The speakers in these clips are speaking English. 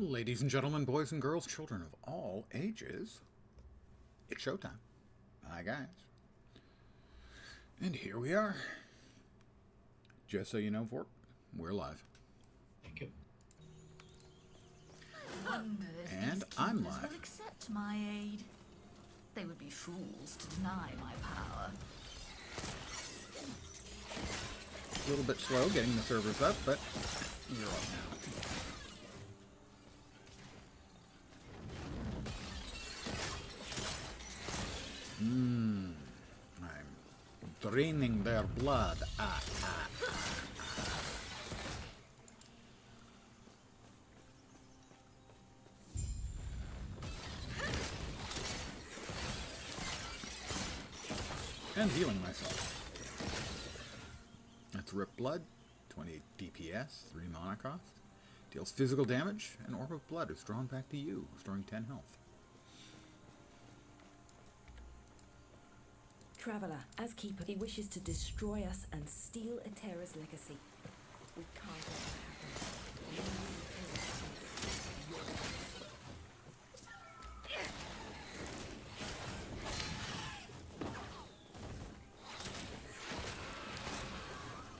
Ladies and gentlemen, boys and girls, children of all ages, it's showtime. Hi, guys. And here we are. Just so you know, Vorp, we're live. Thank you. And I'm live. Will accept my aid. They would be fools to deny my power. A little bit slow getting the servers up, but you're up now. I'm draining their blood. And healing myself. That's Rip Blood, 28 DPS, 3 mana cost. Deals physical damage, and Orb of Blood is drawn back to you, restoring 10 health. Traveler, as Keeper, he wishes to destroy us and steal Atera's legacy. We can't let that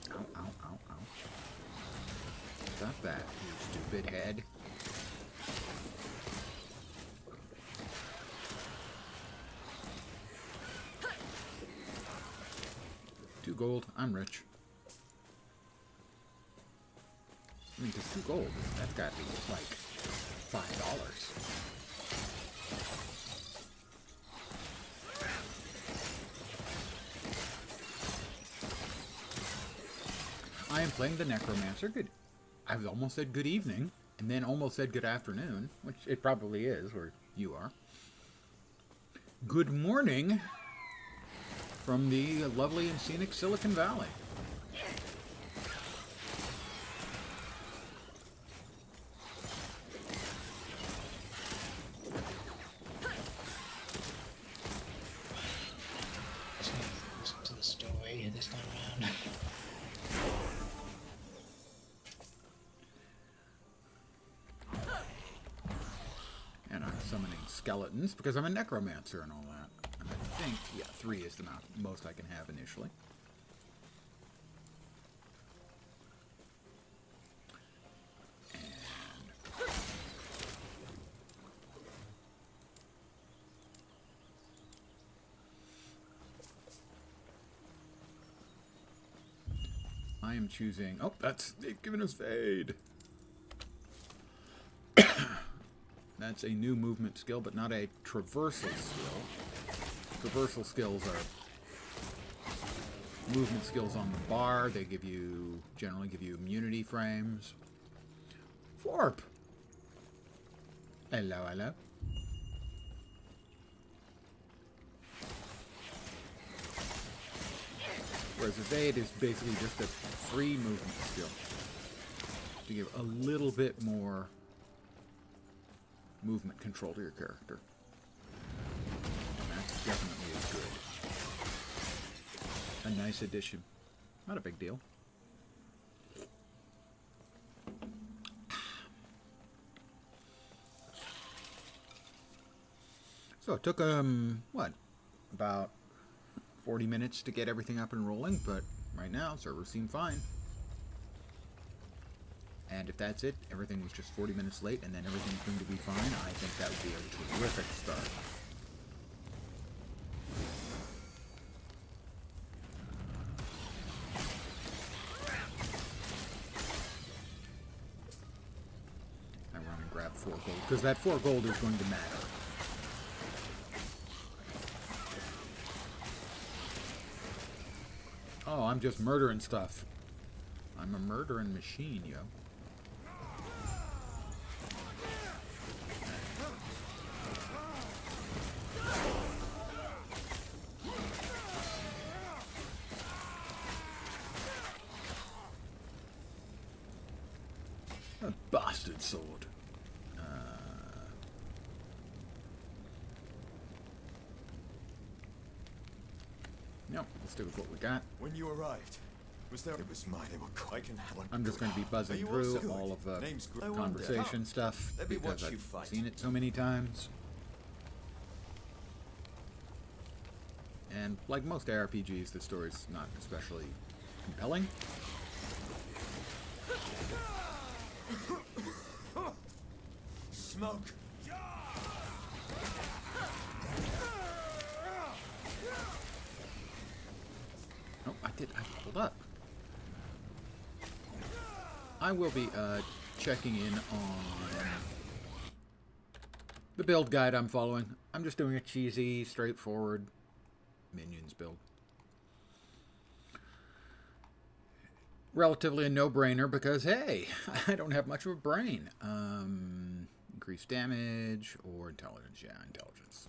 happen. Ow, ow, ow, ow. Stop that, you stupid head. Gold. I'm rich. I mean, because 2 gold, that's got to be like $5. I am playing the Necromancer. Good. I almost said good evening, and then almost said good afternoon, which it probably is where you are. Good morning. From the lovely and scenic Silicon Valley. Listen to the story this time around. And I'm summoning skeletons because I'm a necromancer and all that. I think, yeah, 3 is the most I can have initially. And I am choosing... Oh, they've given us Fade. That's a new movement skill, but not a traversal skill. Traversal skills are movement skills on the bar. They generally give you immunity frames. Florp! Hello, hello. Whereas evade is basically just a free movement skill to give a little bit more movement control to your character. Definitely is good. A nice addition. Not a big deal. So it took, about 40 minutes to get everything up and rolling, but right now, servers seem fine. And if that's it, everything was just 40 minutes late, and then everything's going to be fine, I think that would be a terrific start. Grab 4 gold, because that 4 gold is going to matter. Oh, I'm just murdering stuff. I'm a murdering machine, yo. A bastard sword. No, let's stick with what we got. When you arrived, Was there? It was mine. They were quite. I'm just going to be buzzing through all of the conversation stuff because I've seen it so many times. And like most ARPGs, the story's not especially compelling. Smoke. Oh, I pulled up. I will be checking in on the build guide I'm following. I'm just doing a cheesy, straightforward minions build. Relatively a no-brainer because, hey, I don't have much of a brain. Increased damage or intelligence? Yeah, intelligence.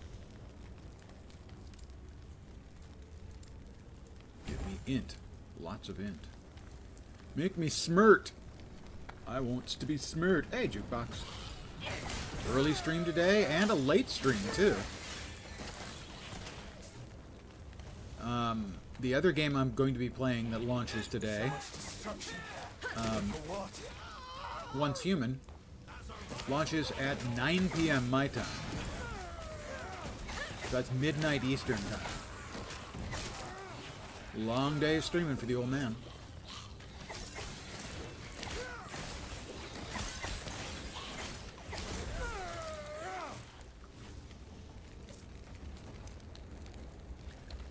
Give me int. Lots of int. Make me smirt. I wants to be smirt. Hey, Jukebox. Early stream today and a late stream, too. The other game I'm going to be playing that launches today, Once Human, launches at 9 p.m. my time. So that's midnight Eastern time. Long day of streaming for the old man.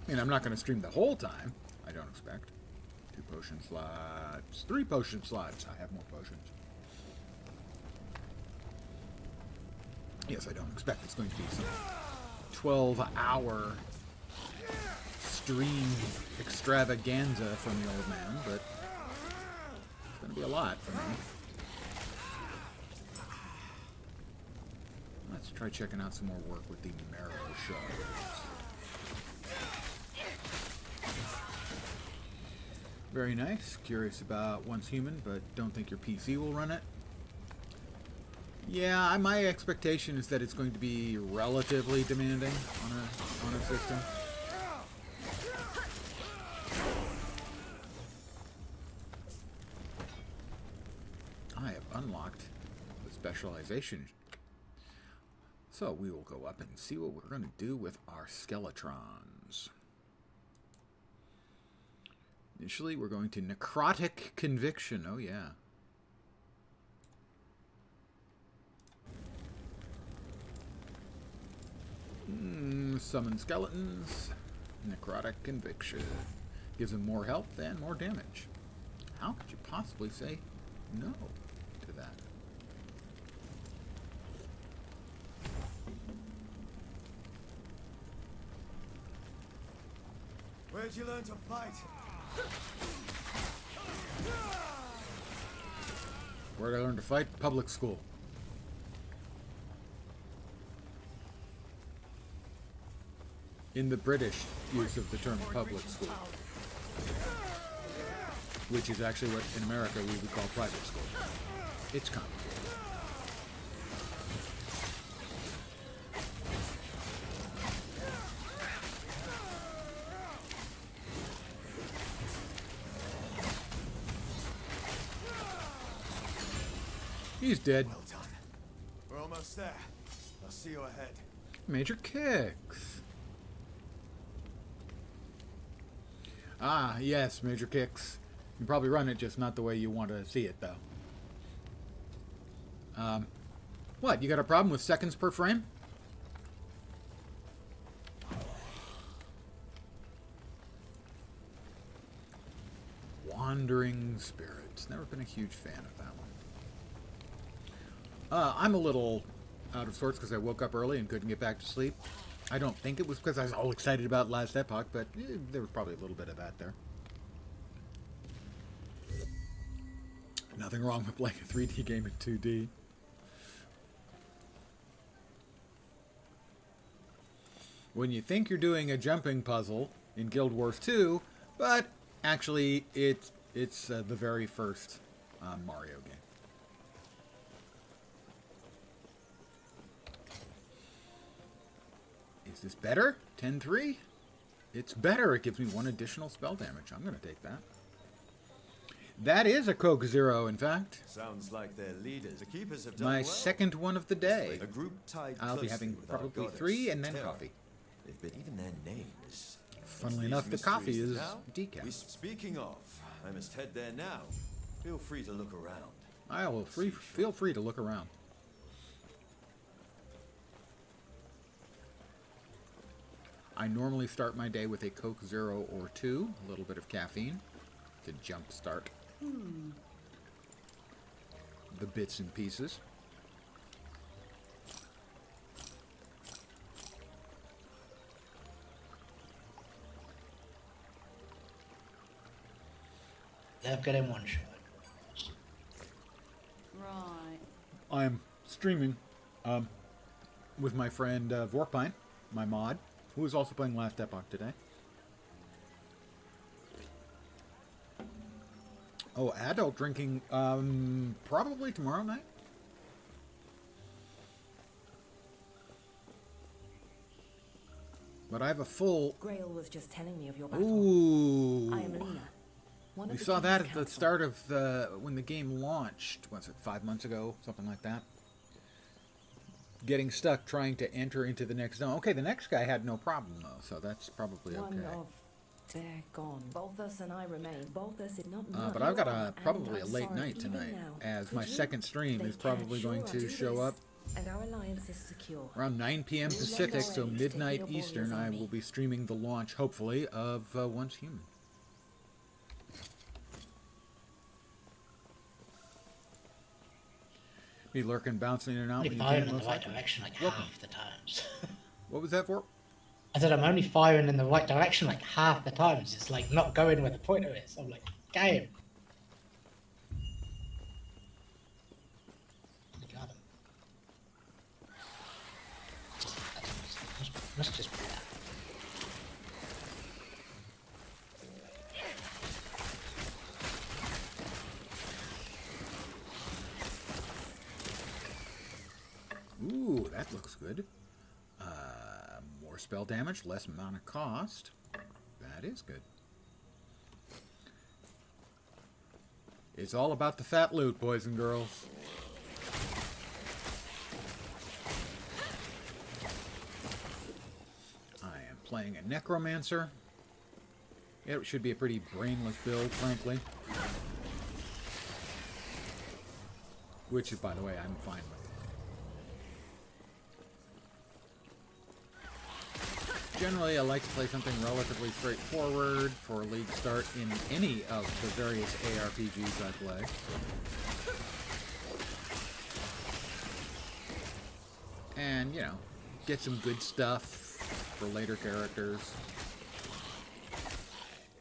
I mean, I'm not going to stream the whole time, I don't expect. 2 potion slots, 3 potion slots. I have more potions. Yes, I don't expect it's going to be some 12-hour stream extravaganza from the old man, but it's going to be a lot for me. Let's try checking out some more work with the marrow shards. Very nice. Curious about Once Human, but don't think your PC will run it. Yeah, my expectation is that it's going to be relatively demanding on a system. I have unlocked the specialization. So we will go up and see what we're going to do with our skeletrons. Initially, we're going to necrotic conviction. Oh, yeah. Summon skeletons. Necrotic conviction. Gives them more health and more damage. How could you possibly say no to that? Where'd you learn to fight? Where did I learn to fight? Public school. In the British use of the term public school, which is actually what in America we would call private school. It's complicated. He's dead. Well done. We're almost there. I'll see you ahead. Major kicks. Ah, yes, major kicks. You can probably run it, just not the way you want to see it, though. What, you got a problem with seconds per frame? Wandering Spirits. Never been a huge fan of that one. I'm a little out of sorts because I woke up early and couldn't get back to sleep. I don't think it was because I was all excited about last Epoch, but there was probably a little bit of that there. Nothing wrong with playing a 3D game in 2D. When you think you're doing a jumping puzzle in Guild Wars 2, but actually it's the very first Mario game. Is this better? 10-3? It's better. It gives me 1 additional spell damage. I'm going to take that. That is a Coke Zero, in fact. Sounds like their leaders. The keepers have done My well. second one of the day. A group tied I'll be closely having with our probably goddess, 3 and then Terra. coffee. They've been even their names. Funnily These enough, the coffee mysteries is now, decaf. Speaking of, I must head there now. Feel free to look around. I will feel free to look around. I normally start my day with a Coke Zero or 2, a little bit of caffeine to jump start the bits and pieces. They've got in one shot. Right. I am streaming with my friend Vorpine, my mod, who is also playing Last Epoch today. Oh, adult drinking, probably tomorrow night. But I have a full... Grail was just telling me of your battle. Ooh. I am Lena. One of We the saw King's that at the Council. start of the... when the game launched. Was it 5 months ago? Something like that. Getting stuck trying to enter into the next zone. Okay, the next guy had no problem, though, so that's probably okay. One of they're gone. Balthus and I remain. Balthus did not. But I've got probably a late night tonight, as my second stream is probably going to show up and our alliance is secure. around 9 p.m. Pacific, so midnight Eastern. I will be streaming the launch, hopefully, of Once Human. Be lurking, bouncing in and out. I'm when only you firing can, in the most right likely. direction like Welcome. half the times. What was that for? I said I'm only firing in the right direction like half the times. It's like not going where the pointer is. I'm like, game. I got him. Must just be that. Ooh, that looks good. More spell damage, less amount of cost. That is good. It's all about the fat loot, boys and girls. I am playing a necromancer. It should be a pretty brainless build, frankly. Which, by the way, I'm fine with. Generally, I like to play something relatively straightforward for a league start in any of the various ARPGs I play. And, you know, get some good stuff for later characters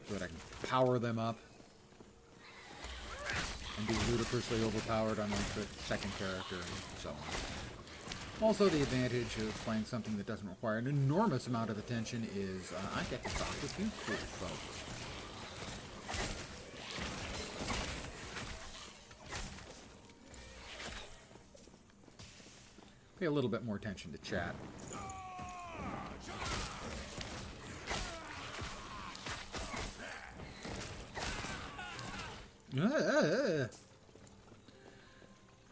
so that I can power them up and be ludicrously overpowered on like the second character and so on. Also, the advantage of playing something that doesn't require an enormous amount of attention is I get to talk with you cool folks. Pay a little bit more attention to chat. I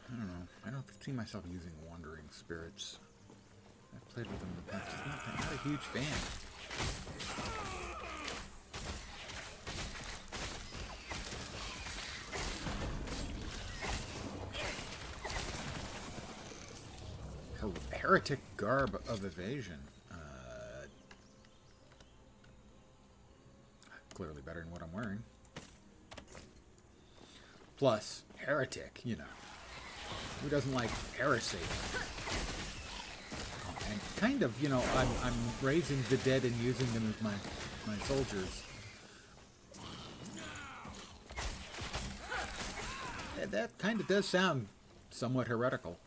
don't know. I don't see myself using Wandering Spirits. I've played with them in the past. I'm not a huge fan. Heretic Garb of Evasion. Clearly better than what I'm wearing. Plus, heretic, you know. Who doesn't like heresy? And kind of, you know, I'm raising the dead and using them as my soldiers. That kind of does sound somewhat heretical.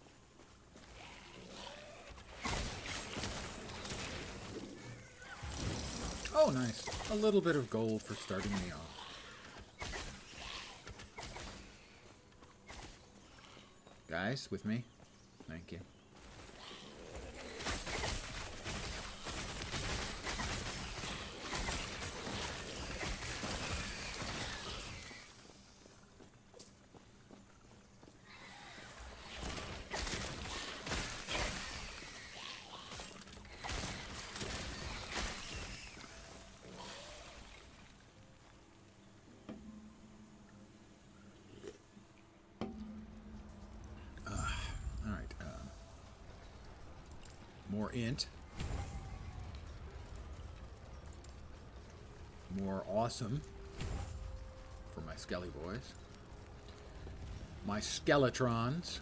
Oh, nice. A little bit of gold for starting me off. Guys, with me? Thank you. More int. More awesome for my Skelly boys. My Skeletrons.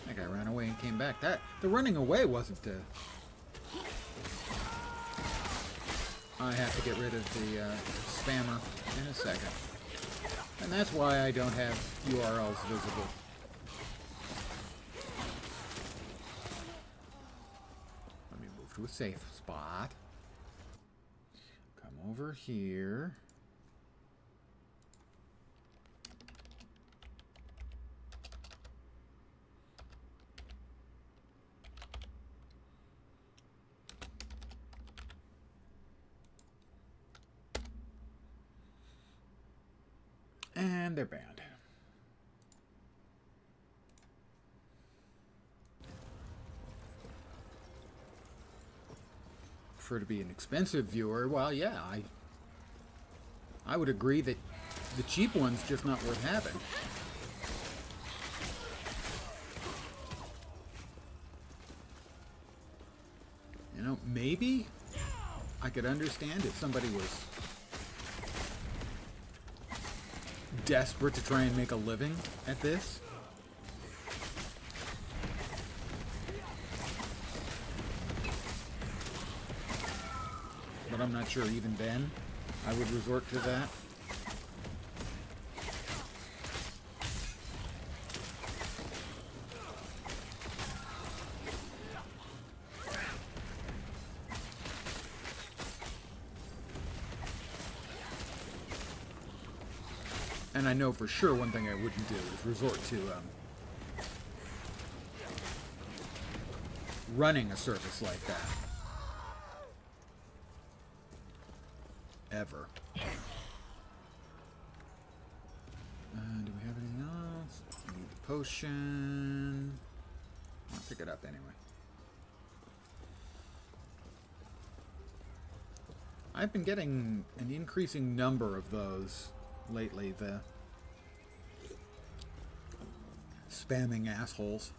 That guy ran away and came back. The running away wasn't I have to get rid of the spammer in a second. And that's why I don't have URLs visible. Let me move to a safe spot. Come over here. And they're banned. Prefer to be an expensive viewer. Well, yeah, I would agree that the cheap one's just not worth having. You know, maybe I could understand if somebody was desperate to try and make a living at this. But I'm not sure even then I would resort to that. And I know for sure one thing I wouldn't do is resort to running a service like that. Ever. Do we have anything else? I need the potion. I'll pick it up anyway. I've been getting an increasing number of those lately, the spamming assholes.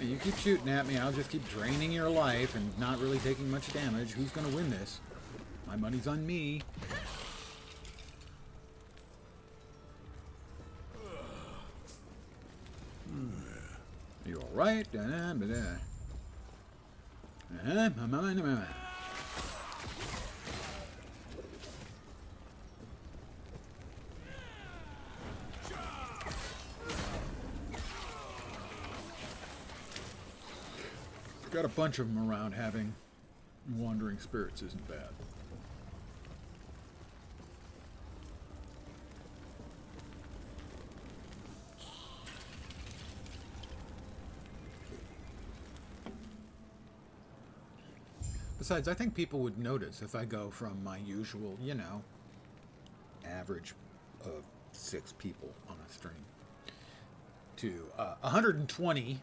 You keep shooting at me, I'll just keep draining your life and not really taking much damage. Who's gonna win this? My money's on me. You alright? Got a bunch of them around. Having wandering spirits isn't bad. Besides, I think people would notice if I go from my usual, you know, average of 6 people on a stream to 120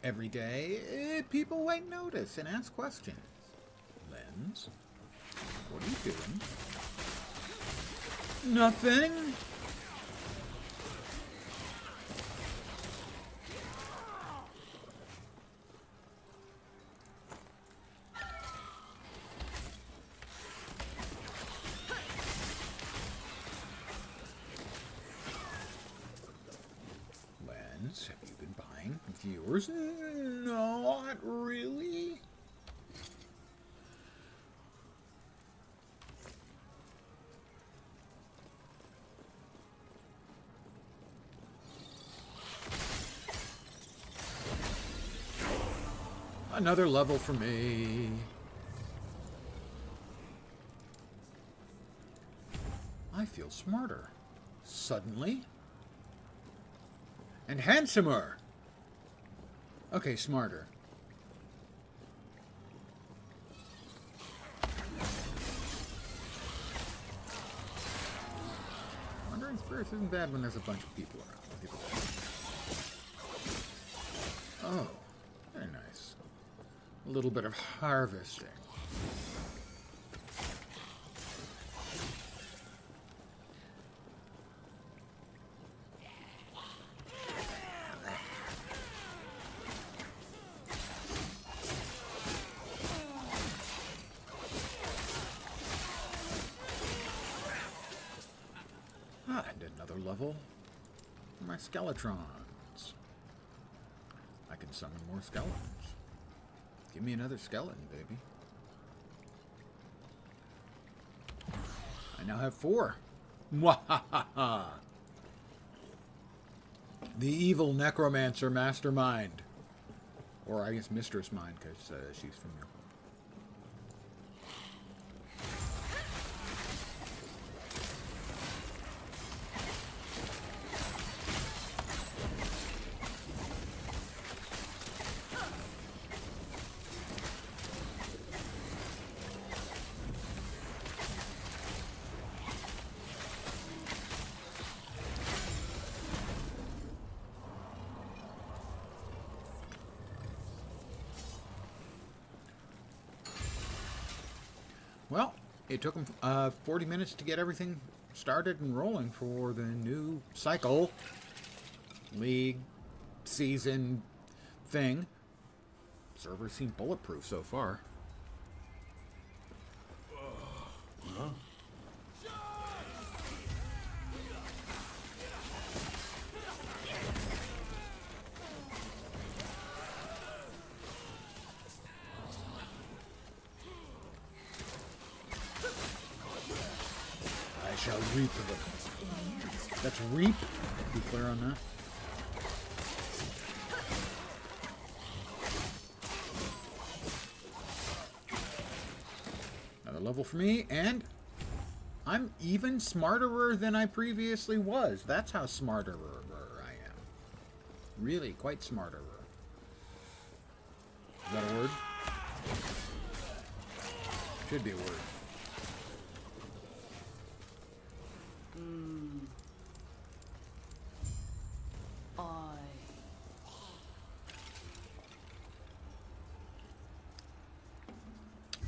every day. People might notice and ask questions. Lens, what are you doing? Nothing. Lens, have you been buying viewers? Not really. Another level for me. I feel smarter. Suddenly. And handsomer. Okay, smarter. Wandering spirits isn't bad when there's a bunch of people around. Oh, very nice. A little bit of harvesting. Ah, and another level for my skeletrons. I can summon more skeletons. Give me another skeleton, baby. I now have 4. Mwahaha! The evil necromancer mastermind. Or I guess mistress mind, because she's female. Well, it took them 40 minutes to get everything started and rolling for the new cycle, league, season thing. Servers seem bulletproof so far. I shall reap them. That's reap. Be clear on that. Another level for me, and I'm even smarterer than I previously was. That's how smarterer I am. Really, quite smarterer. Is that a word? Should be a word.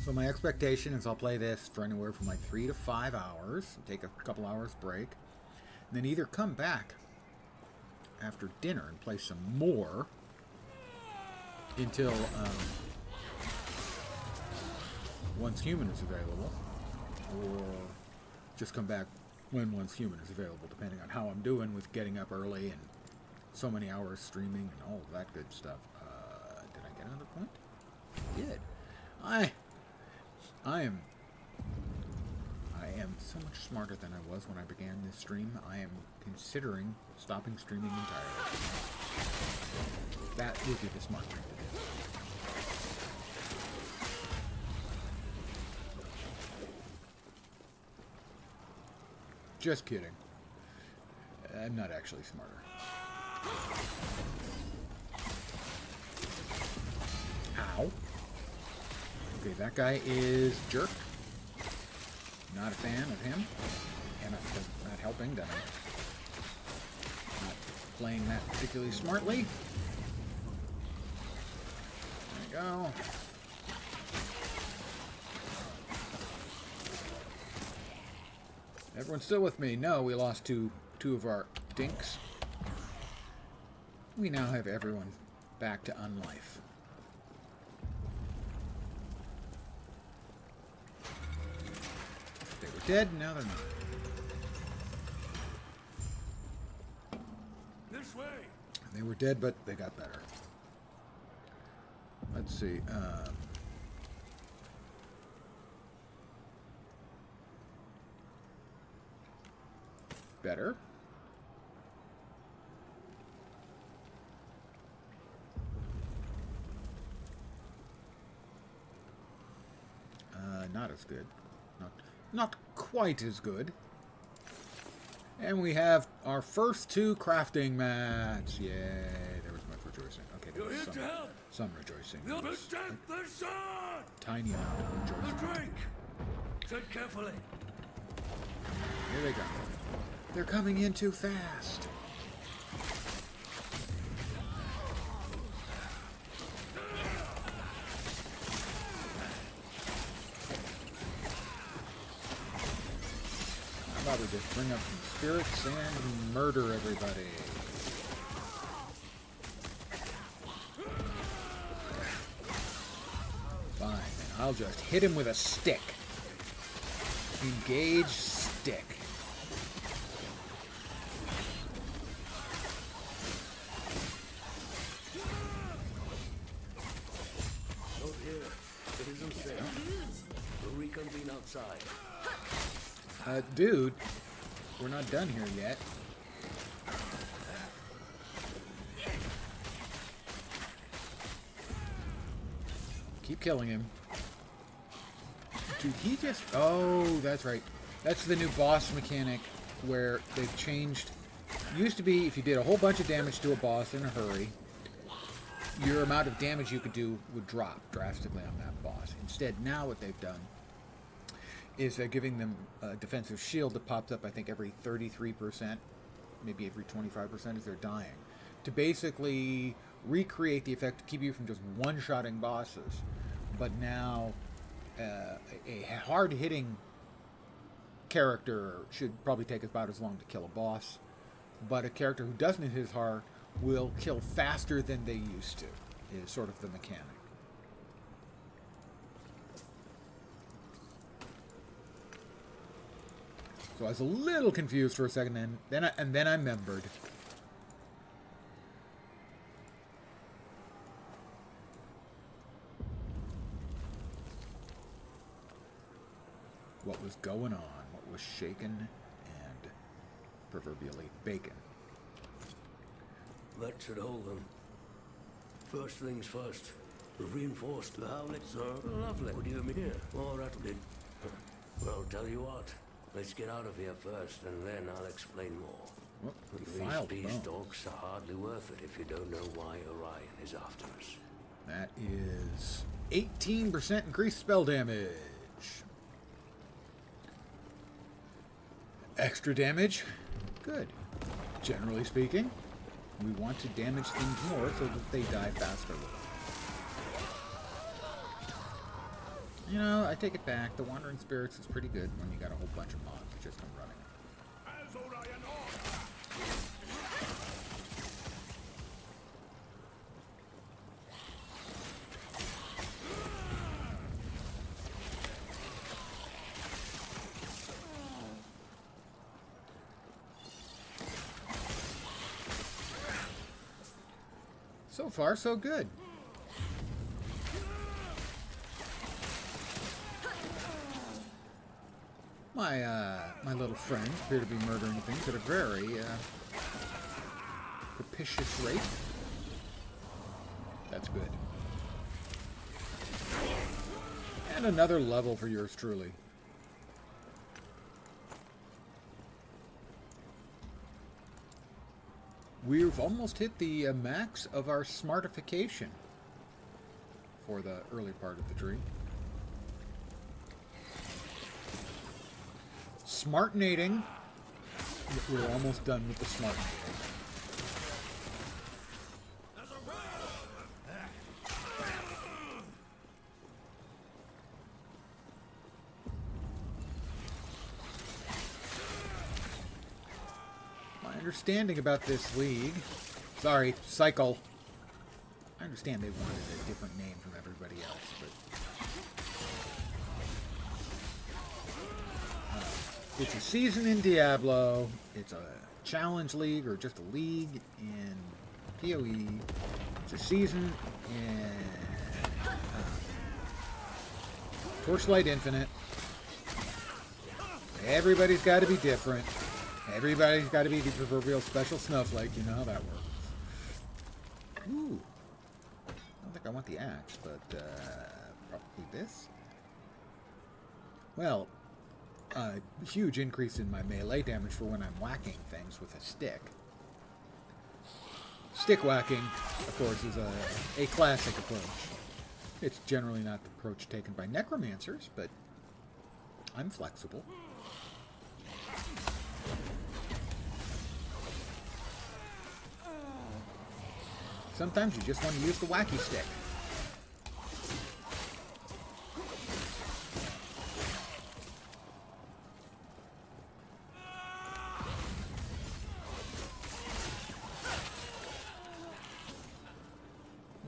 So my expectation is I'll play this for anywhere from like 3 to 5 hours, take a couple hours break, and then either come back after dinner and play some more until Once Human is available, or just come back when Once Human is available, depending on how I'm doing with getting up early and so many hours streaming and all of that good stuff. Did I get another point? I did. I am so much smarter than I was when I began this stream. I am considering stopping streaming entirely. That would be the smart thing to do. Just kidding. I'm not actually smarter. Ow. Okay, that guy is jerk. Not a fan of him. And not helping that I'm not playing that particularly smartly. There we go. Everyone's still with me? No, we lost two of our dinks. We now have everyone back to unlife. They were dead, now they're not. This way. They were dead, but they got better. Let's see. Better. as good. Not quite as good. And we have our first 2 crafting mats. Yay, there was much rejoicing. Okay, there was some rejoicing. There was a tiny amount of rejoicing. Drink! Tread carefully. Here they go. They're coming in too fast. How about we just bring up some spirits and murder everybody? Fine, I'll just hit him with a stick. Engage stick. Not here. It isn't safe. We'll reconvene outside. Dude, we're not done here yet. Keep killing him. Dude, he just... Oh, that's right. That's the new boss mechanic where they've changed... Used to be, if you did a whole bunch of damage to a boss in a hurry, your amount of damage you could do would drop drastically on that boss. Instead, now what they've done is they're giving them a defensive shield that pops up, I think, every 33%, maybe every 25% as they're dying, to basically recreate the effect to keep you from just one-shotting bosses. But now, a hard-hitting character should probably take about as long to kill a boss, but a character who doesn't hit his heart will kill faster than they used to, is sort of the mechanic. So I was a little confused for a second, and then I remembered. What was going on, what was shaken and proverbially bacon. That should hold them. First things first. We've reinforced the howlets, sir. Lovely. What do you mean here? Oh, that'll do. Well, tell you what. Let's get out of here first, and then I'll explain more. Well, These beast dogs are hardly worth it if you don't know why Orion is after us. That is 18% increased spell damage. Extra damage? Good. Generally speaking, we want to damage things more so that they die faster. You know, I take it back. The Wandering Spirits is pretty good when you got a whole bunch of mobs that just come running. So far, so good. My little friends appear to be murdering things at a very propitious rate. That's good. And another level for yours truly. We've almost hit the max of our smartification for the early part of the tree. Smartinating. We're almost done with the smartinating. My understanding about this league... Sorry, cycle. I understand they wanted a different name from everybody else, but... It's a season in Diablo, it's a challenge league, or just a league in PoE. It's a season in Torchlight Infinite. Everybody's got to be different. Everybody's got to be the proverbial special snowflake. You know how that works. Ooh. I don't think I want the axe, but probably this. Well, a huge increase in my melee damage for when I'm whacking things with a stick. Stick whacking, of course, is a classic approach. It's generally not the approach taken by necromancers, but I'm flexible. Sometimes you just want to use the wacky stick.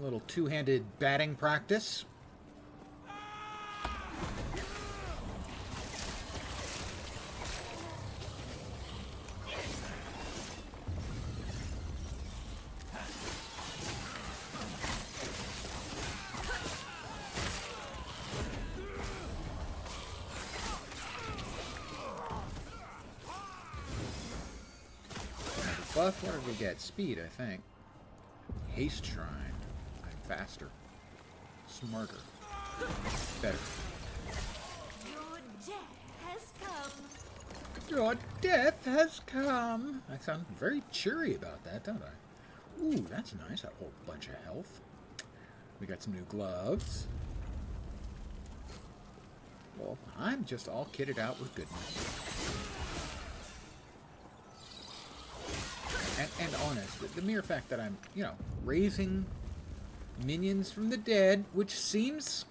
A little two-handed batting practice. Buff, what did we get? Speed, I think. Haste Shrine. I'm faster. Smarter. Better. Your death has come. Your death has come. I sound very cheery about that, don't I? Ooh, that's nice. A whole bunch of health. We got some new gloves. Well, I'm just all kitted out with goodness. And honest, the mere fact that I'm, raising minions from the dead, which seems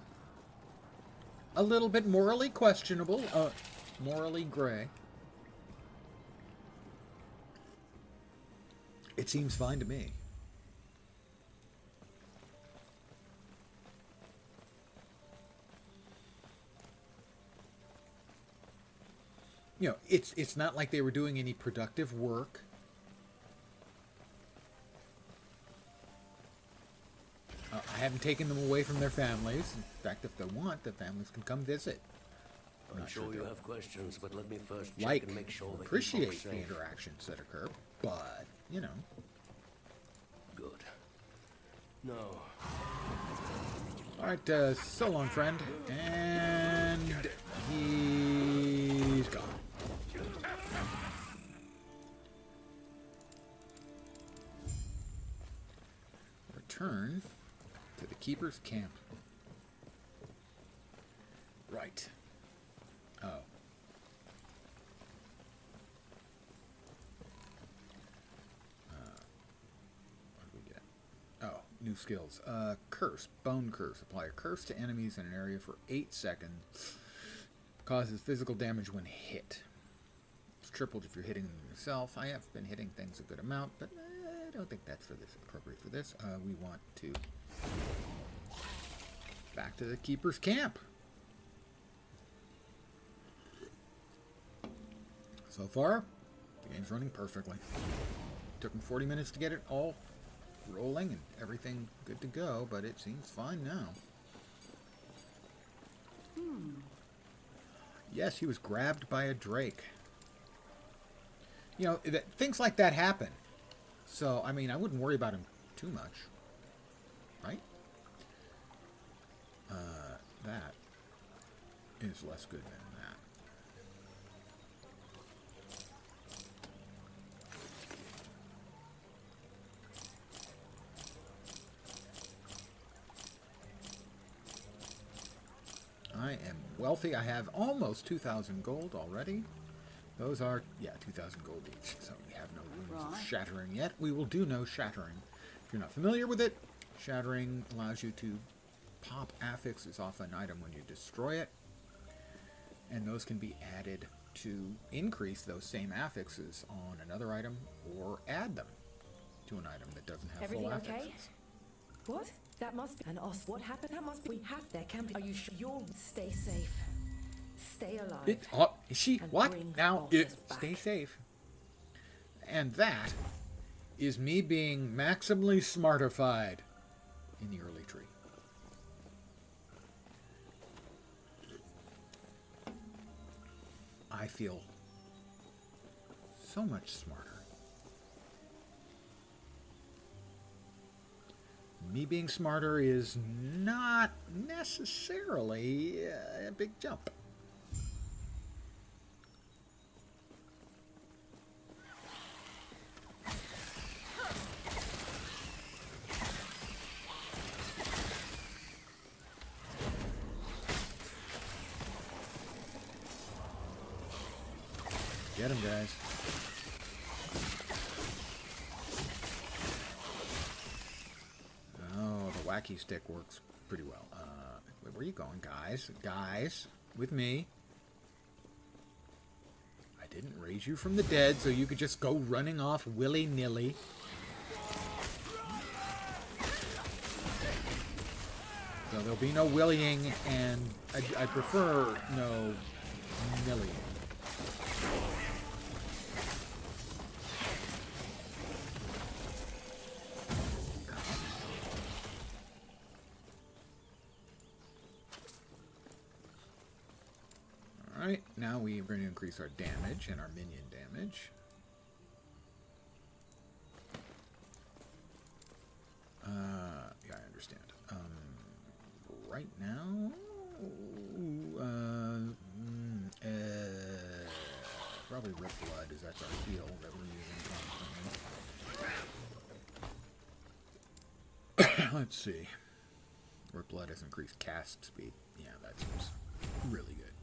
a little bit morally questionable, morally gray. It seems fine to me. It's not like they were doing any productive work. I haven't taken them away from their families. In fact, if they want, the families can come visit. I'm sure you have questions, but let me first check Like, and make sure that appreciate Epoch's the safe. interactions that occur, but, Good. No. Alright, so long, friend. And he's gone. Return to the Keeper's camp. Right. Oh. What do we get? Oh, new skills. Curse. Bone Curse. Apply a curse to enemies in an area for 8 seconds. Causes physical damage when hit. It's tripled if you're hitting them yourself. I have been hitting things a good amount, but I don't think that's appropriate for this. We want to back to the Keeper's camp. So far, the game's running perfectly. Took me 40 minutes to get it all rolling and everything good to go, but it seems fine now. Yes, he was grabbed by a drake. Things like that happen. So, I wouldn't worry about him too much. Right? That is less good than that. I am wealthy. I have almost 2,000 gold already. Those are, 2,000 gold each. So we have no runes of Right. shattering yet. We will do no shattering. If you're not familiar with it, shattering allows you to pop affixes off an item when you destroy it. And those can be added to increase those same affixes on another item or add them to an item that doesn't have Everything full okay? affixes. What? That must be an os. What happened? That must be. We have their camping. Are you sure? You'll stay safe. Stay alive. She And what? bring Now bosses back. stay safe. And that is me being maximally smartified in the early tree. I feel so much smarter. Me being smarter is not necessarily a big jump. Get him, guys. Oh, the wacky stick works pretty well. Where are you going, guys? Guys, with me. I didn't raise you from the dead so you could just go running off willy-nilly. So there'll be no willying, and I prefer no nillying. Alright, now we are going to increase our damage and our minion damage. Yeah, I understand. Right now, probably Rip Blood, is that's our heal that we're using constantly. Let's see. Rip Blood has increased cast speed. Yeah, that seems really good.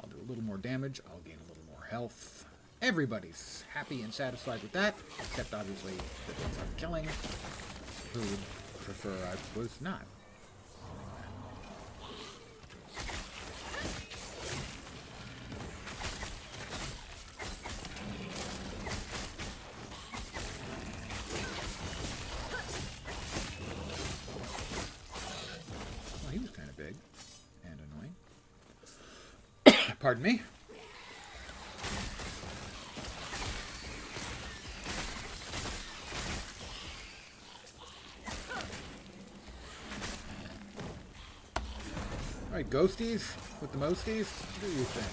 I'll do a little more damage. I'll gain a little more health. Everybody's happy and satisfied with that, except obviously the ones I'm killing, who would prefer I was not. Well, he was kind of big and annoying. Pardon me. Alright, ghosties with the mosties, do your thing.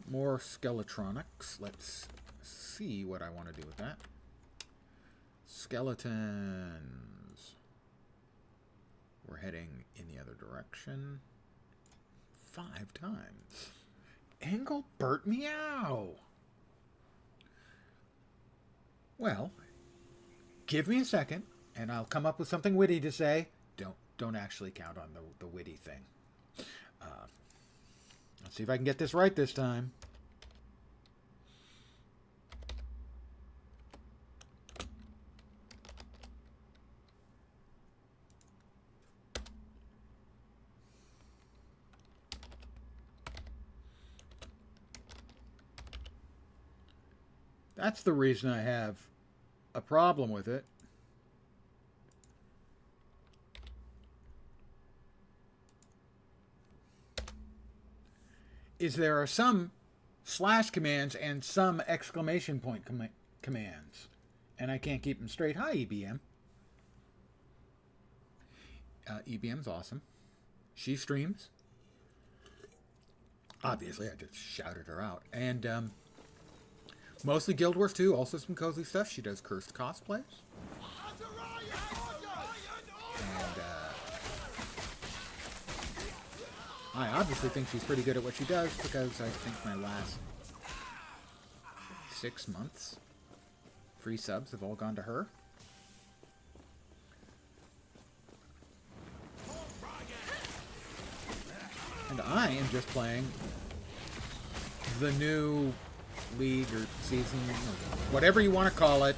More skeletronics. Let's see what I want to do with that. Skeletons. We're heading in the other direction. 5 times. Engelbert Meow. Well, give me a second, and I'll come up with something witty to say. Don't actually count on the witty thing. Let's see if I can get this right this time. That's the reason I have a problem with it. Is there are some slash commands and some exclamation point commands. And I can't keep them straight. Hi, EBM. EBM's awesome. She streams. Obviously, I just shouted her out. And mostly Guild Wars 2, also some cozy stuff. She does cursed cosplays. And I obviously think she's pretty good at what she does because I think my last 6 months free subs have all gone to her. And I am just playing the new league or season or whatever you want to call it.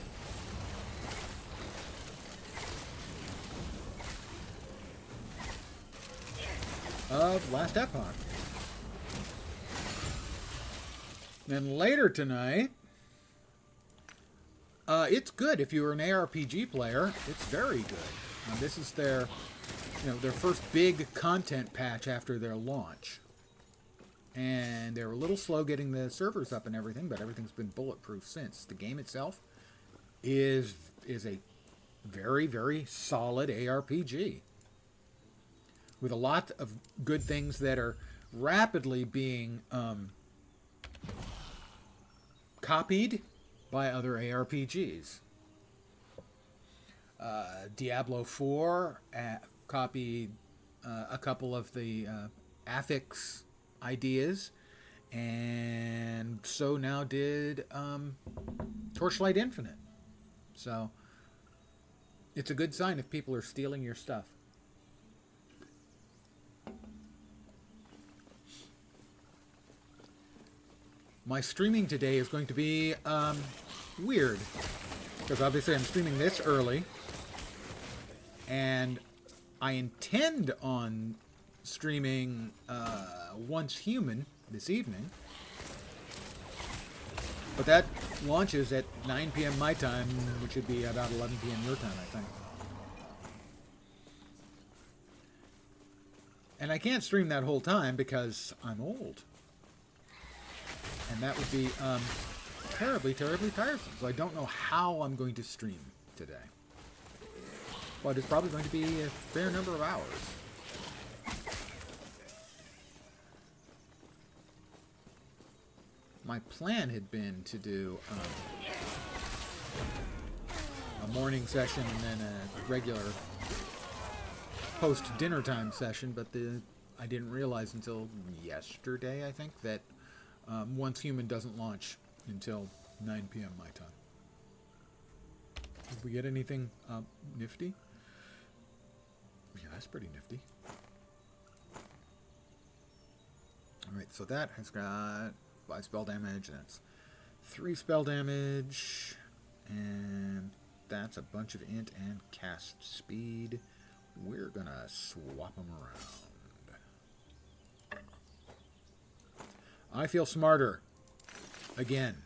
Of Last Epoch. Then later tonight, it's good if you're an ARPG player. It's very good. This is their first big content patch after their launch. And they're a little slow getting the servers up and everything, but everything's been bulletproof since. The game itself is a very, very solid ARPG. With a lot of good things that are rapidly being copied by other ARPGs. Diablo 4 copied a couple of the affix ideas, And so now did Torchlight Infinite. So it's a good sign if people are stealing your stuff. My streaming today is going to be weird, because obviously I'm streaming this early, and I intend on streaming Once Human this evening, but that launches at 9 p.m. my time, which would be about 11 p.m. your time, I think. And I can't stream that whole time because I'm old. And that would be terribly, terribly tiresome. So I don't know how I'm going to stream today. But it's probably going to be a fair number of hours. My plan had been to do a morning session and then a regular post-dinner time session, but I didn't realize until yesterday, I think, that Once Human doesn't launch until 9 p.m. my time. Did we get anything nifty? Yeah, that's pretty nifty. Alright, so that has got 5 spell damage, that's 3 spell damage, and that's a bunch of int and cast speed. We're gonna swap them around. I feel smarter. Again.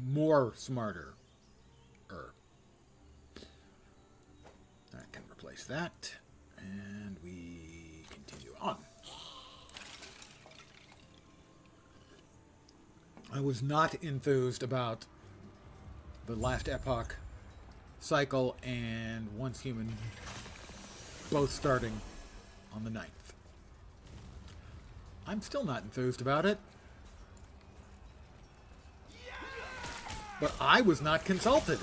More smarter. I can replace that. And we continue on. I was not enthused about the last Epoch cycle and Once Human both starting on the 9th. I'm still not enthused about it. But I was not consulted.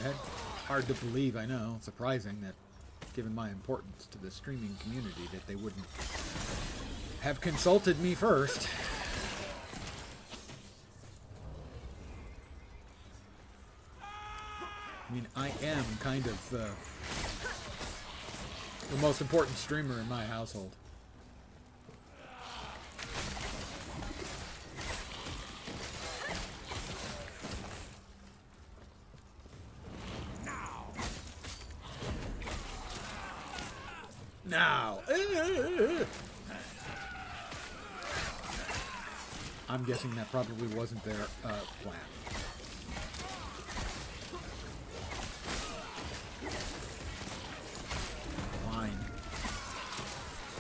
Hard to believe, I know. Surprising that, given my importance to the streaming community, that they wouldn't have consulted me first. I mean, I am kind of the most important streamer in my household. Now. I'm guessing that probably wasn't their plan. Fine.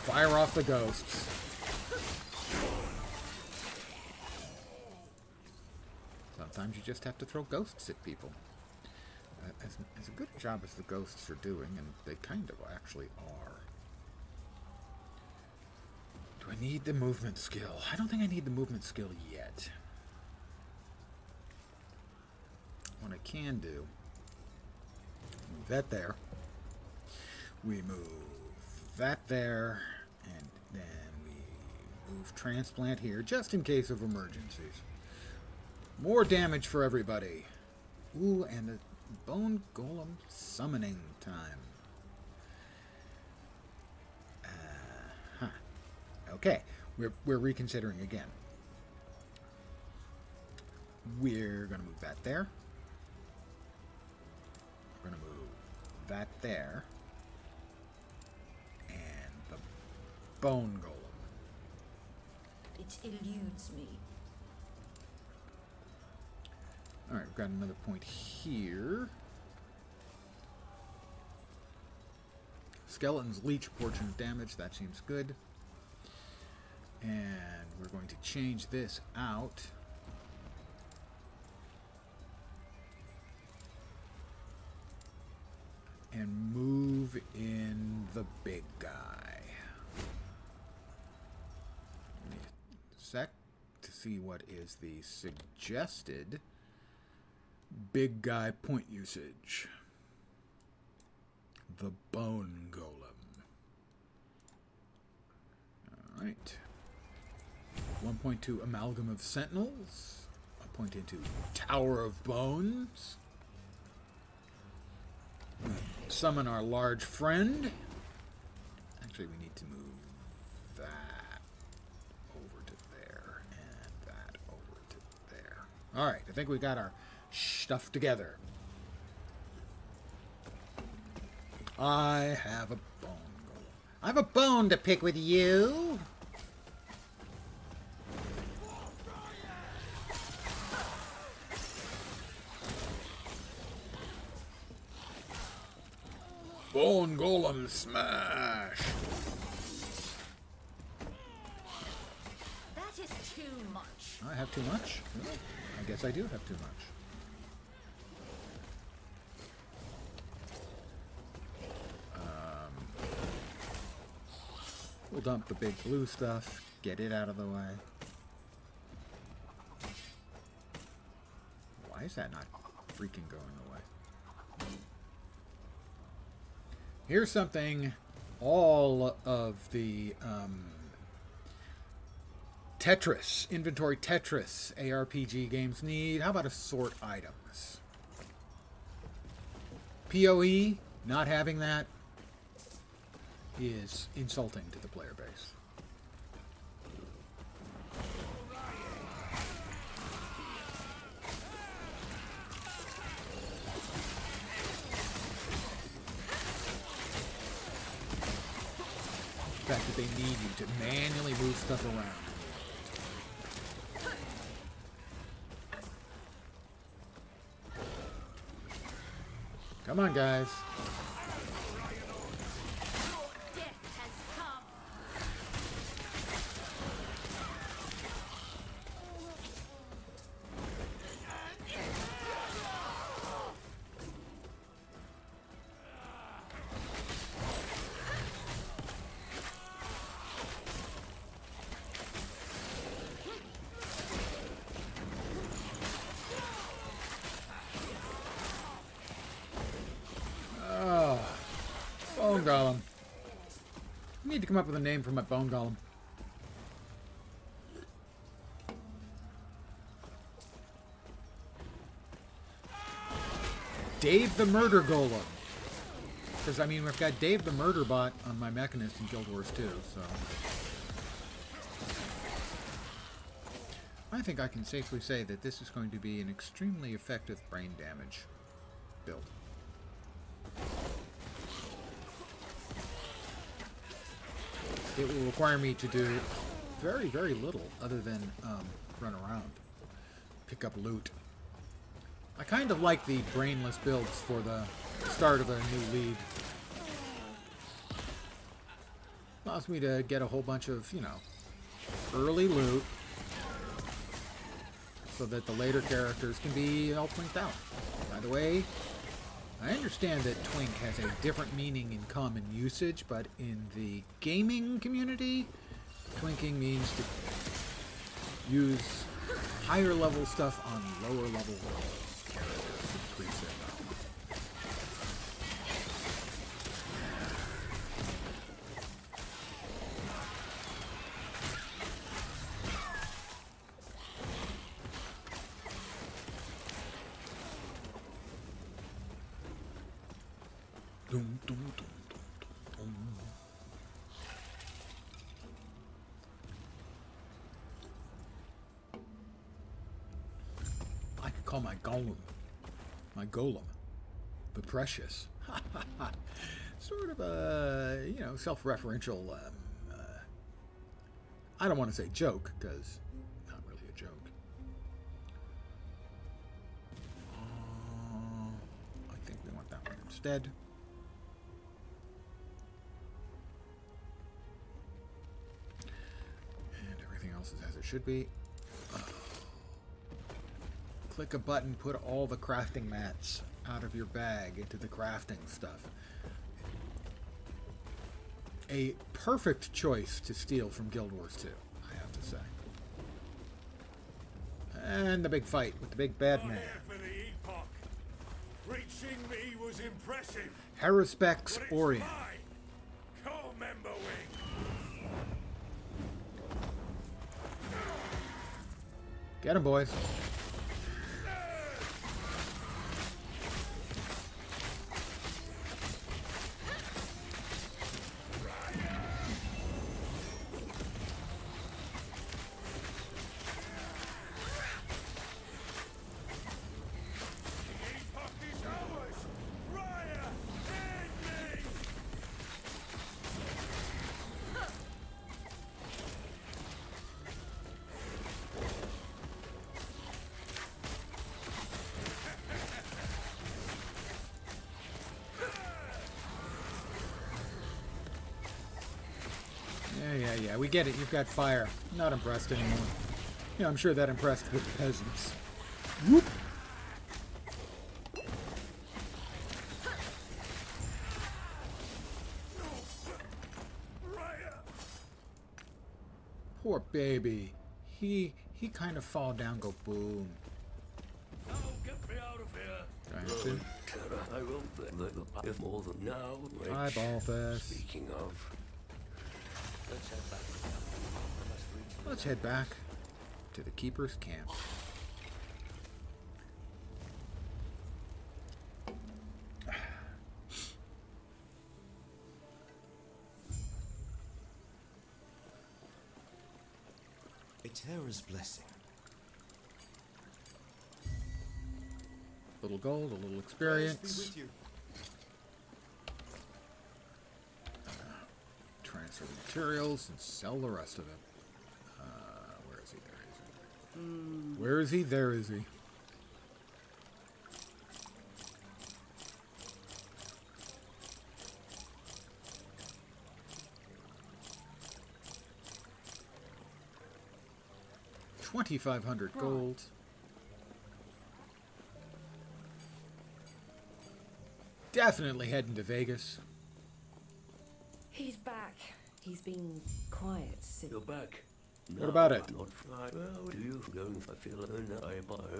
Fire off the ghosts. Sometimes you just have to throw ghosts at people. As good a job as the ghosts are doing, and they kind of actually are. Do I need the movement skill? I don't think I need the movement skill yet. What I can do, move that there. We move that there, and then we move transplant here, just in case of emergencies. More damage for everybody. Ooh, and the bone golem summoning time. Okay, we're reconsidering again. We're going to move that there. We're going to move that there. And the bone golem. It eludes me. Alright, we've got another point here. Skeletons leech a portion of damage. That seems good. And we're going to change this out. And move in the big guy. Give me a sec to see what is the suggested big guy point usage. The bone golem. Alright. 1.2 Amalgam of Sentinels. 1.2 Tower of Bones. Summon our large friend. Actually, we need to move that over to there and that over to there. All right, I think we got our stuff together. I have a bone golem. I have a bone to pick with you. Bone golem smash. That is too much. I have too much? Really? I guess I do have too much. We'll dump the big blue stuff, get it out of the way. Why is that not freaking going away? Here's something all of the Tetris, inventory Tetris ARPG games need. How about assort items? PoE, not having that is insulting to the player base. The fact that they need you to manually move stuff around. Come on, guys. Death has come. Bone Golem. I need to come up with a name for my Bone Golem. Dave the Murder Golem. Because, I mean, we've got Dave the Murder Bot on my Mechanist in Guild Wars 2, so... I think I can safely say that this is going to be an extremely effective brain damage build. It will require me to do very, very little other than run around, pick up loot. I kind of like the brainless builds for the start of a new league. Allows me to get a whole bunch of, you know, early loot so that the later characters can be all twinked out. By the way, I understand that twink has a different meaning in common usage, but in the gaming community, twinking means to use higher level stuff on lower level characters to increase their value. Dum, dum, dum, dum, dum, dum. I could call my golem, the precious. Sort of a, you know, self-referential, I don't want to say joke, because not really a joke. I think we want that one instead. As it should be. Click a button, put all the crafting mats out of your bag into the crafting stuff. A perfect choice to steal from Guild Wars 2, I have to say. And the big fight with the big bad man. For the Epoch. Reaching me was impressive. Haruspex But it's Orient. mine. Co-member wing. Get him, boys. Epoch is ours! Raya! End me! Yeah. We get it. You've got fire. Not impressed anymore. Yeah, I'm sure that impressed the peasants. Whoop. Raya! Poor baby. He kind of fall down, go boom. Now get me out of here. Trying to. Terra, I won't let the if more than now. Wait. Eyeball fest. Speaking of, let's head back. I must reach Let's head back to the Keeper's camp. Eterra's blessing. A little gold, a little Be experience. with you. Transfer the materials and sell the rest of it. Where is he? There is he. Where is he? There is he. $2,500 gold. Definitely heading to Vegas. He's back. He's been quiet since. You're back. What about it? Not fine. Well, do you going? I feel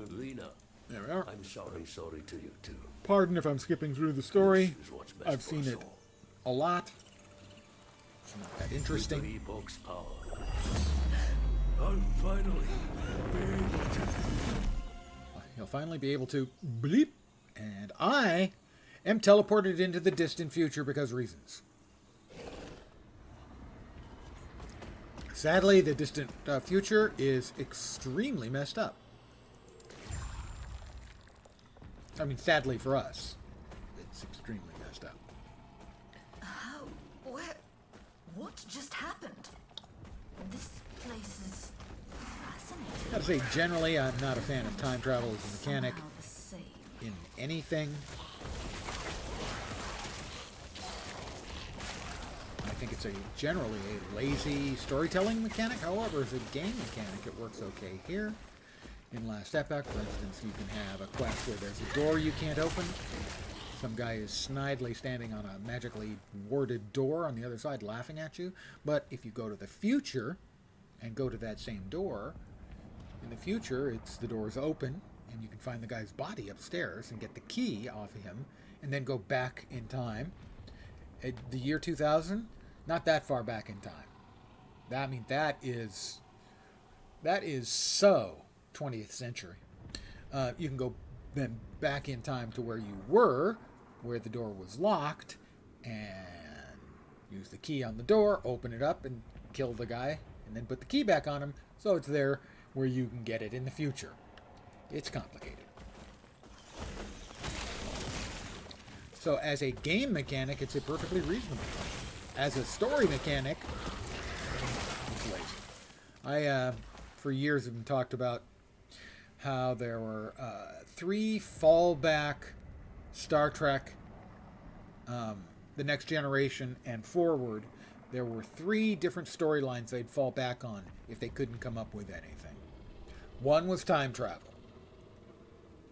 Lena. There we are. I'm sorry to you too. Pardon if I'm skipping through the story. This is what's best I've for seen us it all. a lot. It's not that interesting. With the Epoch's power. I'll finally be able to. He'll finally be able to bleep. And I am teleported into the distant future because reasons. Sadly, the distant future is extremely messed up. I mean, sadly for us, it's extremely messed up. How? Where? What just happened? This place is fascinating. I'd say generally I'm not a fan of time travel as a mechanic Somehow the same. in anything. I think it's generally a lazy storytelling mechanic. However, as a game mechanic, it works okay here. In Last Epoch, for instance, you can have a quest where there's a door you can't open. Some guy is snidely standing on a magically warded door on the other side laughing at you. But if you go to the future and go to that same door, in the future, the door's open, and you can find the guy's body upstairs and get the key off of him, and then go back in time. At the year 2000, not that far back in time. That is so 20th century. You can go then back in time to where you were, where the door was locked, and use the key on the door, open it up, and kill the guy, and then put the key back on him, so it's there where you can get it in the future. It's complicated. So as a game mechanic, it's a perfectly reasonable one. As a story mechanic, it's lazy. I, for years, have been talked about how there were 3 fallback Star Trek, The Next Generation, and forward. There were 3 different storylines they'd fall back on if they couldn't come up with anything. One was time travel.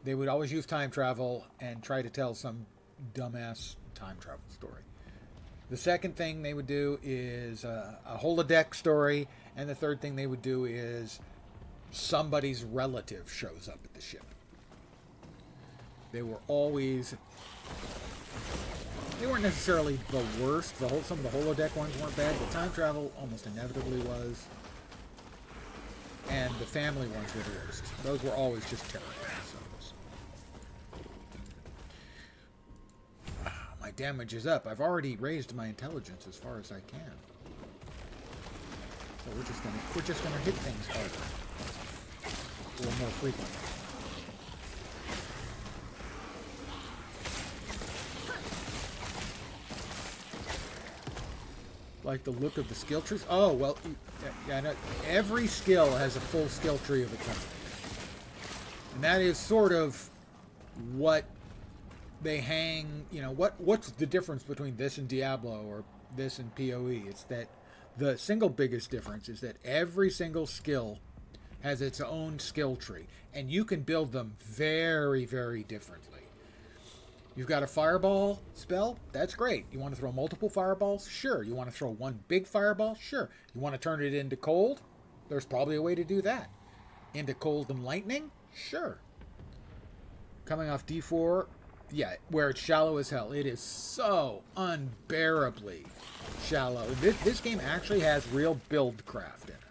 They would always use time travel and try to tell some dumbass time travel story. The second thing they would do is a holodeck story, and the third thing they would do is somebody's relative shows up at the ship. They were always... They weren't necessarily the worst. Some of the holodeck ones weren't bad, but time travel almost inevitably was. and the family ones were the worst. Those were always just terrible. So, my damage is up. I've already raised my intelligence as far as I can. So we're just gonna hit things harder. Or more frequently. Like the look of the skill trees. Oh, well, yeah, no, every skill has a full skill tree of its own. And that is sort of what they hang, you know, what's the difference between this and Diablo or this and PoE? It's that the single biggest difference is that every single skill has its own skill tree, and you can build them very, very differently. You've got a fireball spell? That's great. You want to throw multiple fireballs? Sure. You want to throw one big fireball? Sure. You want to turn it into cold? There's probably a way to do that. Into cold and lightning? Sure. Coming off D4, yeah, where it's shallow as hell. It is so unbearably shallow. This game actually has real build craft in it.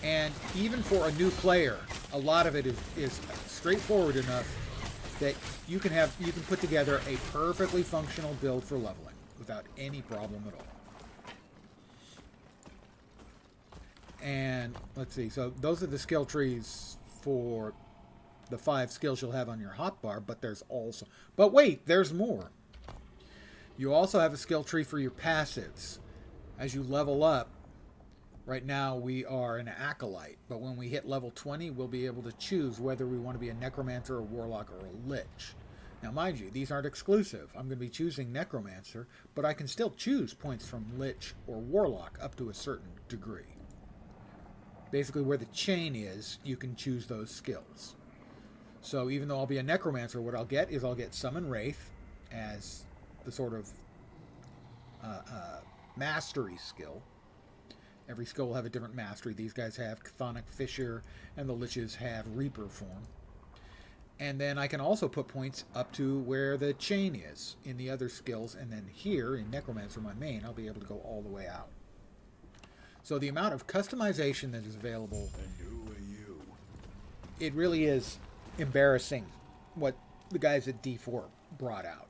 And even for a new player, a lot of it is straightforward enough that you can put together a perfectly functional build for leveling without any problem at all. And let's see, so those are the skill trees for the 5 skills you'll have on your hotbar, but wait, there's more. You also have a skill tree for your passives. As you level up, right now we are an acolyte, but when we hit level 20, we'll be able to choose whether we want to be a necromancer, a warlock, or a lich. Now, mind you, these aren't exclusive. I'm going to be choosing necromancer, but I can still choose points from lich or warlock up to a certain degree. Basically, where the chain is, you can choose those skills. So even though I'll be a necromancer, what I'll get is I'll get Summon Wraith as the sort of mastery skill. Every skill will have a different mastery. These guys have Chthonic Fissure, and the liches have Reaper form. And then I can also put points up to where the chain is in the other skills, and then here, in Necromancer, my main, I'll be able to go all the way out. So the amount of customization that is available, And who are you? it really is embarrassing what the guys at D4 brought out.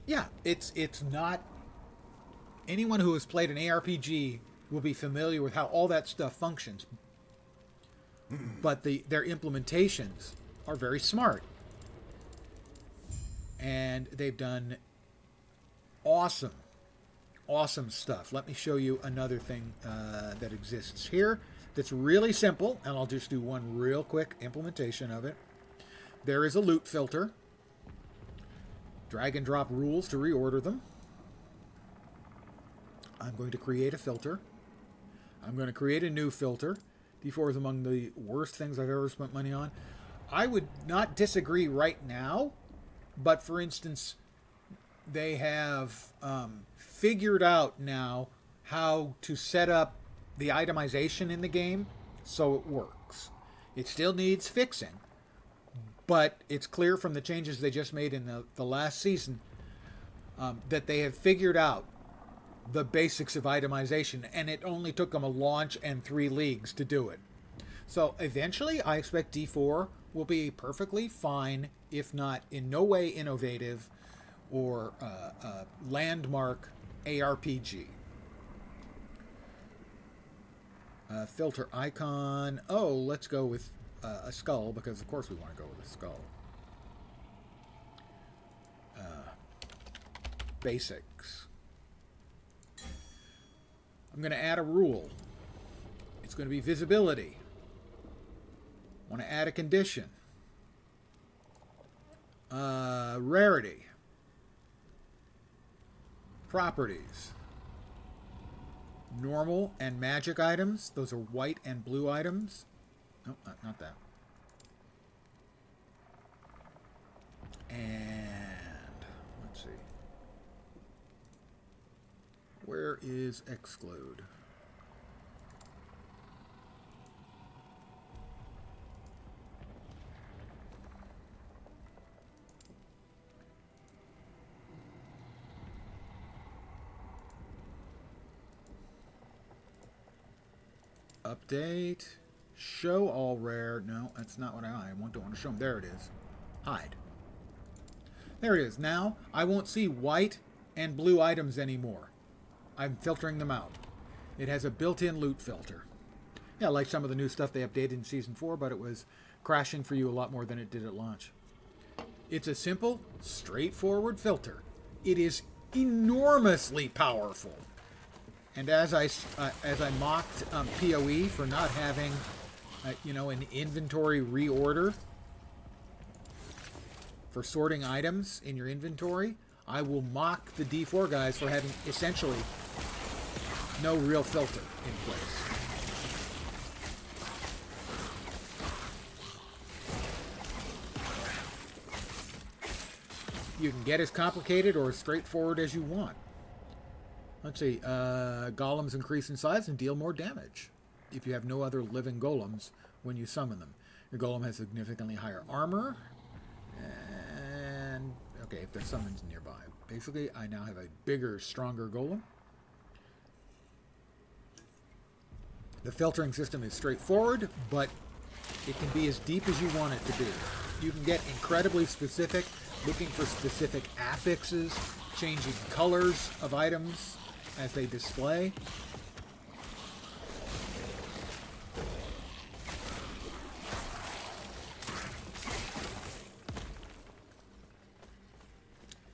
Yeah, it's not... Anyone who has played an ARPG will be familiar with how all that stuff functions. But their implementations are very smart. And they've done awesome stuff. Let me show you another thing that exists here that's really simple, and I'll just do one real quick implementation of it. There is a loot filter. Drag and drop rules to reorder them. I'm going to create a filter. I'm going to create a new filter. D4 is among the worst things I've ever spent money on. I would not disagree right now, but for instance, they have figured out now how to set up the itemization in the game so it works. It still needs fixing, but it's clear from the changes they just made in the last season that they have figured out the basics of itemization, and it only took them a launch and 3 leagues to do it. So eventually, I expect D4 will be perfectly fine, if not in no way innovative or landmark ARPG. Filter icon. Oh, let's go with a skull, because of course we want to go with a skull. Basics. I'm going to add a rule. It's going to be visibility. I want to add a condition. Rarity. Properties. Normal and magic items. Those are white and blue items. No, not that. And let's see. Where is exclude? Update. Show all rare. No, that's not what I want. Don't want to show them. There it is. Hide. There it is. Now, I won't see white and blue items anymore. I'm filtering them out. It has a built-in loot filter. Yeah, like some of the new stuff they updated in Season 4, but it was crashing for you a lot more than it did at launch. It's a simple, straightforward filter. It is enormously powerful. And as I mocked PoE for not having, an inventory reorder for sorting items in your inventory, I will mock the D4 guys for having essentially no real filter in place. You can get as complicated or as straightforward as you want. Let's see. Golems increase in size and deal more damage if you have no other living golems when you summon them. Your golem has significantly higher armor. And, okay, if there's summons nearby. Basically, I now have a bigger, stronger golem. The filtering system is straightforward, but it can be as deep as you want it to be. You can get incredibly specific, looking for specific affixes, changing colors of items as they display.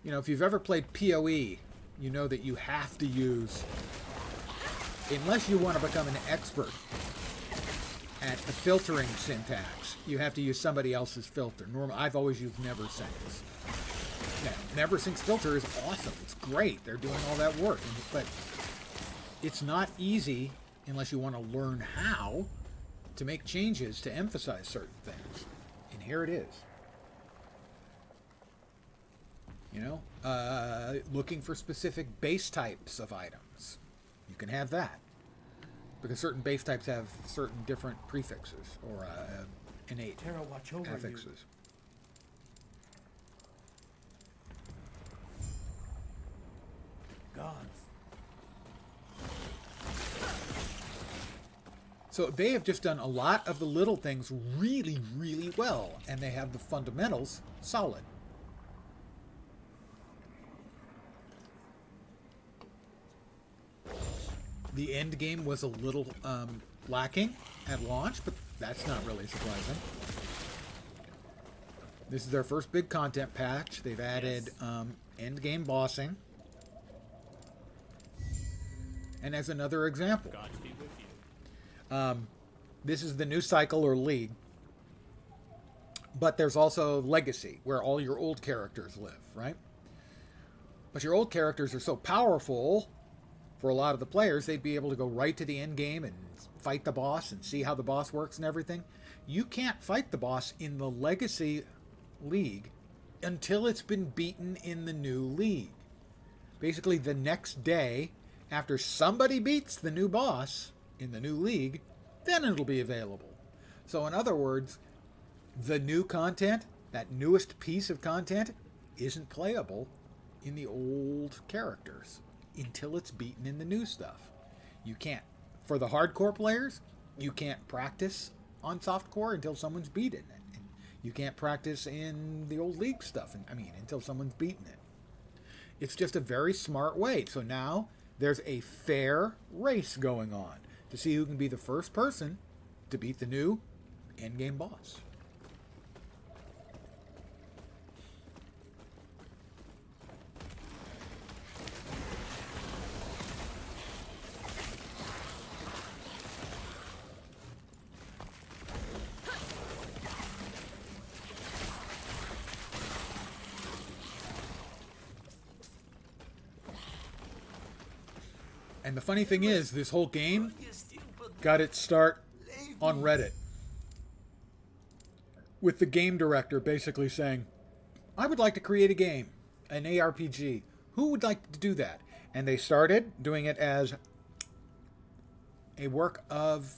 You know, if you've ever played PoE, you know that you have to use, unless you want to become an expert at the filtering syntax, you have to use somebody else's filter. Normally, I've always used NeverSync's. Yeah, NeverSync's filter is awesome. It's great. They're doing all that work. But it's not easy, unless you want to learn how, to make changes to emphasize certain things. And here it is. You know, looking for specific base types of items. You can have that. Because certain base types have certain different prefixes or innate Terra, watch over affixes. you. Gods. So they have just done a lot of the little things really, really well. And they have the fundamentals solid. The end game was a little lacking at launch, but that's not really surprising. This is their first big content patch. They've added end game bossing. And as another example, this is the new cycle or league. But there's also Legacy, where all your old characters live, right? But your old characters are so powerful, for a lot of the players, they'd be able to go right to the end game and fight the boss and see how the boss works and everything. You can't fight the boss in the Legacy League until it's been beaten in the new league. Basically, the next day, after somebody beats the new boss in the new league, then it'll be available. So in other words, the new content, that newest piece of content, isn't playable in the old characters until it's beaten in the new stuff. You can't. For the hardcore players, you can't practice on softcore until someone's beaten it. And you can't practice in the old league stuff, until someone's beaten it. It's just a very smart way. So now there's a fair race going on to see who can be the first person to beat the new endgame boss. And the funny thing is, this whole game got its start on Reddit. With the game director basically saying, I would like to create a game, an ARPG. Who would like to do that? And they started doing it as a work of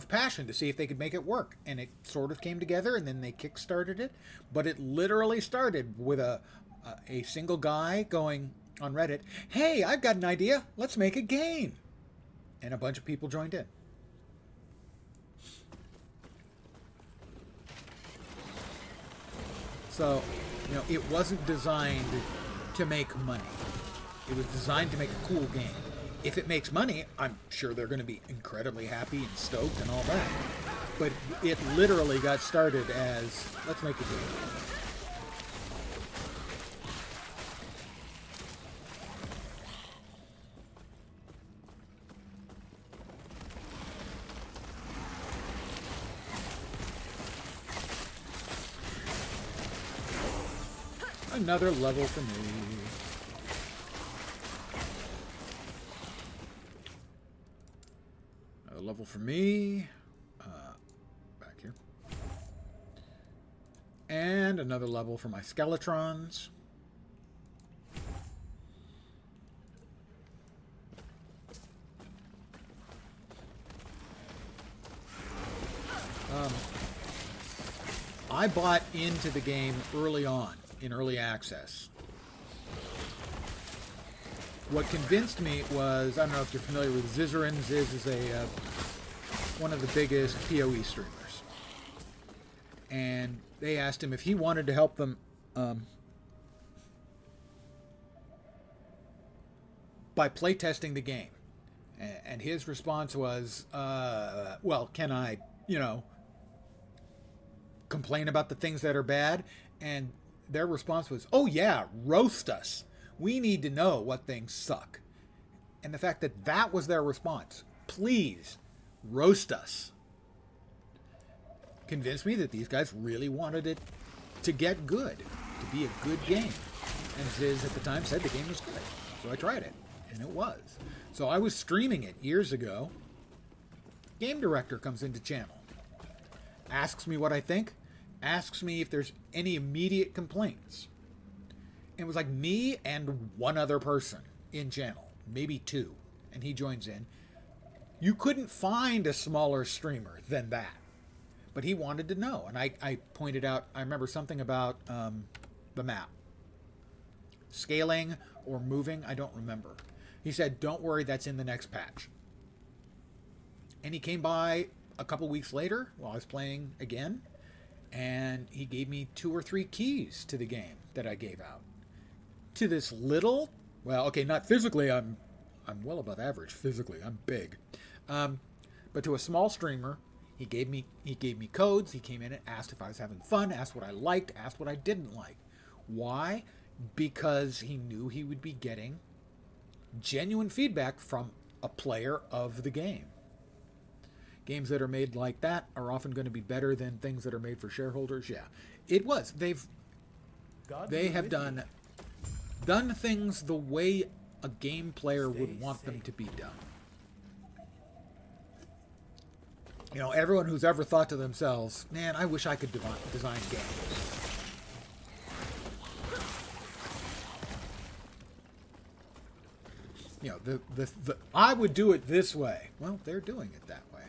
passion to see if they could make it work. And it sort of came together, and then they kickstarted it. But it literally started with a single guy going on Reddit, hey, I've got an idea. Let's make a game. And a bunch of people joined in. So, you know, it wasn't designed to make money. It was designed to make a cool game. If it makes money, I'm sure they're going to be incredibly happy and stoked and all that. But it literally got started as, let's make a game. Another level for me. Another level for me. Back here. And another level for my Skeletrons. I bought into the game early on, in early access. What convinced me was, I don't know if you're familiar with Zizarin. Ziz is a one of the biggest PoE streamers. And they asked him if he wanted to help them by playtesting the game. And his response was, well, can I, you know, complain about the things that are bad? And their response was, oh yeah, roast us. We need to know what things suck. And the fact that that was their response, please roast us, convinced me that these guys really wanted it to get good, to be a good game. And Ziz at the time said the game was good. So I tried it, and it was. So I was streaming it years ago. Game director comes into channel, asks me what I think, asks me if there's any immediate complaints. It was like me and one other person in channel, maybe two, and he joins in. You couldn't find a smaller streamer than that. But he wanted to know, and I pointed out, I remember something about the map. Scaling or moving, I don't remember. He said, don't worry, that's in the next patch. And he came by a couple weeks later while I was playing again, and he gave me 2 or 3 keys to the game that I gave out. To this little, well, okay, not physically, I'm well above average physically. I'm big. But to a small streamer, he gave me codes. He came in and asked if I was having fun, asked what I liked, asked what I didn't like. Why? Because he knew he would be getting genuine feedback from a player of the game. Games that are made like that are often going to be better than things that are made for shareholders. Yeah, it was. They have done things the way a game player would want them to be done. You know, everyone who's ever thought to themselves, man, I wish I could design games. You know, the I would do it this way. Well, they're doing it that way.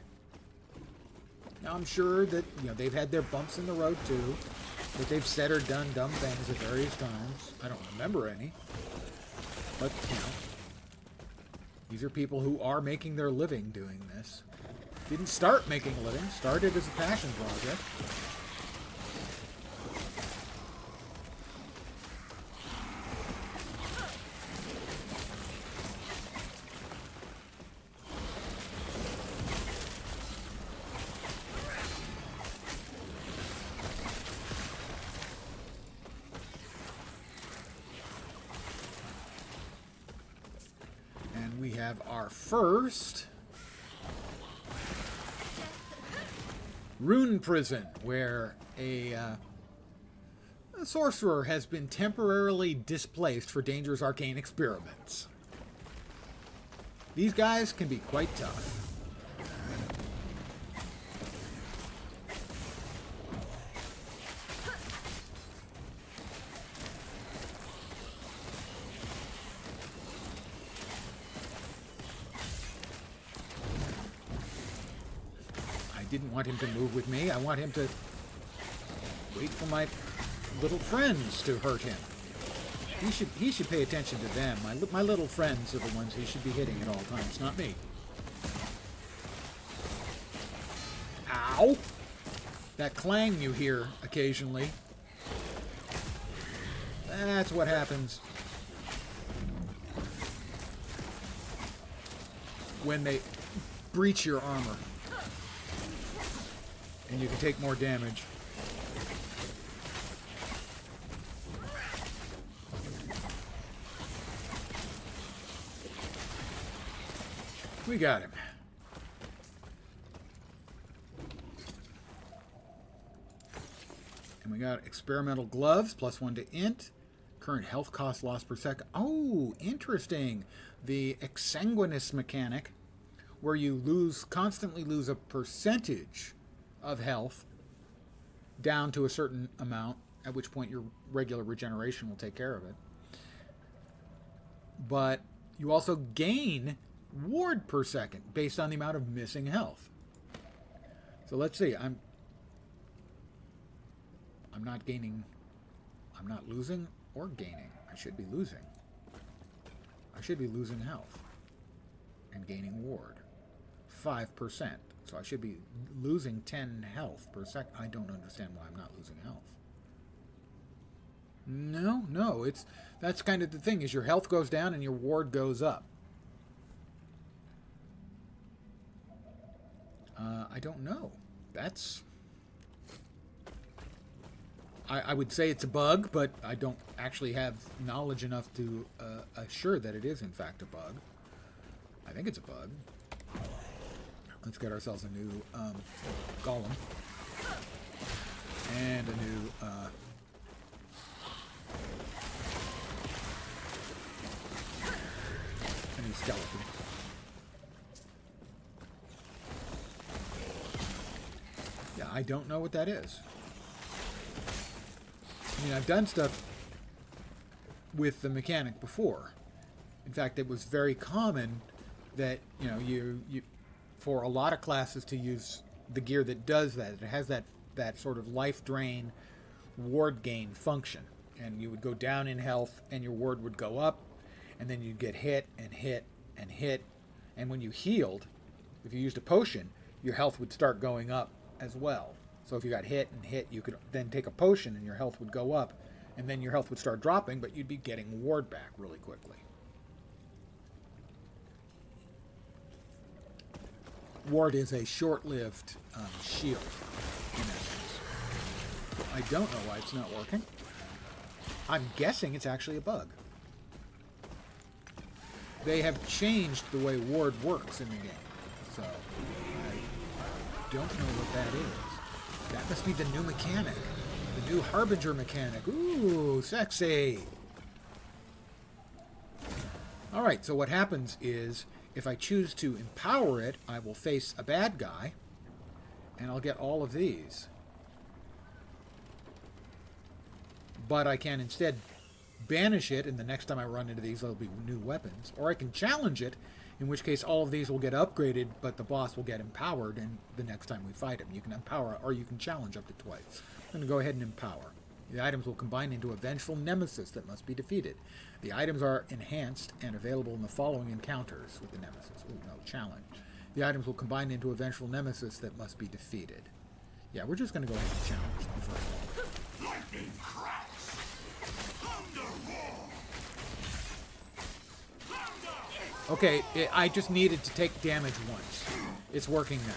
Now, I'm sure that, you know, they've had their bumps in the road too, that they've said or done dumb things at various times. I don't remember any. But, you know, these are people who are making their living doing this. Didn't start making a living, started as a passion project. And we have our first Rune Prison, where a sorcerer has been temporarily displaced for dangerous arcane experiments. These guys can be quite tough. Didn't want him to move with me. I want him to wait for my little friends to hurt him. He should pay attention to them. My little friends are the ones he should be hitting at all times, not me. Ow! That clang you hear occasionally That's what happens when they breach your armor. And you can take more damage. We got him. And we got experimental gloves, +1 to int. Current health cost lost per second. Oh, interesting. The exsanguinous mechanic, where you constantly lose a percentage of health down to a certain amount, at which point your regular regeneration will take care of it. But you also gain ward per second based on the amount of missing health. So let's see. I'm not gaining. I'm not losing or gaining. I should be losing. I should be losing health and gaining ward. 5%. So I should be losing 10 health per second. I don't understand why I'm not losing health. No, that's kind of the thing, is your health goes down and your ward goes up. I don't know. I would say it's a bug, but I don't actually have knowledge enough to assure that it is in fact a bug. I think it's a bug. Let's get ourselves a new golem. And a new skeleton. Yeah, I don't know what that is. I mean, I've done stuff with the mechanic before. In fact, it was very common that, you know, you for a lot of classes to use the gear that does that. It has that sort of life drain, ward gain function. And you would go down in health and your ward would go up, and then you'd get hit and hit and hit. And when you healed, if you used a potion, your health would start going up as well. So if you got hit and hit, you could then take a potion and your health would go up, and then your health would start dropping, but you'd be getting ward back really quickly. Ward is a short-lived shield, in essence. I don't know why it's not working. I'm guessing it's actually a bug. They have changed the way ward works in the game, so I don't know what that is. That must be the new mechanic. The new Harbinger mechanic. Ooh, sexy! Alright, so what happens is, if I choose to empower it, I will face a bad guy, and I'll get all of these. But I can instead banish it, and the next time I run into these, there'll be new weapons. Or I can challenge it, in which case all of these will get upgraded, but the boss will get empowered, and the next time we fight him. You can empower, or you can challenge up to twice. I'm going to go ahead and empower. The items will combine into a vengeful nemesis that must be defeated. The items are enhanced and available in the following encounters with the nemesis. Ooh, no, challenge. The items will combine into a vengeful nemesis that must be defeated. Yeah, we're just going to go ahead and challenge the first one. Lightning cracks. Thunder roar. Thunder. Okay, I just needed to take damage once. It's working now.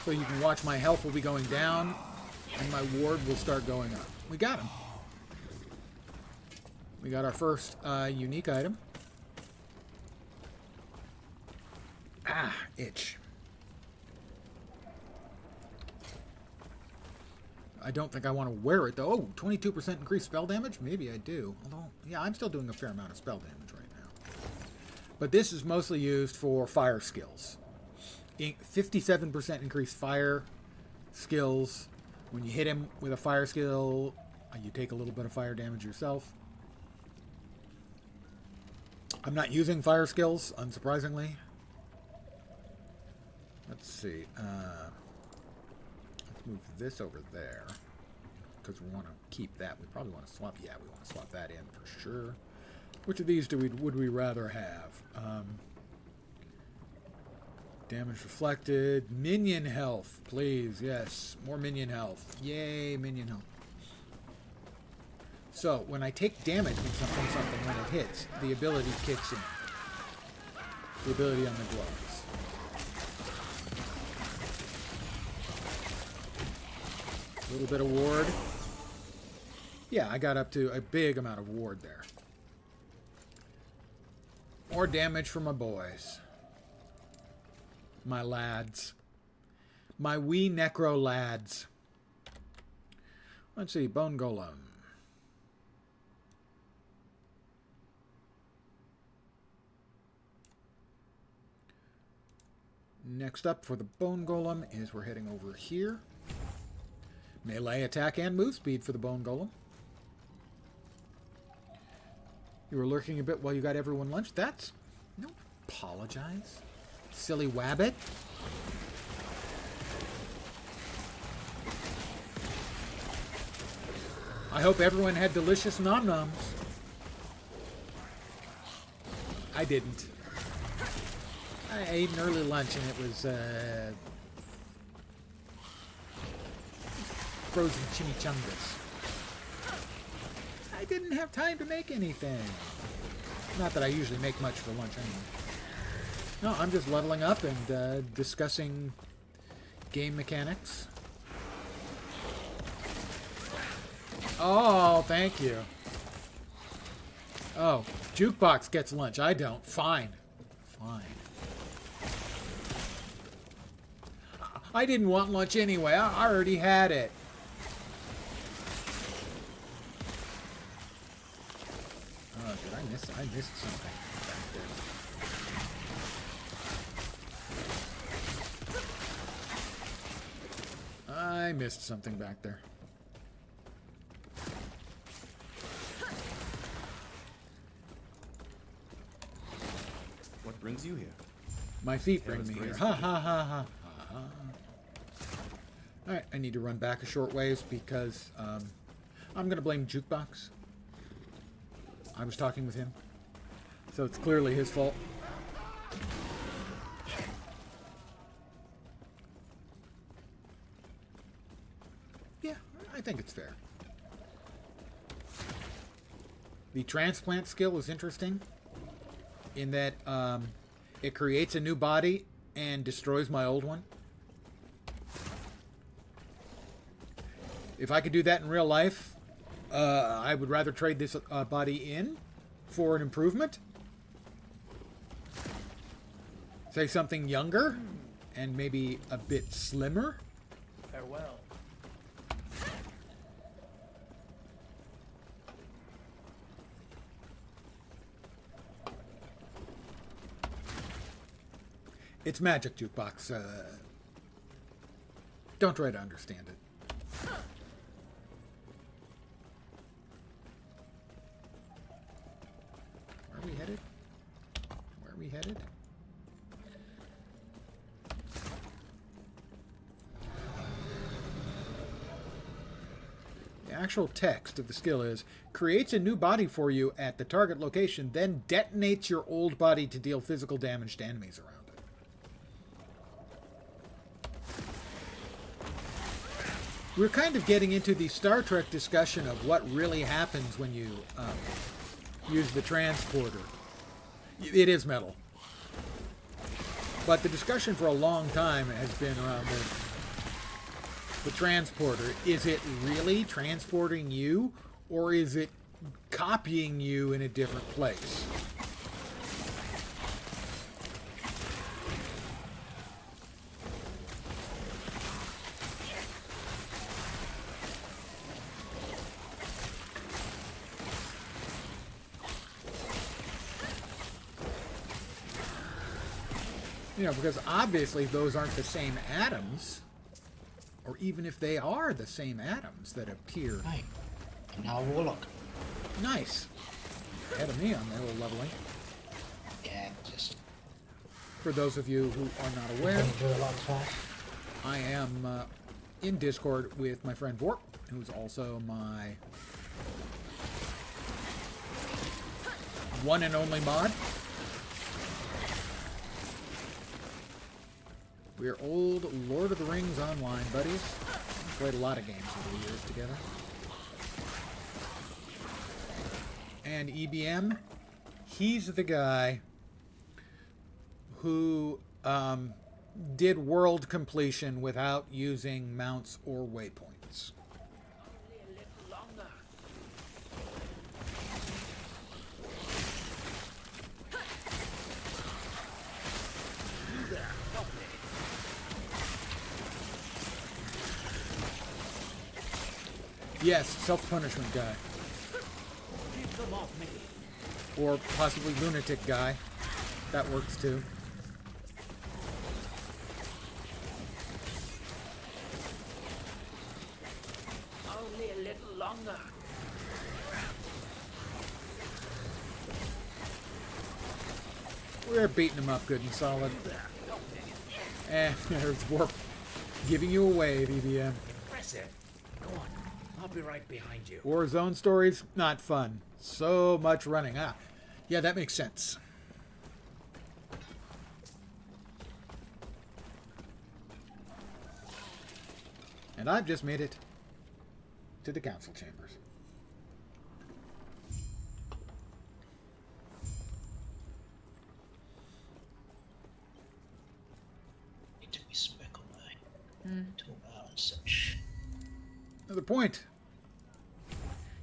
So you can watch my health will be going down, and my ward will start going up. We got him. We got our first unique item. Ah, itch. I don't think I want to wear it, though. Oh, 22% increased spell damage? Maybe I do. Although, yeah, I'm still doing a fair amount of spell damage right now. But this is mostly used for fire skills. 57% increased fire skills. When you hit him with a fire skill, you take a little bit of fire damage yourself. I'm not using fire skills, unsurprisingly. Let's see. Let's move this over there, because we want to keep that. We probably want to swap. Yeah, we want to swap that in for sure. Which of these would we rather have? Damage reflected. Minion health, please. Yes, more minion health. Yay, minion health. So, when I take damage from something, when it hits, the ability kicks in. The ability on the gloves. A little bit of ward. Yeah, I got up to a big amount of ward there. More damage for my boys. My lads. My wee necro lads. Let's see, Bone Golem. Next up for the Bone Golem is we're heading over here. Melee attack and move speed for the Bone Golem. You were lurking a bit while you got everyone lunch. That's... Don't apologize. Silly wabbit. I hope everyone had delicious nom-noms. I didn't. I ate an early lunch and it was frozen chimichangas. I didn't have time to make anything. Not that I usually make much for lunch anyway. No, I'm just leveling up and discussing game mechanics. Oh, thank you. Oh, Jukebox gets lunch. I don't. Fine. Fine. I didn't want lunch anyway. I already had it. Oh, did I miss? I missed something back there. I missed something back there. What brings you here? My feet bring me here. Ha ha ha ha. Alright, I need to run back a short ways because I'm going to blame Jukebox. I was talking with him. So it's clearly his fault. Yeah, I think it's fair. The transplant skill is interesting in that it creates a new body and destroys my old one. If I could do that in real life, I would rather trade this body in for an improvement. Say something younger and maybe a bit slimmer. Farewell. It's magic, Jukebox. Don't try to understand it. Where are we headed? Where are we headed? The actual text of the skill is, creates a new body for you at the target location, then detonates your old body to deal physical damage to enemies around it. We're kind of getting into the Star Trek discussion of what really happens when you use the transporter. It is metal. But the discussion for a long time has been around the transporter. Is it really transporting you, or is it copying you in a different place? You know, because obviously those aren't the same atoms, or even if they are the same atoms that appear. Right. And now Warlock. Nice. Ahead of me on their little leveling. Yeah, just For those of you who are not aware, going through a lot of trash. I am in Discord with my friend Vorp, who's also my one and only mod. We're old Lord of the Rings online buddies. We played a lot of games over the years together. And EBM, he's the guy who did world completion without using mounts or waypoints. Yes, self-punishment guy. Keep them off me. Or possibly lunatic guy. That works too. Only a little longer. We're beating him up good and solid. And there's Warp giving you a wave, EBM. Impressive. Go on. I'll be right behind you. Warzone stories, not fun. So much running. Ah, yeah, that makes sense. And I've just made it to the council chambers. Need to be speckled by talk about and such. Another point.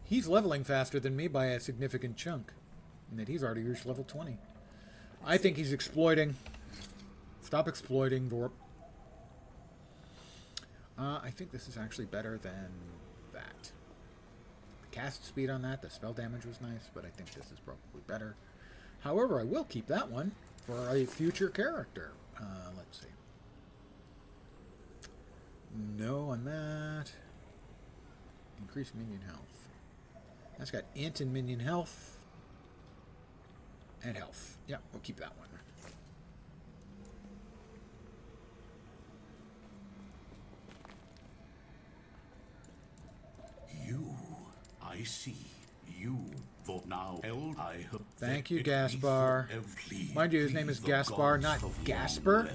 He's leveling faster than me by a significant chunk. And that he's already reached level 20. I think he's exploiting. Stop exploiting, Vorp. I think this is actually better than that. The cast speed on that, the spell damage was nice, but I think this is probably better. However, I will keep that one for a future character. Let's see. No on that. Increase minion health. That's got int and minion health. And health. Yeah, we'll keep that one. You, I see. You, for now, I have. Thank you, Gaspar. Mind you, his name is Gaspar, not Gasper.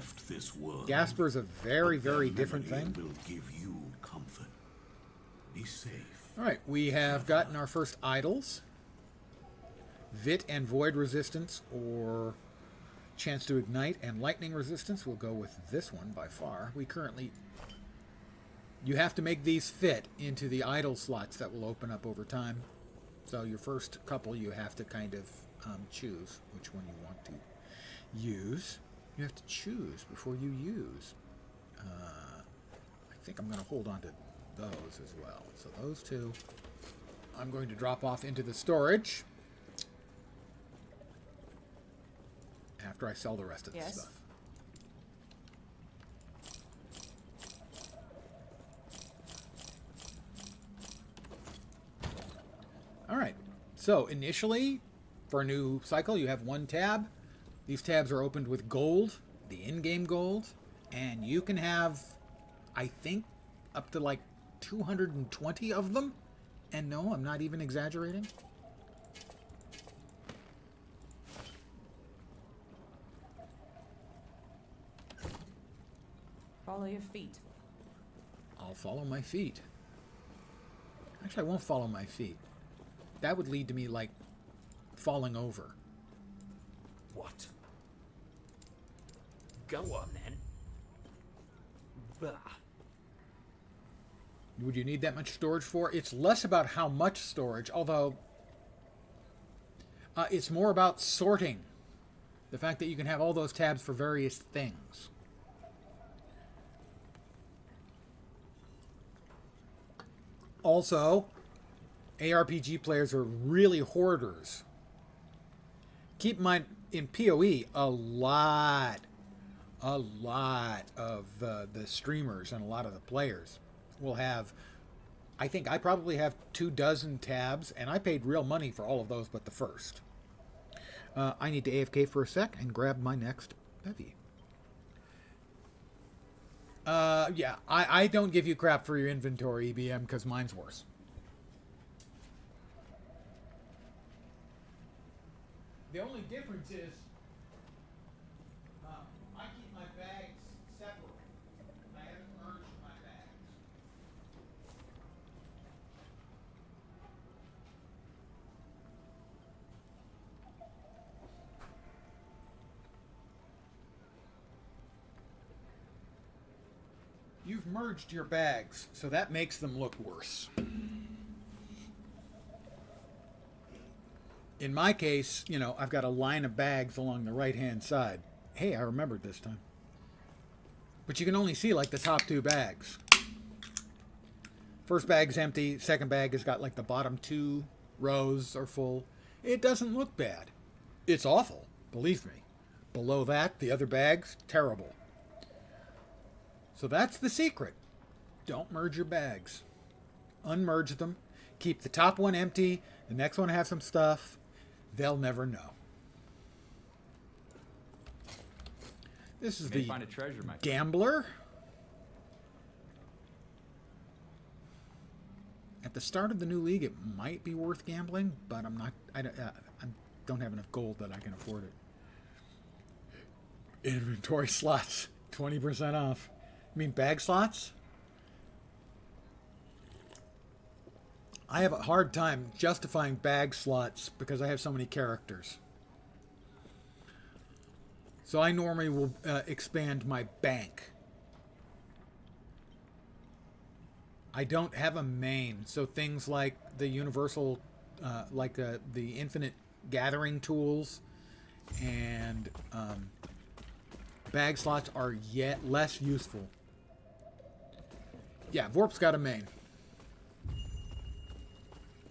Gasper's a very, very different thing. Will give you comfort. Be safe. All right, we have gotten our first idols. Vit and Void Resistance, or Chance to Ignite and Lightning Resistance. We'll go with this one by far. We currently... You have to make these fit into the idol slots that will open up over time. So your first couple, you have to kind of choose which one you want to use. You have to choose before you use. I think I'm going to hold on to those as well. So those two, I'm going to drop off into the storage after I sell the rest of the stuff. All right, so initially, for a new cycle, you have one tab. These tabs are opened with gold, the in-game gold, and you can have, I think, up to like 220 of them. And no, I'm not even exaggerating. Follow your feet. I'll follow my feet. Actually, I won't follow my feet. That would lead to me, like, falling over. What? Go on, then. Bah. Would you need that much storage for? It's less about how much storage, although it's more about sorting. The fact that you can have all those tabs for various things. Also, ARPG players are really hoarders. Keep in mind, in PoE, a lot of the streamers and a lot of the players will have, I think I probably have 24 tabs, and I paid real money for all of those but the first. I need to AFK for a sec and grab my next bevy. Yeah, I don't give you crap for your inventory, EBM, because mine's worse. The only difference is I keep my bags separate. you've merged your bags, so that makes them look worse. In my case, you know, I've got a line of bags along the right-hand side. Hey, I remembered this time. But you can only see, like, the top 2 bags. First bag's empty. Second bag has got, like, the bottom 2 rows are full. It doesn't look bad. It's awful, believe me. Below that, the other bags, terrible. So that's the secret. Don't merge your bags. Unmerge them. Keep the top one empty. The next one have some stuff. They'll never know. This is the find a treasure, my gambler. At the start of the new league, it might be worth gambling, but I'm not. I don't have enough gold that I can afford it. Inventory slots, 20% off. I mean, bag slots? I have a hard time justifying bag slots because I have so many characters. So I normally will expand my bank. I don't have a main, so things like the universal, the infinite gathering tools and bag slots are yet less useful. Yeah, Vorp's got a main.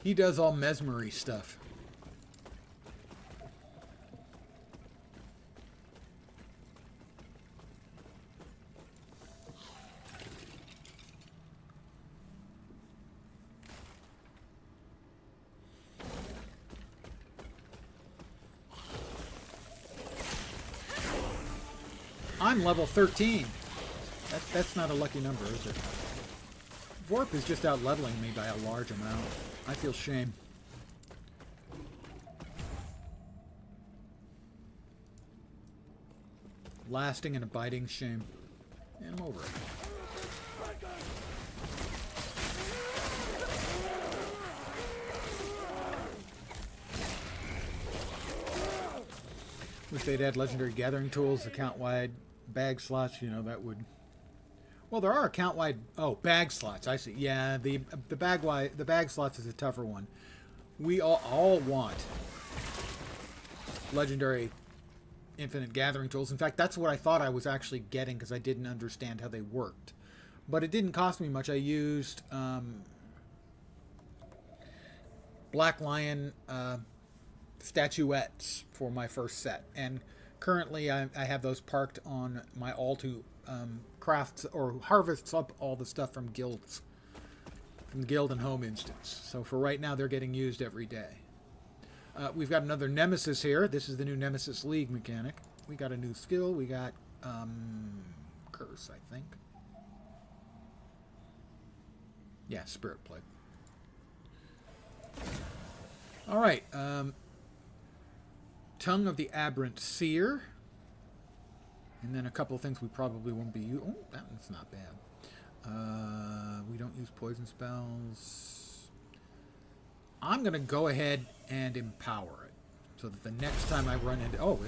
He does all mesmery stuff. I'm level 13. That's not a lucky number, is it? Vorp is just out leveling me by a large amount. I feel shame. Lasting and abiding shame. And I'm over it. Wish they'd add legendary gathering tools, account-wide bag slots, you know, that would... Well, there are account-wide... Oh, bag slots, I see. Yeah, the bag slots is a tougher one. We all want legendary infinite gathering tools. In fact, that's what I thought I was actually getting because I didn't understand how they worked. But it didn't cost me much. I used Black Lion statuettes for my first set. And currently I have those parked on my all to crafts or harvests up all the stuff from guilds. From the guild and home instance. So for right now, they're getting used every day. We've got another Nemesis here. This is the new Nemesis League mechanic. We got a new skill. We got Curse, I think. Yeah, Spirit Plague. All right. Tongue of the Aberrant Seer. And then a couple of things we probably won't be using. Oh, that one's not bad. We don't use poison spells. I'm going to go ahead and empower it. So that the next time I run into... Oh,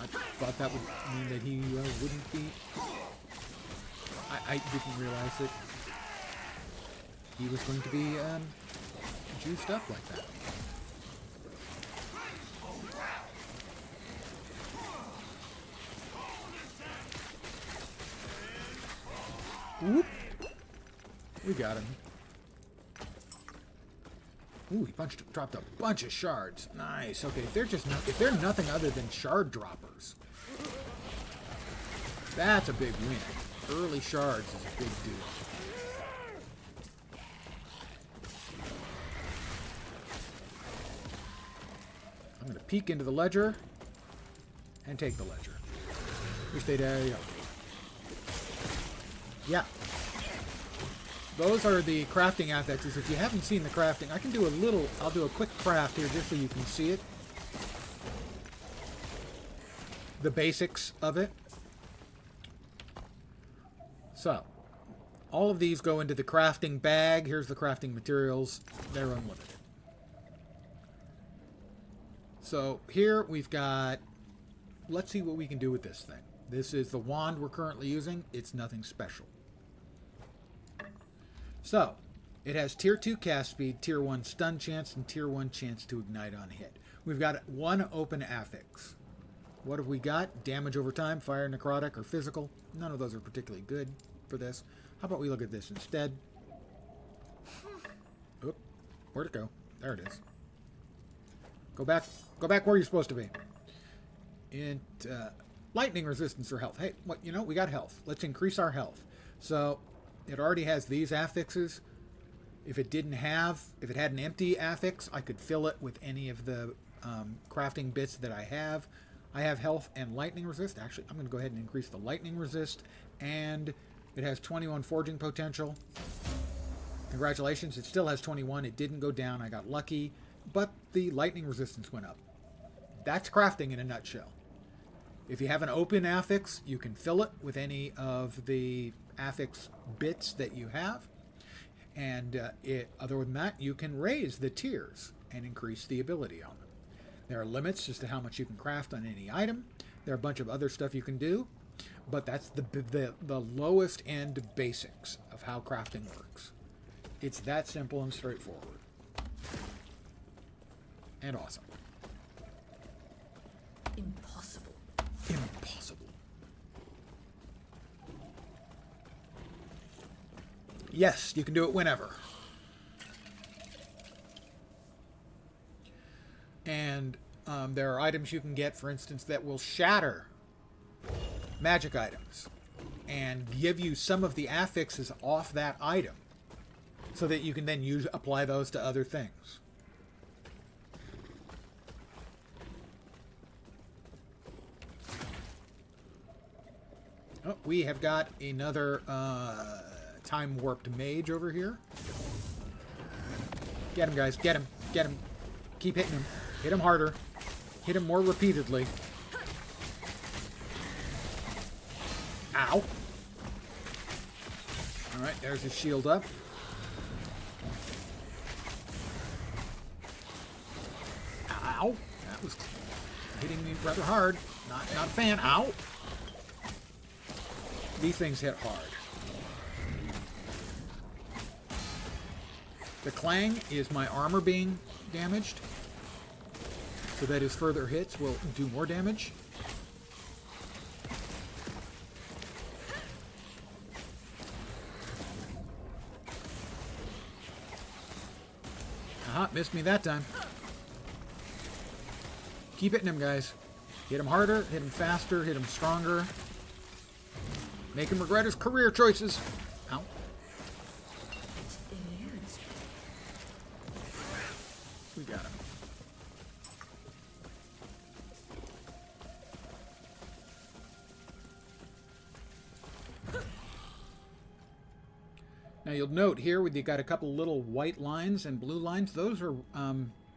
I thought that would mean that he wouldn't be... I didn't realize that he was going to be juiced up like that. Whoop. We got him. Ooh, he dropped a bunch of shards. Nice. Okay, if they're nothing other than shard droppers, that's a big win. Early shards is a big deal. I'm gonna peek into the ledger and take the ledger. Wish they'd yeah. Those are the crafting affixes. If you haven't seen the crafting, I'll do a quick craft here just so you can see it. The basics of it. So, all of these go into the crafting bag. Here's the crafting materials. They're unlimited. So, here we've got... Let's see what we can do with this thing. This is the wand we're currently using. It's nothing special. So, it has tier 2 cast speed, tier 1 stun chance, and tier 1 chance to ignite on hit. We've got one open affix. What have we got? Damage over time, fire, necrotic, or physical. None of those are particularly good for this. How about we look at this instead? Oop, where'd it go? There it is. Go back where you're supposed to be. Lightning resistance or health. Hey, what, we got health. Let's increase our health. So, it already has these affixes. If it had an empty affix, I could fill it with any of the crafting bits that I have. I have health and lightning resist. Actually, I'm going to go ahead and increase the lightning resist. And it has 21 forging potential. Congratulations, it still has 21. It didn't go down. I got lucky. But the lightning resistance went up. That's crafting in a nutshell. If you have an open affix, you can fill it with any of the affix bits that you have. And other than that, you can raise the tiers and increase the ability on them. There are limits as to how much you can craft on any item. There are a bunch of other stuff you can do, but that's the lowest end basics of how crafting works. It's that simple and straightforward. And awesome. Impossible. Impossible. Yes, you can do it whenever. And there are items you can get, for instance, that will shatter magic items and give you some of the affixes off that item so that you can then apply those to other things. Oh, we have got another time-warped mage over here. Get him, guys. Get him. Get him. Keep hitting him. Hit him harder. Hit him more repeatedly. Ow. Alright, there's his shield up. Ow. That was hitting me rather hard. Not a fan. Ow. These things hit hard. The clang is my armor being damaged, so that his further hits will do more damage. Aha, missed me that time. Keep hitting him, guys. Hit him harder, hit him faster, hit him stronger. Make him regret his career choices. Ow. We got him. Now you'll note here you got a couple little white lines and blue lines. Those are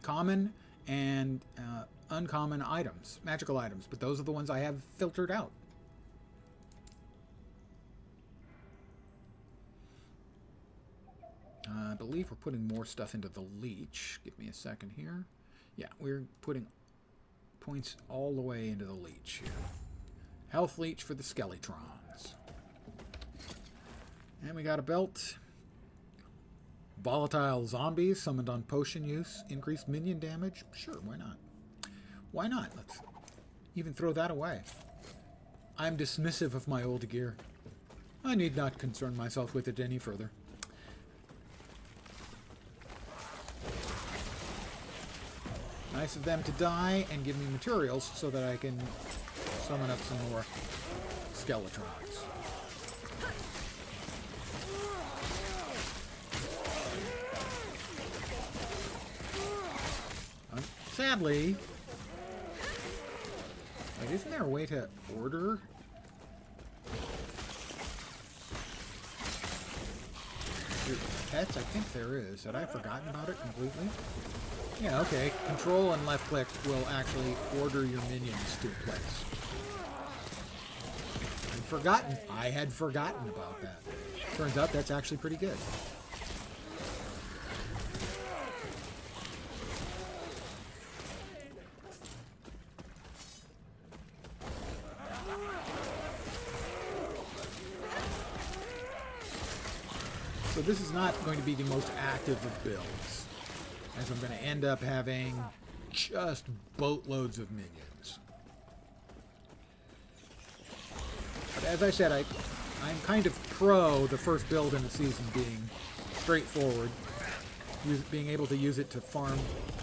common and uncommon items, magical items, but those are the ones I have filtered out. I believe we're putting more stuff into the leech. Give me a second here. Yeah, we're putting points all the way into the leech here. Health leech for the skeletrons. And we got a belt. Volatile zombies summoned on potion use. Increased minion damage. Sure, why not? Why not? Let's even throw that away. I'm dismissive of my old gear. I need not concern myself with it any further. Nice of them to die and give me materials so that I can summon up some more skeletrons. Sadly... Wait, isn't there a way to order? Your pets? I think there is. Had I forgotten about it completely? Yeah, okay. Control and left click will actually order your minions to a place. I had forgotten about that. Turns out that's actually pretty good. So this is not going to be the most active of builds, as I'm going to end up having just boatloads of minions. But as I said, I'm kind of pro the first build in the season being straightforward, being able to use it to farm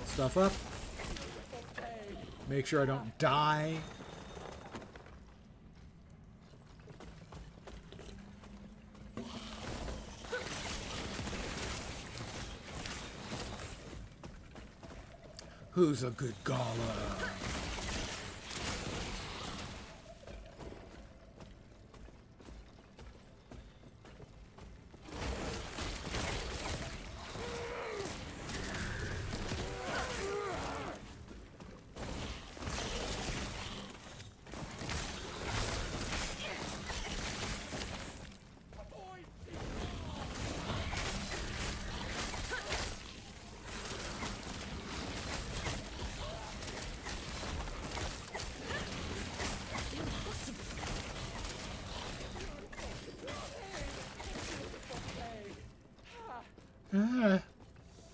stuff up, make sure I don't die. Who's a good golem?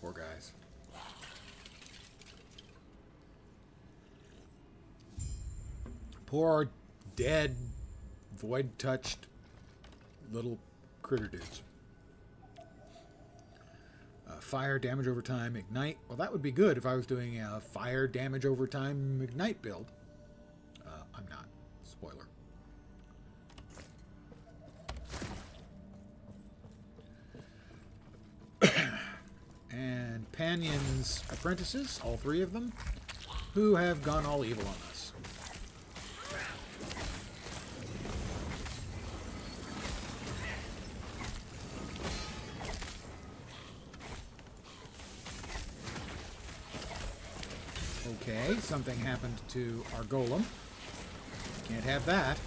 Poor guys. Poor, dead, void-touched little critter dudes. Fire, damage over time, ignite. Well, that would be good if I was doing a fire, damage over time, ignite build. I'm not. Spoiler. And Panion's apprentices, all three of them, who have gone all evil on us. Okay, something happened to our golem. Can't have that.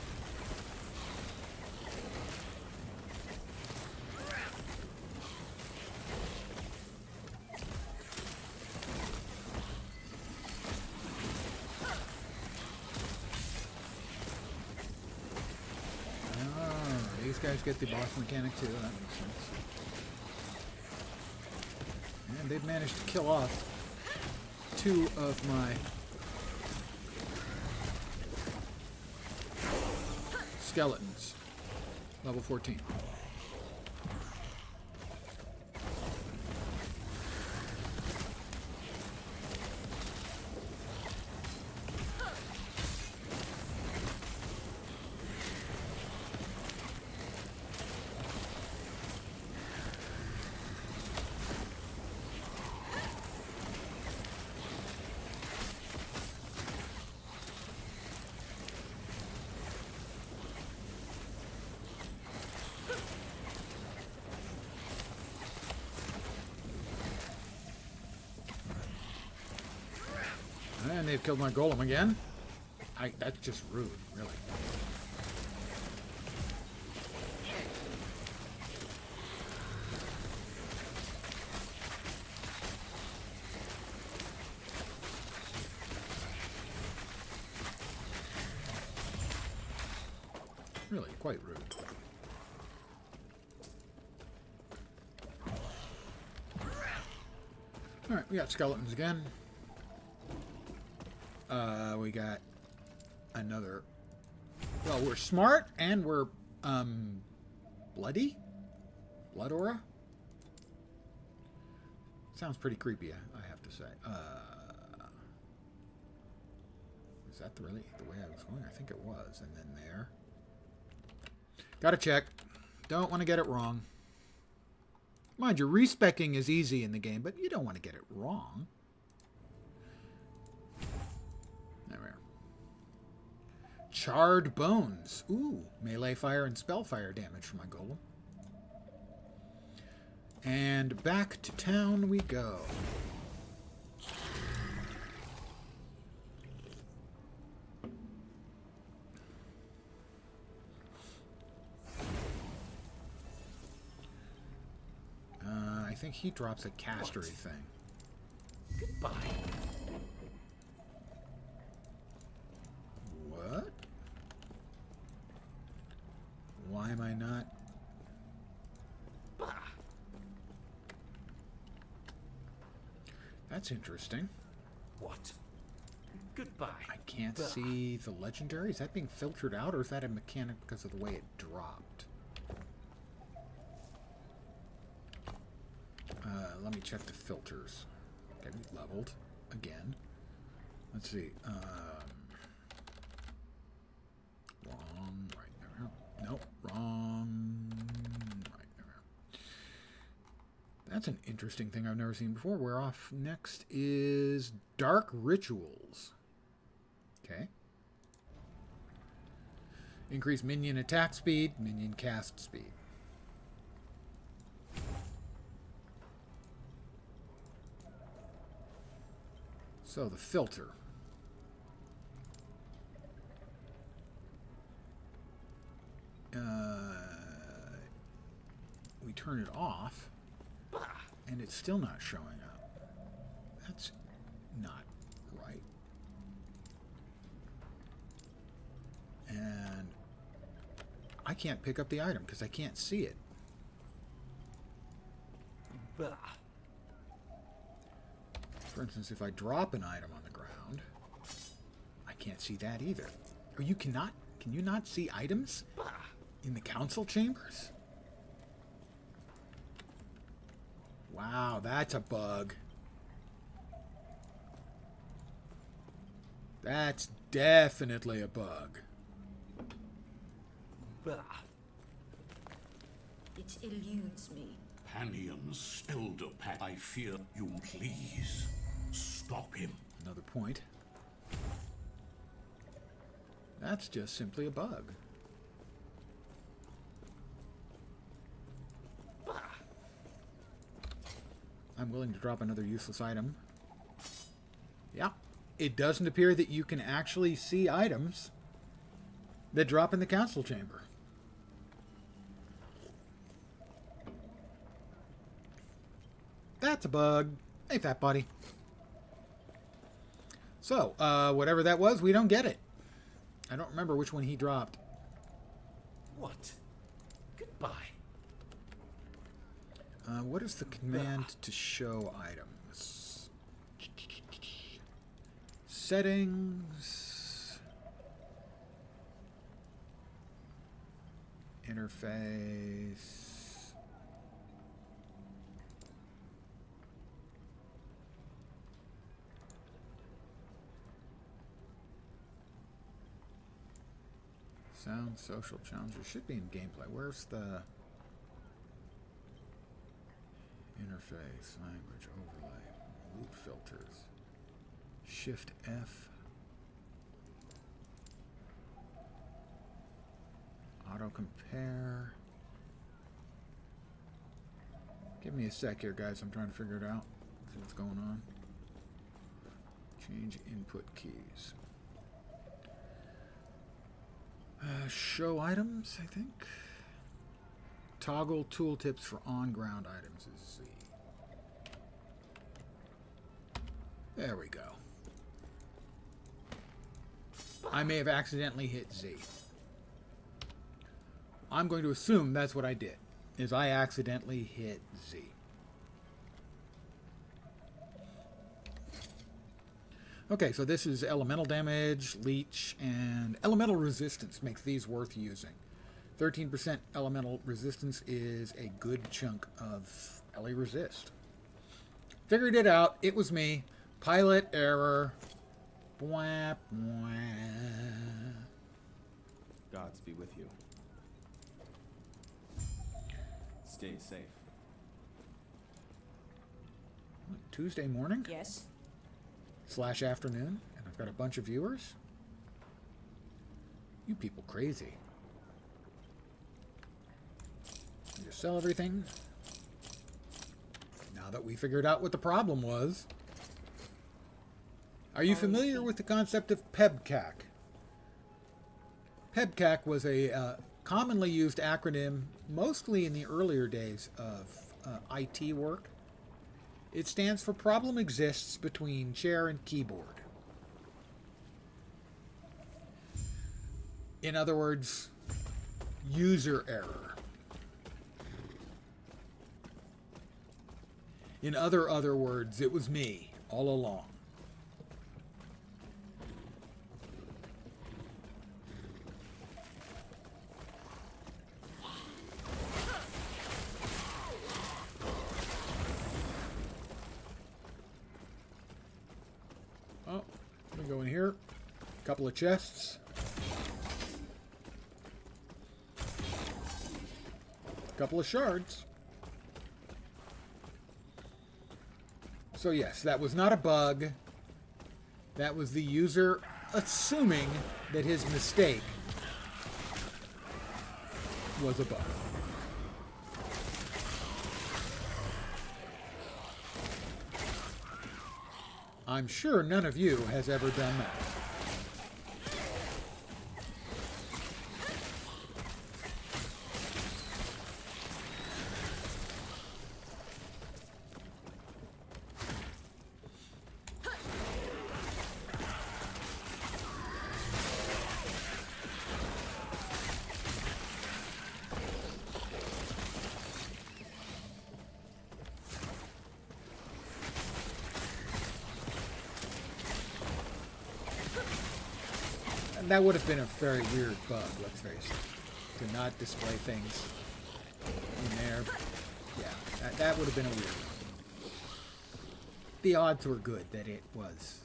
These guys get the boss mechanic too, that makes sense. And they've managed to kill off two of my skeletons. Level 14. And they've killed my golem again. That's just rude, really. Really, quite rude. Alright, we got skeletons again. We got another... Well, we're smart and we're, bloody? Blood aura? Sounds pretty creepy, I have to say. Is that really the way I was going? I think it was. And then there. Gotta check. Don't want to get it wrong. Mind you, respecking is easy in the game, but you don't want to get it wrong. There we are. Charred bones. Ooh, melee fire and spell fire damage for my golem. And back to town we go. I think he drops a castery thing. Goodbye. What? Why am I not? Bah. That's interesting. What? Goodbye. I can't see the legendary. Is that being filtered out, or is that a mechanic because of the way it dropped? Let me check the filters. Okay, we leveled again. Let's see. Wrong, right there. Nope, wrong, right there. That's an interesting thing I've never seen before. We're off. Next is Dark Rituals. Okay. Increase minion attack speed, minion cast speed. So the filter. We turn it off, and it's still not showing up. That's not right. And I can't pick up the item because I can't see it. For instance, if I drop an item on the ground, I can't see that either. Or you cannot? Can you not see items in the council chambers? Wow, that's a bug. That's definitely a bug. It eludes me. Panion's elder pet. I fear you. Please stop him. Another point. That's just simply a bug. I'm willing to drop another useless item. Yeah, it doesn't appear that you can actually see items that drop in the council chamber. That's a bug. Hey, fat buddy. So, whatever that was, we don't get it. I don't remember which one he dropped. What? Goodbye. What is the command to show items? Settings. Interface. Sound, social challenges should be in gameplay. Where's the interface, language, overlay, loop filters, Shift F, auto compare. Give me a sec here, guys. I'm trying to figure it out. See what's going on. Change input keys. Show items, I think. Toggle tooltips for on-ground items is Z. There we go. I may have accidentally hit Z. I'm going to assume that's what I did, is I accidentally hit Z. Okay, so this is elemental damage, leech, and elemental resistance makes these worth using. 13% elemental resistance is a good chunk of LA resist. Figured it out. It was me. Pilot error. Bwah, bwah. Gods be with you. Stay safe. Tuesday morning? Yes. / afternoon, and I've got a bunch of viewers. You people crazy. You just sell everything. Now that we figured out what the problem was. Are you familiar with the concept of PEBCAC? PEBCAC was a commonly used acronym, mostly in the earlier days of IT work. It stands for Problem Exists Between Chair and Keyboard. In other words, user error. In other words, it was me all along. Oh, let me go in here. A couple of chests. A couple of shards. So yes, that was not a bug. That was the user assuming that his mistake was a bug. I'm sure none of you has ever done that. That would have been a very weird bug, let's face it. To not display things in there. Yeah, that would have been a weird one. The odds were good that it was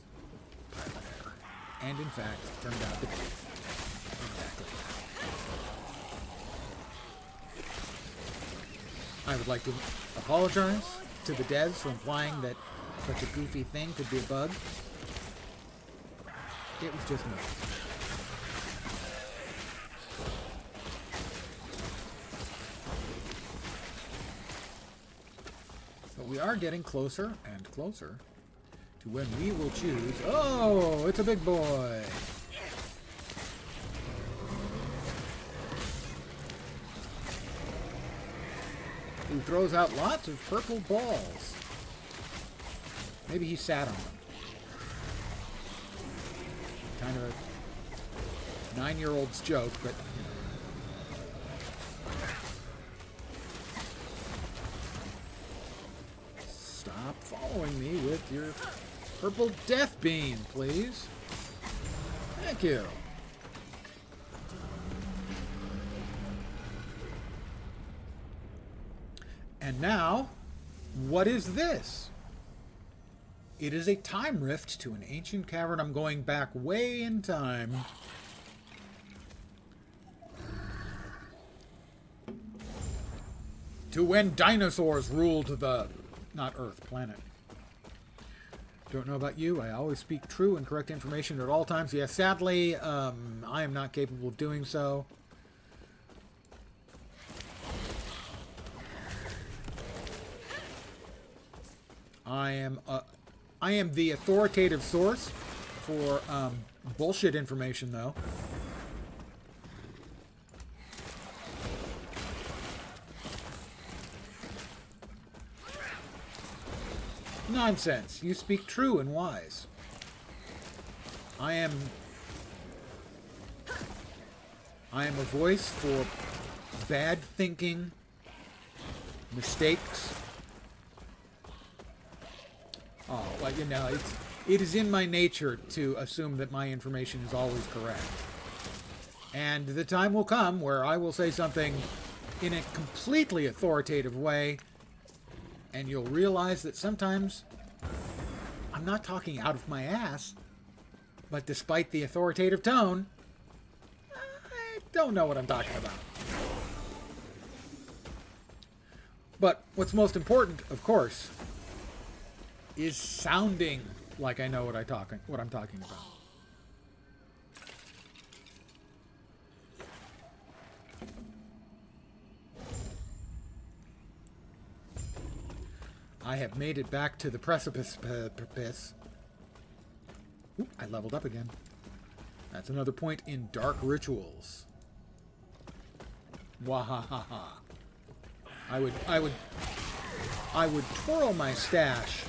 pilot error. And in fact, it turned out to be exactly that. I would like to apologize to the devs for implying that such a goofy thing could be a bug. It was just noise. We are getting closer and closer to when we will choose... Oh, it's a big boy! Who throws out lots of purple balls. Maybe he sat on them. Kind of a 9-year-old's joke, but... Stop following me with your purple death beam, please. Thank you. And now, what is this? It is a time rift to an ancient cavern. I'm going back way in time. To when dinosaurs ruled the... not Earth, planet. Don't know about you. I always speak true and correct information at all times. Yes, sadly, I am not capable of doing so. I am the authoritative source for bullshit information, though. Nonsense. You speak true and wise. I am a voice for bad thinking, mistakes. Oh, well, you know, it is in my nature to assume that my information is always correct. And the time will come where I will say something in a completely authoritative way, and you'll realize that sometimes I'm not talking out of my ass, but despite the authoritative tone, I don't know what I'm talking about. But what's most important, of course, is sounding like I know what I'm talking about. I have made it back to the precipice. Ooh, I leveled up again. That's another point in Dark Rituals. Wahahaha. I would twirl my stash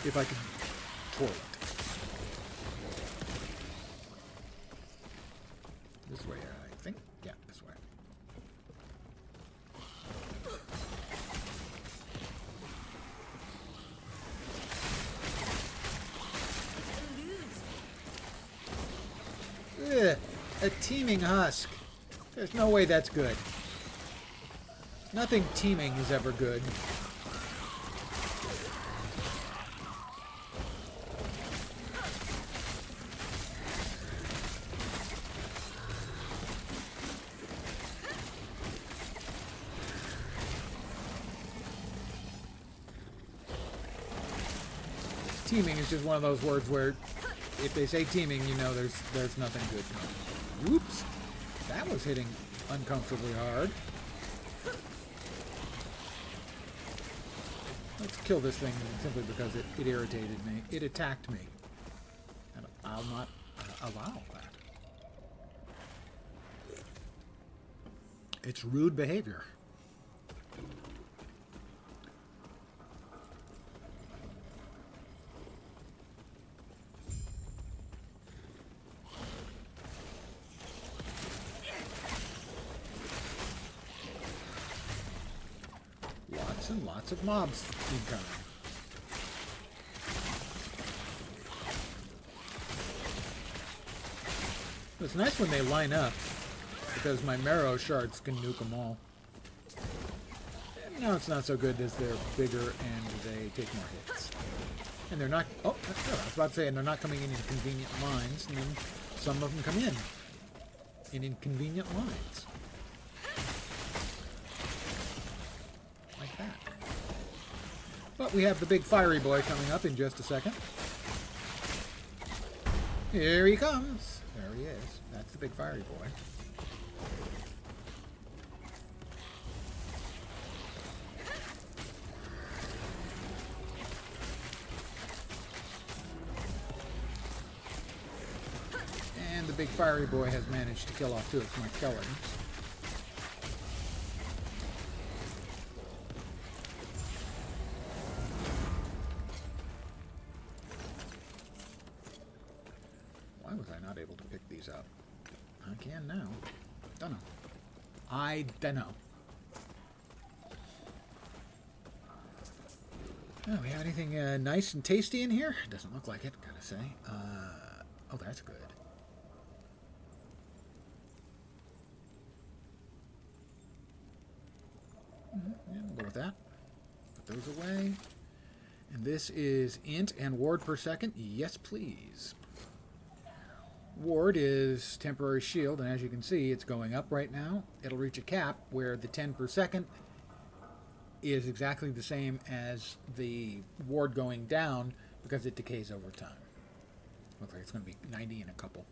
if I could twirl it. This way, I think. Yeah, this way. Ugh, a teeming husk. There's no way that's good. Nothing teeming is ever good. Teeming is just one of those words where if they say teeming, you know there's nothing good coming. Whoops. That was hitting uncomfortably hard. Let's kill this thing simply because it irritated me. It attacked me. And I'll not allow that. It's rude behavior. And lots of mobs incoming. It's nice when they line up, because my marrow shards can nuke them all. And now it's not so good as they're bigger and they take more hits. And they're not... Oh, that's good. I was about to say, and they're not coming in convenient lines, and then some of them come in inconvenient lines. But we have the big fiery boy coming up in just a second. Here he comes. There he is. That's the big fiery boy. And the big fiery boy has managed to kill off two of my skeletons. Why was I not able to pick these up? I can now. Dunno. I dunno. Oh, we have anything nice and tasty in here? Doesn't look like it, gotta say. Oh, that's good. Yeah, we'll go with that. Put those away. And this is int and ward per second. Yes, please. Ward is temporary shield, and as you can see, it's going up right now. It'll reach a cap where the 10 per second is exactly the same as the ward going down because it decays over time. Looks like it's going to be 90 in a couple.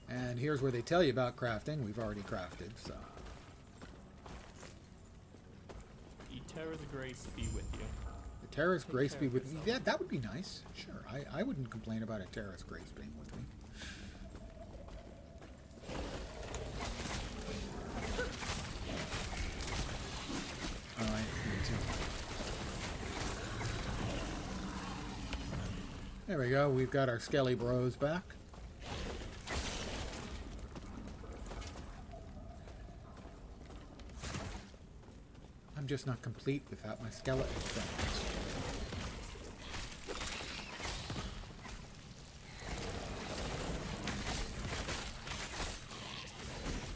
And here's where they tell you about crafting. We've already crafted, so. Terra's grace be with you. The Terra's grace be with me. Yeah, that would be nice. Sure, I wouldn't complain about a Terra's grace being with me. Alright, me too. There we go. We've got our Skelly Bros back. I'm just not complete without my skeleton friends.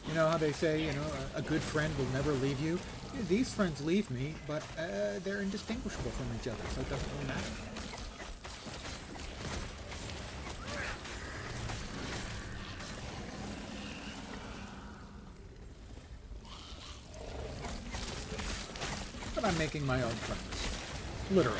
You know how they say, you know, a good friend will never leave you? Yeah, these friends leave me, but they're indistinguishable from each other, so it doesn't really matter. But I'm making my own friends. Literally.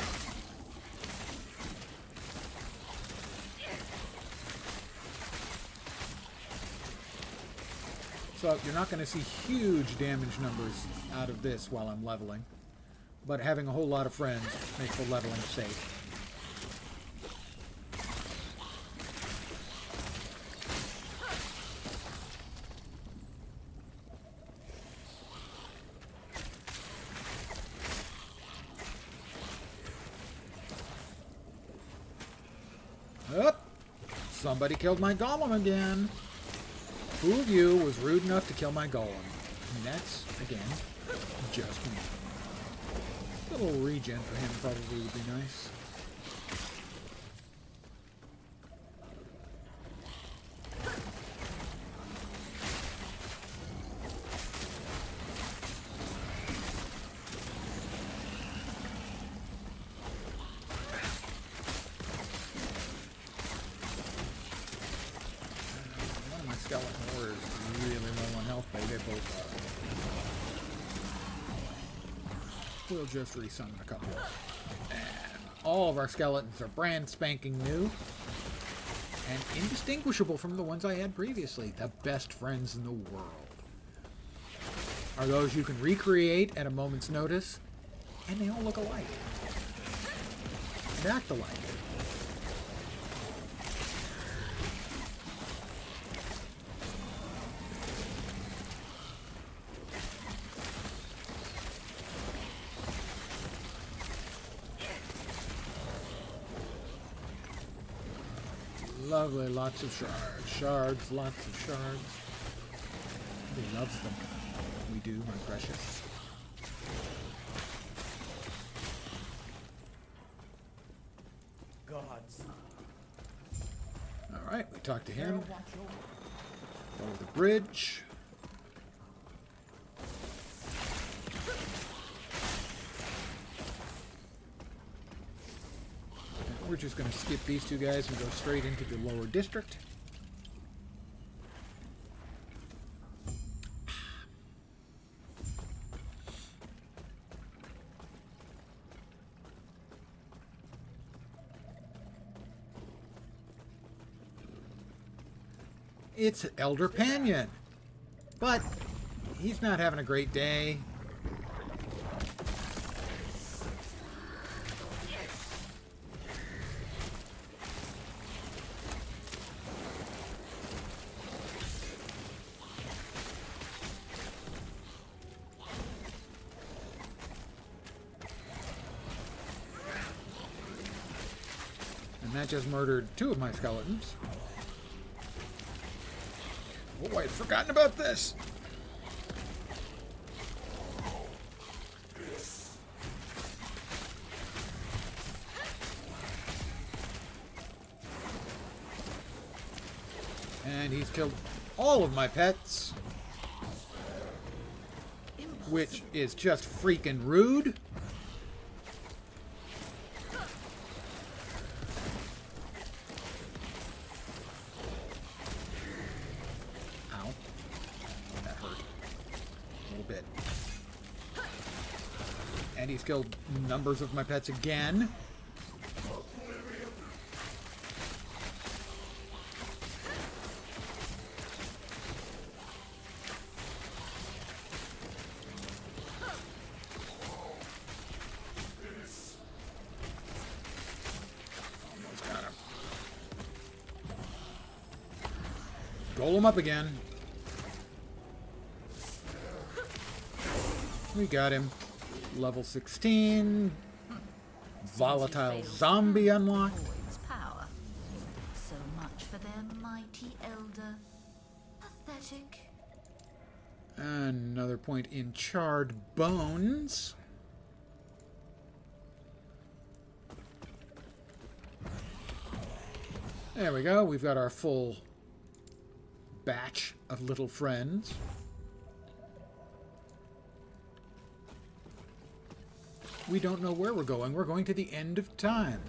So you're not going to see huge damage numbers out of this while I'm leveling. But having a whole lot of friends makes the leveling safe. Oh, somebody killed my golem again. Who of you was rude enough to kill my golem? I mean, that's, again, just me. little regen for him probably would be nice. One of my skeleton warriors is really low on health, but they both are. We'll just resummon a couple. And all of our skeletons are brand spanking new and indistinguishable from the ones I had previously. The best friends in the world are those you can recreate at a moment's notice, and they all look alike and act alike. Lovely, lots of shards. Shards, lots of shards. He loves them. We do, my precious. Gods. Alright, we talked to him. Over the bridge. We're just going to skip these two guys and go straight into the lower district. It's Elder Panion, but he's not having a great day. And that just murdered two of my skeletons. Oh, I'd forgotten about this. And he's killed all of my pets, which is just freaking rude. And he's killed numbers of my pets again. Almost got him. Golem up again. We got him. Level 16. Volatile zombie unlocked. Void's power. So much for their mighty elder. Pathetic. Another point in charred bones. There we go. We've got our full batch of little friends. We don't know where we're going. We're going to the end of time.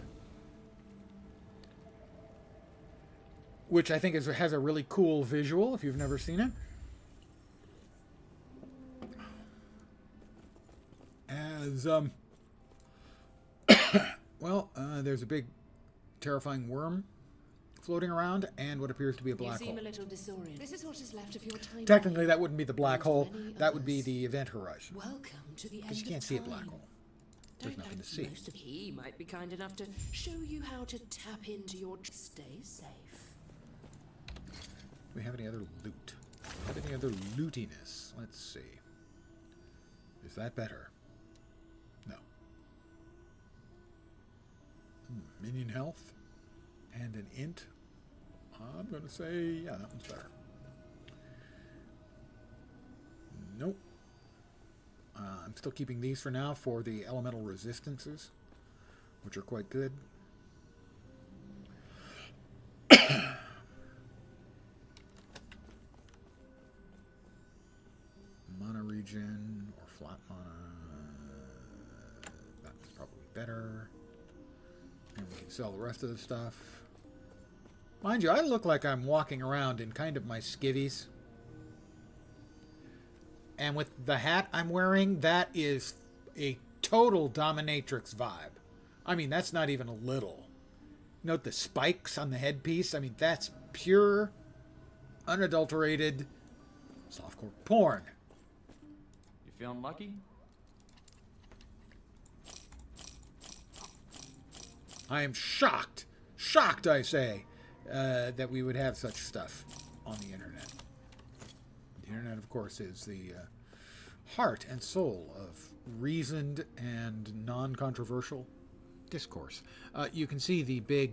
Which I think has a really cool visual, if you've never seen it. As, there's a big, terrifying worm floating around, and what appears to be a black hole. This is what is left of your time. Technically, that wouldn't be the black hole. That would be the event horizon. Welcome to the end Because you can't see a black hole. There's nothing to see. He might be kind enough to show you how to tap into your... Stay safe. Do we have any other loot? Have any other lootiness? Let's see. Is that better? No. Minion health and an int. I'm going to say, yeah, that one's better. Nope. I'm still keeping these for now for the elemental resistances, which are quite good. Mana regen or flat mana. That's probably better. And we can sell the rest of the stuff. Mind you, I look like I'm walking around in kind of my skivvies. And with the hat I'm wearing, that is a total dominatrix vibe. I mean, that's not even a little. Note the spikes on the headpiece. I mean, that's pure, unadulterated softcore porn. You feeling lucky? I am shocked, I say, that we would have such stuff on the internet. The internet, of course, is the heart and soul of reasoned and non-controversial discourse. You can see the big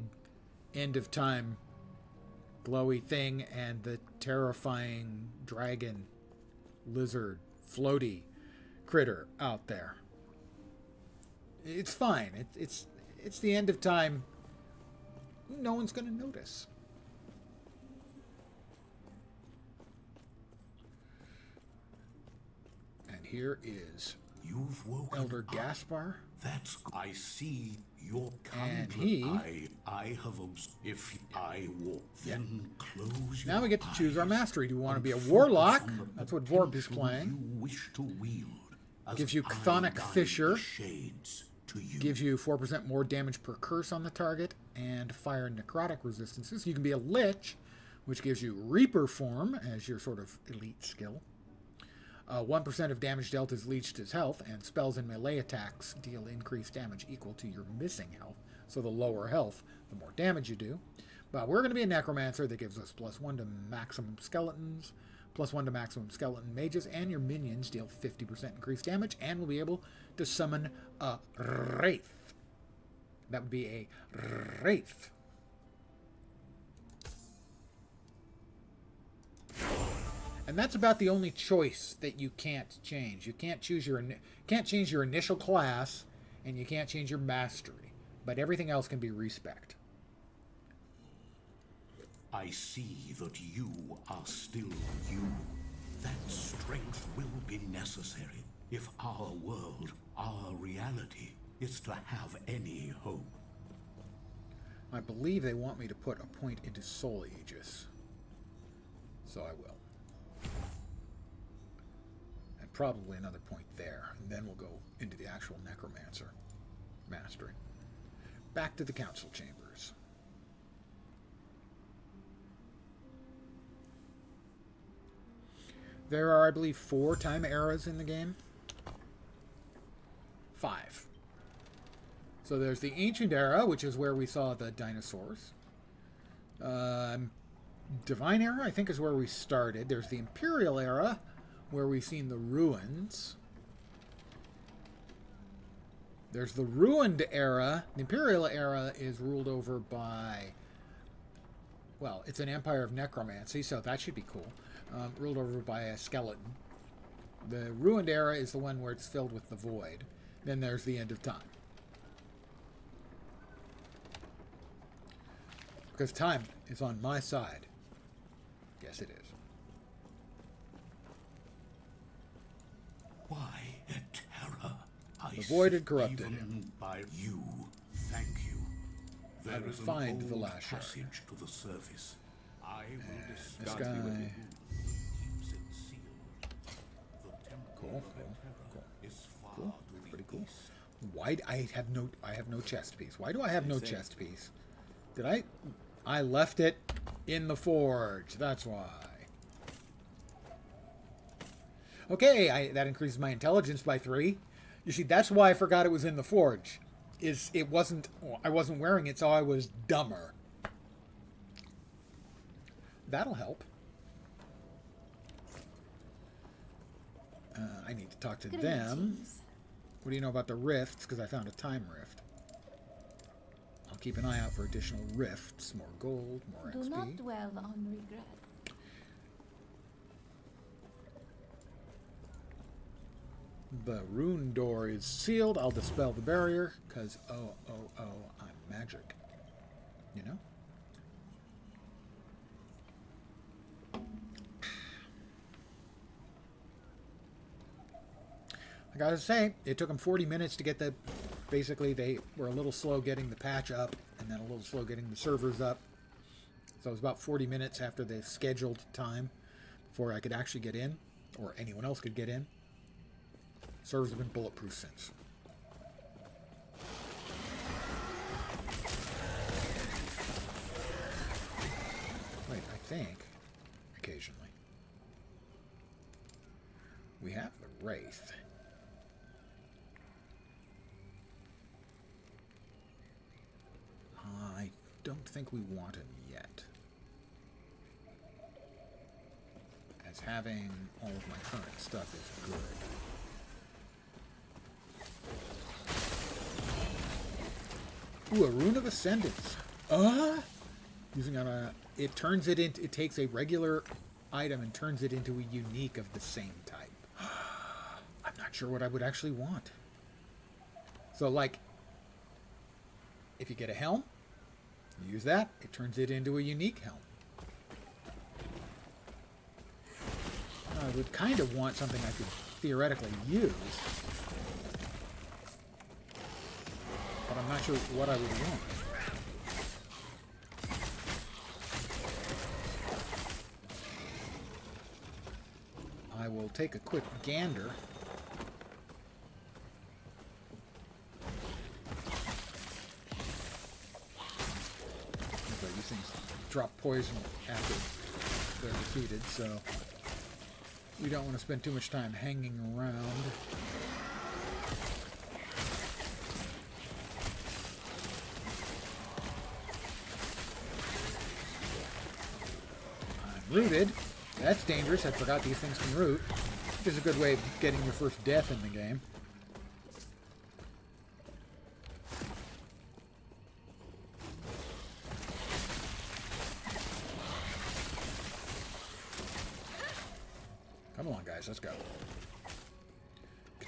end-of-time glowy thing and the terrifying dragon, lizard, floaty critter out there. It's fine. It's the end of time. No one's going to notice. And here is You've woken Elder up. Gaspar. That's I see your And counter. he- I have if I walk, then close your Now we get to choose our eyes mastery. Do you want to be a and warlock? focus on the That's what Vorp is potential playing. You wish to wield. As Gives you I Chthonic guide Fissure. the shades to you. Gives you 4% more damage per curse on the target and fire and necrotic resistances. You can be a lich, which gives you Reaper form as your sort of elite skill. 1% of damage dealt is leached as health, and spells and melee attacks deal increased damage equal to your missing health. So the lower health, the more damage you do. But we're going to be a necromancer that gives us +1 to maximum skeletons, +1 to maximum skeleton mages, and your minions deal 50% increased damage, and will be able to summon a wraith. That would be a wraith. And that's about the only choice that you can't change. You can't choose can't change your initial class, and you can't change your mastery. But everything else can be respect. I see that you are still you. That strength will be necessary if our world, our reality, is to have any hope. I believe they want me to put a point into Soul Aegis. So I will. And probably another point there. And then we'll go into the actual Necromancer mastery. Back to the Council Chambers. There are, I believe, 4 time eras in the game. 5. So there's the Ancient Era, which is where we saw the dinosaurs. Divine Era, I think, is where we started. There's the Imperial Era, where we've seen the ruins. There's the Ruined Era. The Imperial Era is ruled over by... Well, it's an empire of necromancy, so that should be cool. Ruled over by a skeleton. The Ruined Era is the one where it's filled with the void. Then there's the End of Time. Because time is on my side. Yes, it is. Why a terror? The void had corrupted even him. By you, thank you. I will There is find an the old last shard. passage to the surface. I will This discover guy. keeps it sealed. The temple Cool, of cool, terror cool. is far Cool. to the Pretty cool. east. Why I have no chest piece. Why do I have no chest piece? Did I left it in the forge. That's why. Okay, that increases my intelligence by 3. You see, that's why I forgot it was in the forge. I wasn't wearing it, so I was dumber. That'll help. I need to talk to them. Greetings. What do you know about the rifts? Because I found a time rift. I'll keep an eye out for additional rifts. More gold, more Do XP. not dwell on regret. The rune door is sealed. I'll dispel the barrier, because, I'm magic. You know? I gotta say, it took them 40 minutes to get the... Basically, they were a little slow getting the patch up, and then a little slow getting the servers up. So it was about 40 minutes after the scheduled time before I could actually get in, or anyone else could get in. Servers have been bulletproof since. Wait, I think, occasionally, we have the Wraith. I don't think we want him yet. As having all of my current stuff is good. Ooh, a Rune of Ascendance. Using on a... It turns it into... It takes a regular item and turns it into a unique of the same type. I'm not sure what I would actually want. So, like, if you get a helm, you use that, it turns it into a unique helm. I would kind of want something I could theoretically use, but I'm not sure what I would want. I will take a quick gander. These things drop poison after they're defeated, so we don't want to spend too much time hanging around. I'm rooted. That's dangerous. I forgot these things can root, which is a good way of getting your first death in the game. Come on, guys, let's go.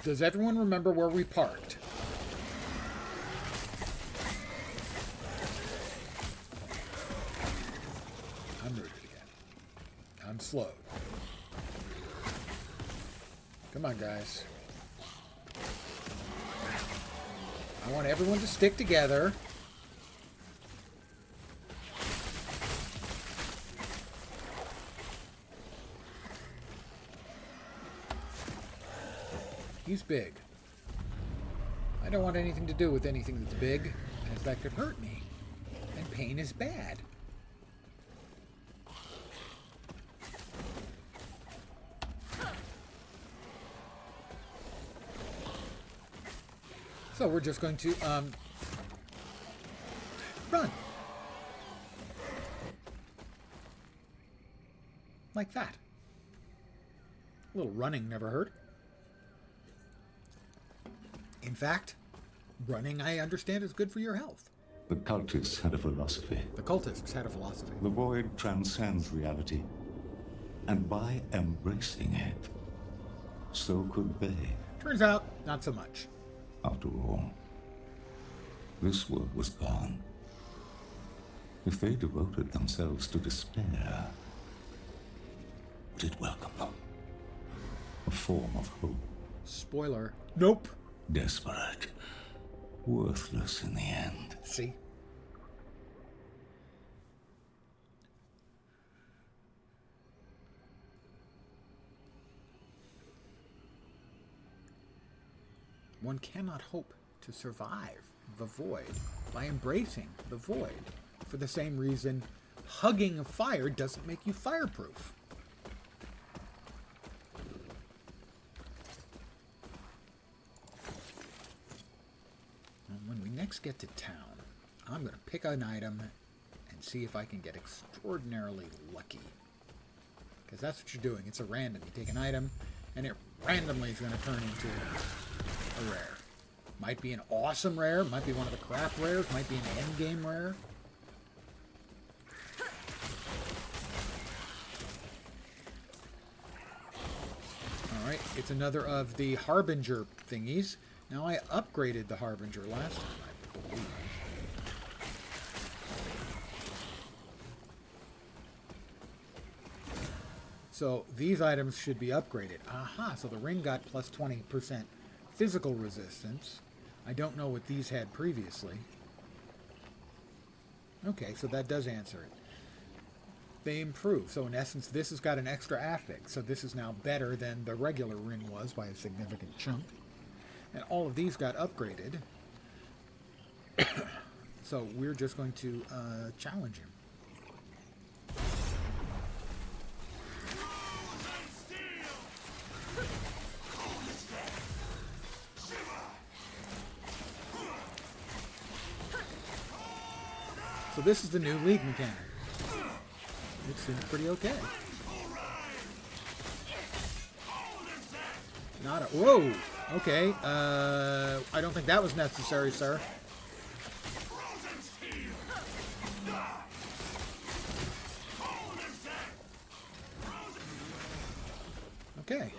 Does everyone remember where we parked? I'm rooted again. I'm slowed. Come on, guys. I want everyone to stick together. He's big. I don't want anything to do with anything that's big, as that could hurt me. And pain is bad. So we're just going to, run. Like that. A little running never hurt. In fact, running, I understand, is good for your health. The cultists had a philosophy. The cultists had a philosophy. The void transcends reality. And by embracing it, so could they. Turns out, not so much. After all, this world was gone. If they devoted themselves to despair, would it welcome them? A form of hope. Spoiler. Nope. Desperate. Worthless in the end. See? One cannot hope to survive the void by embracing the void. For the same reason, hugging a fire doesn't make you fireproof. When we next get to town, I'm going to pick an item and see if I can get extraordinarily lucky. Because that's what you're doing. It's a random. You take an item, and it randomly is going to turn into a rare. Might be an awesome rare, might be one of the crap rares, might be an endgame rare. Alright, It's another of the Harbinger thingies. Now, I upgraded the Harbinger last time, I believe. So these items should be upgraded. Aha, so the ring got plus 20% physical resistance. I don't know what these had previously. Okay, so that does answer it. They improve. So in essence, this has got an extra affix. So this is now better than the regular ring was by a significant chunk. And all of these got upgraded. So we're just going to challenge him. So this is the new league mechanic. It seems pretty okay. Not a... Whoa! Okay. I don't think that was necessary, sir. Okay.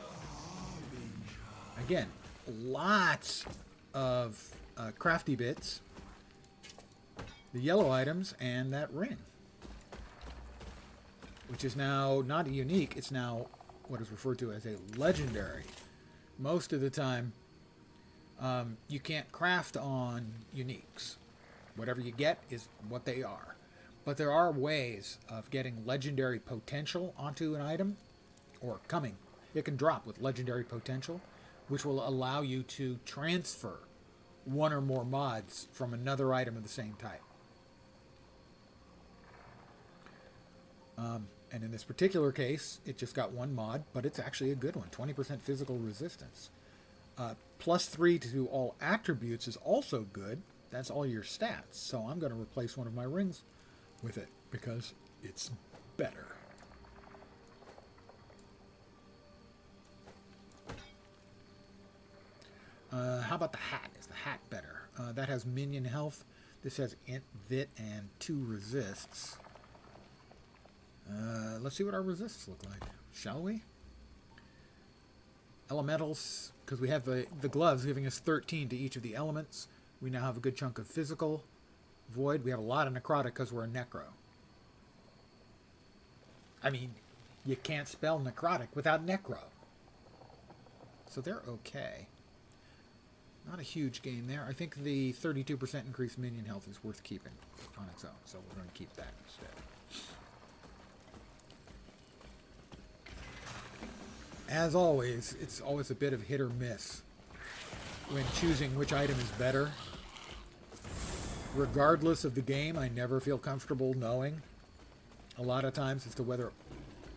Again, lots of crafty bits. The yellow items and that ring. Which is now not a unique, it's now what is referred to as a legendary. Most of the time, you can't craft on uniques. Whatever you get is what they are. But there are ways of getting legendary potential onto an item, or coming. It can drop with legendary potential, which will allow you to transfer one or more mods from another item of the same type. And in this particular case, it just got one mod, but it's actually a good one. 20% physical resistance. +3 to all attributes is also good. That's all your stats. So I'm going to replace one of my rings with it because it's better. How about the hat? Is the hat better? That has minion health. This has int, vit, and 2 resists. Let's see what our resists look like, shall we? Elementals, because we have the gloves giving us 13 to each of the elements. We now have a good chunk of physical. Void, we have a lot of necrotic because we're a necro. I mean, you can't spell necrotic without necro. So they're okay. Not a huge gain there. I think the 32% increased minion health is worth keeping on its own, so we're going to keep that instead. As always, it's always a bit of hit or miss when choosing which item is better. Regardless of the game, I never feel comfortable knowing a lot of times as to whether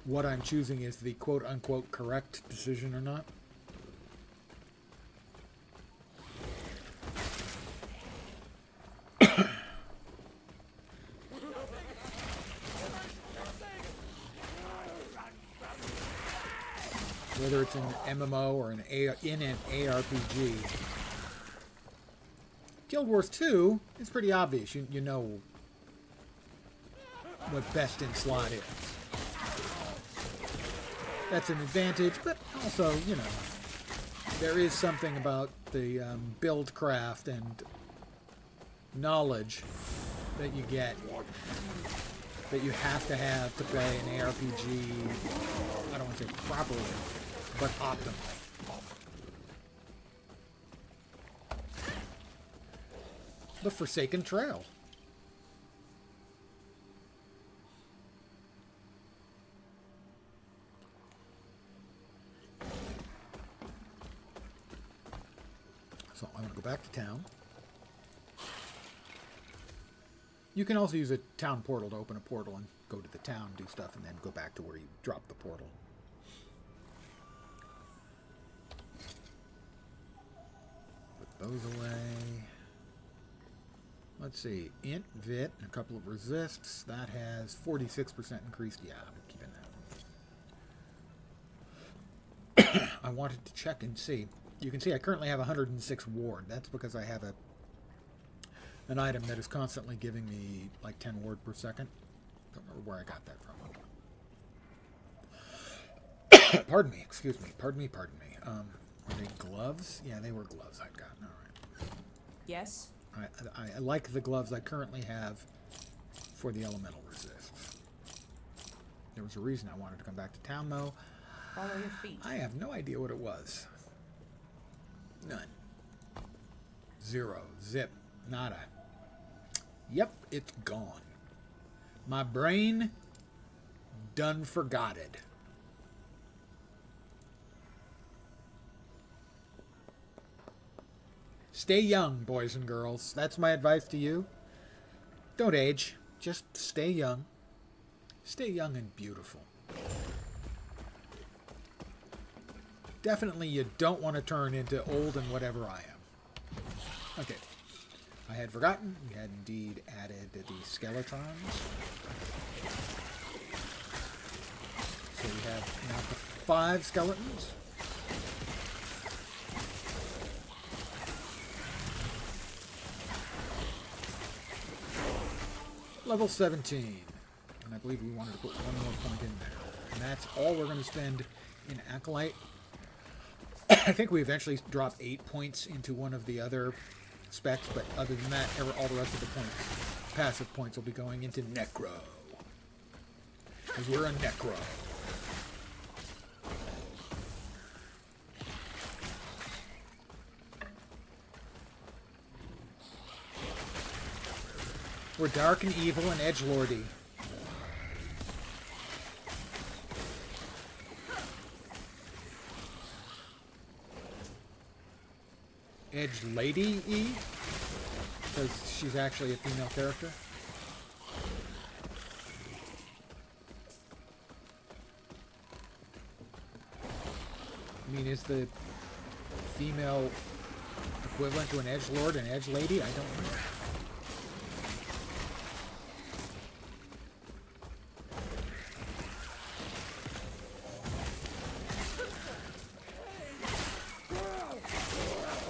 what I'm choosing is the quote-unquote correct decision or not. Whether it's an MMO or in an ARPG. Guild Wars 2 is pretty obvious. You know what best in slot is. That's an advantage, but also, you know, there is something about the build craft and knowledge that you get that you have to play an ARPG, I don't want to say properly, but optimally. The Forsaken Trail. So I'm going to go back to town. You can also use a town portal to open a portal and go to the town, do stuff, and then go back to where you dropped the portal. Put those away. Let's see. Int, Vit, and a couple of resists. That has 46% increased. Yeah, I'm keeping that one. I wanted to check and see. You can see I currently have 106 ward. That's because I have an item that is constantly giving me like 10 ward per second. Don't remember where I got that from. Pardon me, excuse me. Pardon me. Were they gloves? Yeah, they were gloves I'd gotten. All right. Yes? I like the gloves I currently have for the elemental resists. There was a reason I wanted to come back to town, though. Follow your feet. I have no idea what it was. None. Zero. Zip. Nada. Yep, it's gone. My brain done forgot it. Stay young, boys and girls. That's my advice to you. Don't age. Just stay young. Stay young and beautiful. Definitely you don't want to turn into old and whatever I am. Okay. I had forgotten. We had indeed added the Skeletrons. So we have now 5 skeletons. Level 17. And I believe we wanted to put one more point in there. And that's all we're going to spend in Acolyte. I think we eventually drop 8 points into one of the other specs, but other than that, all the rest of the points, passive points, will be going into Necro. Because we're a Necro. We're dark and evil and edgelordy. Edge Lady E, because she's actually a female character. I mean, is the female equivalent to an edgelord an edge lady? I don't know.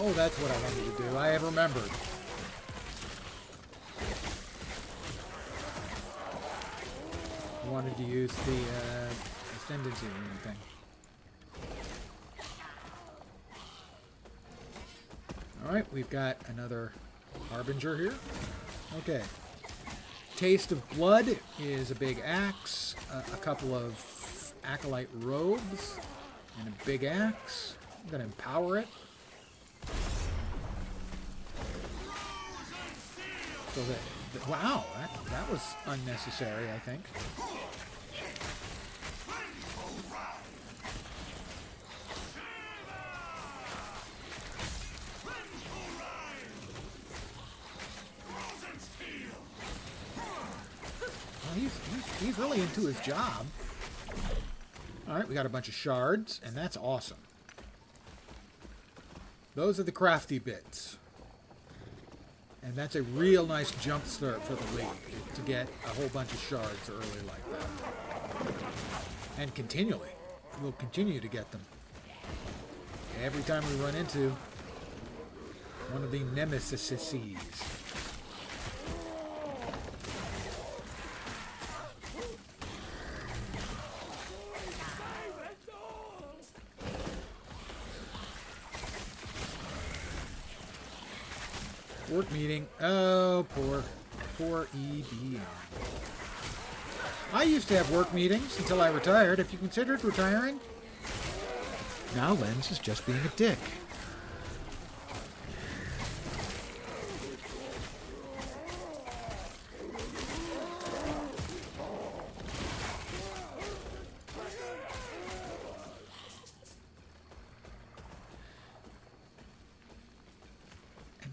Oh, that's what I wanted to do. I have remembered. I wanted to use the ascendancy rune thing. Alright, we've got another Harbinger here. Okay. Taste of Blood is a big axe, a couple of Acolyte robes, and a big axe. I'm going to empower it. So that wow, that was unnecessary, I think. Well, he's really into his job. All right, we got a bunch of shards, and that's awesome. Those are the crafty bits. And that's a real nice jump start for the league, to get a whole bunch of shards early like that. And continually. We'll continue to get them. Every time we run into one of the nemesises. Work meeting. Oh, poor EB. I used to have work meetings until I retired. Have you considered retiring? Now Lens is just being a dick.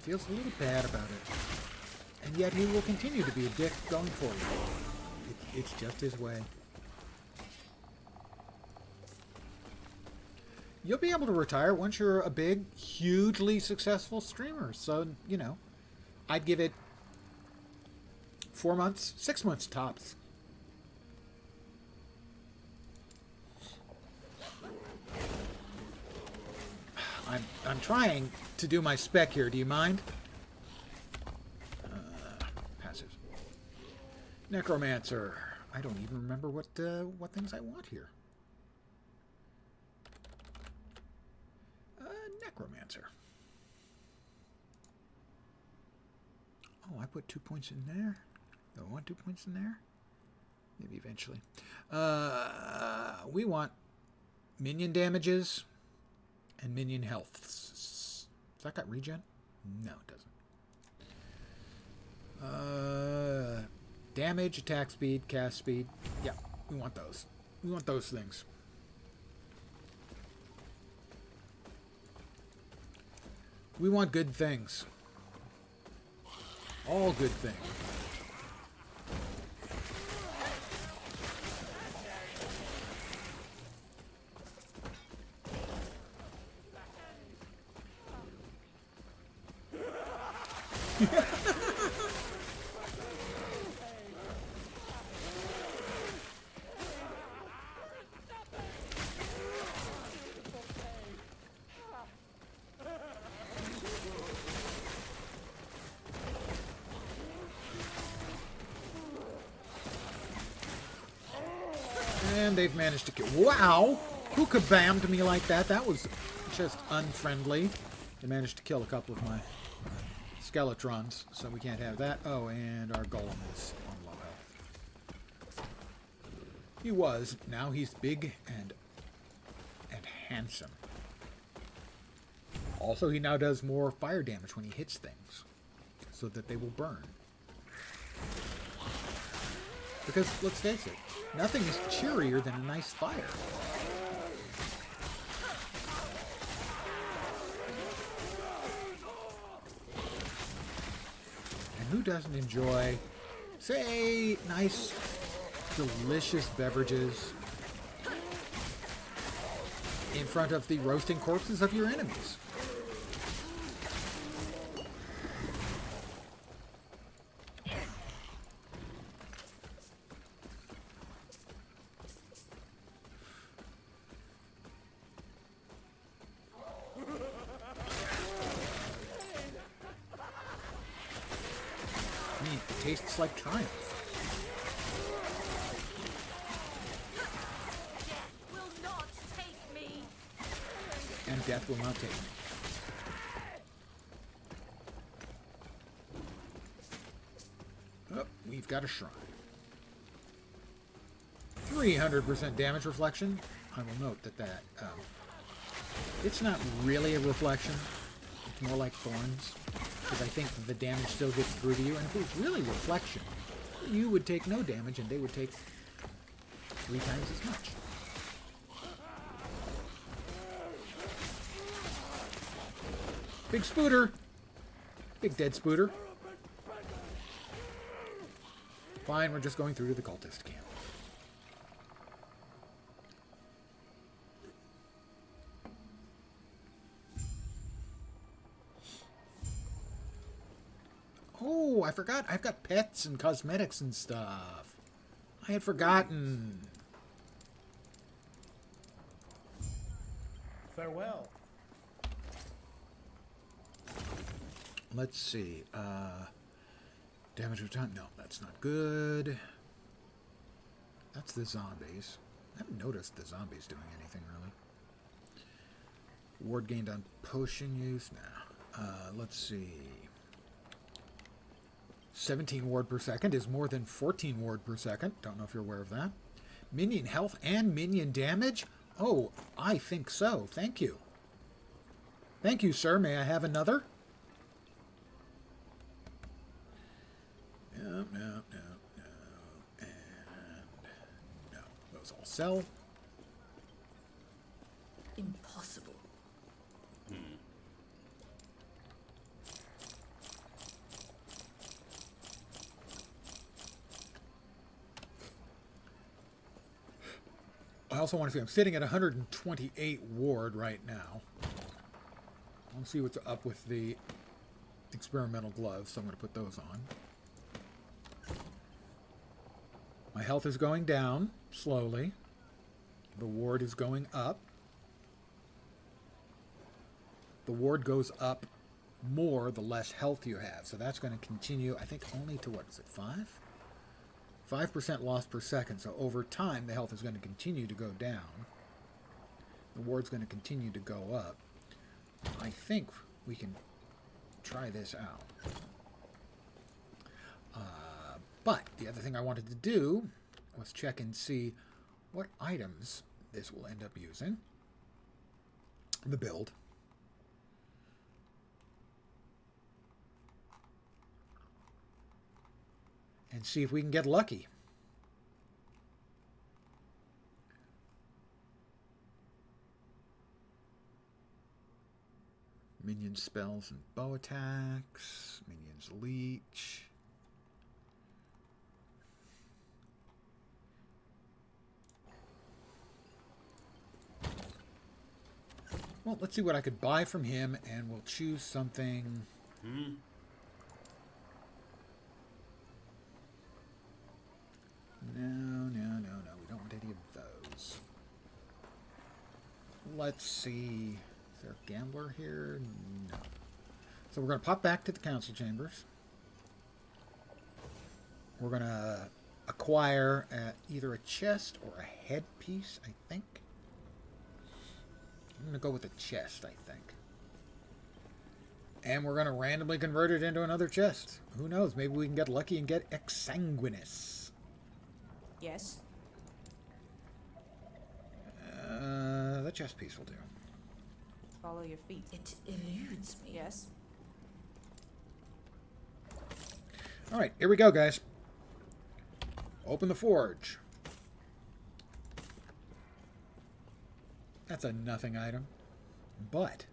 Feels a little bad about it. And yet he will continue to be a dick going forward. It's just his way. You'll be able to retire once you're a big, hugely successful streamer. So, you know, I'd give it 4 months, 6 months tops. I'm trying to do my spec here. Do you mind? Passive. Necromancer. I don't even remember what things I want here. necromancer. Oh, I put 2 points in there. No, I want 2 points in there. Maybe eventually. We want minion damages and minion healths. Does that got regen? No, it doesn't. Damage, attack speed, cast speed. Yeah, we want those. We want those things. We want good things. All good things. And they've managed to kill. Wow! Who kabammed me like that? That was just unfriendly. They managed to kill a couple of my skeletrons, so we can't have that. Oh, and our golem is on low health. He was. Now he's big and handsome. Also, he now does more fire damage when he hits things, so that they will burn. Because, let's face it, nothing is cheerier than a nice fire. And who doesn't enjoy, say, nice, delicious beverages in front of the roasting corpses of your enemies? Tastes like triumph. Death will not take me. And death will not take me. Oh, we've got a shrine. 300% damage reflection. I will note that it's not really a reflection. It's more like thorns. Because I think the damage still gets through to you. And if it was really reflection, you would take no damage and they would take 3 times as much. Big spooter! Big dead spooter. Fine, we're just going through to the cultist camp. Oh, I forgot. I've got pets and cosmetics and stuff. I had forgotten. Farewell. Let's see. Damage return. No, that's not good. That's the zombies. I haven't noticed the zombies doing anything, really. Ward gained on potion use. Nah. Let's see. 17 ward per second is more than 14 ward per second. Don't know if you're aware of that. Minion health and minion damage? Oh, I think so. Thank you. Thank you, sir. May I have another? No. And no. Those all sell. Impossible. I also want to see, I'm sitting at 128 ward right now. I'll see what's up with the experimental gloves, so I'm going to put those on. My health is going down slowly. The ward is going up. The ward goes up more the less health you have. So that's going to continue, I think, only to, what is it, 5? 5% loss per second. So over time, the health is going to continue to go down. The ward's going to continue to go up. I think we can try this out. But the other thing I wanted to do was check and see what items this will end up using. The build. And see if we can get lucky. Minion spells and bow attacks. Minions leech. Well, let's see what I could buy from him, and we'll choose something. No. We don't want any of those. Let's see. Is there a gambler here? No. So we're going to pop back to the council chambers. We're going to acquire either a chest or a headpiece, I think. I'm going to go with a chest, I think. And we're going to randomly convert it into another chest. Who knows? Maybe we can get lucky and get exsanguinous. Yes. The chest piece will do. Follow your feet. It eludes me. Yes. All right, here we go, guys. Open the forge. That's a nothing item. But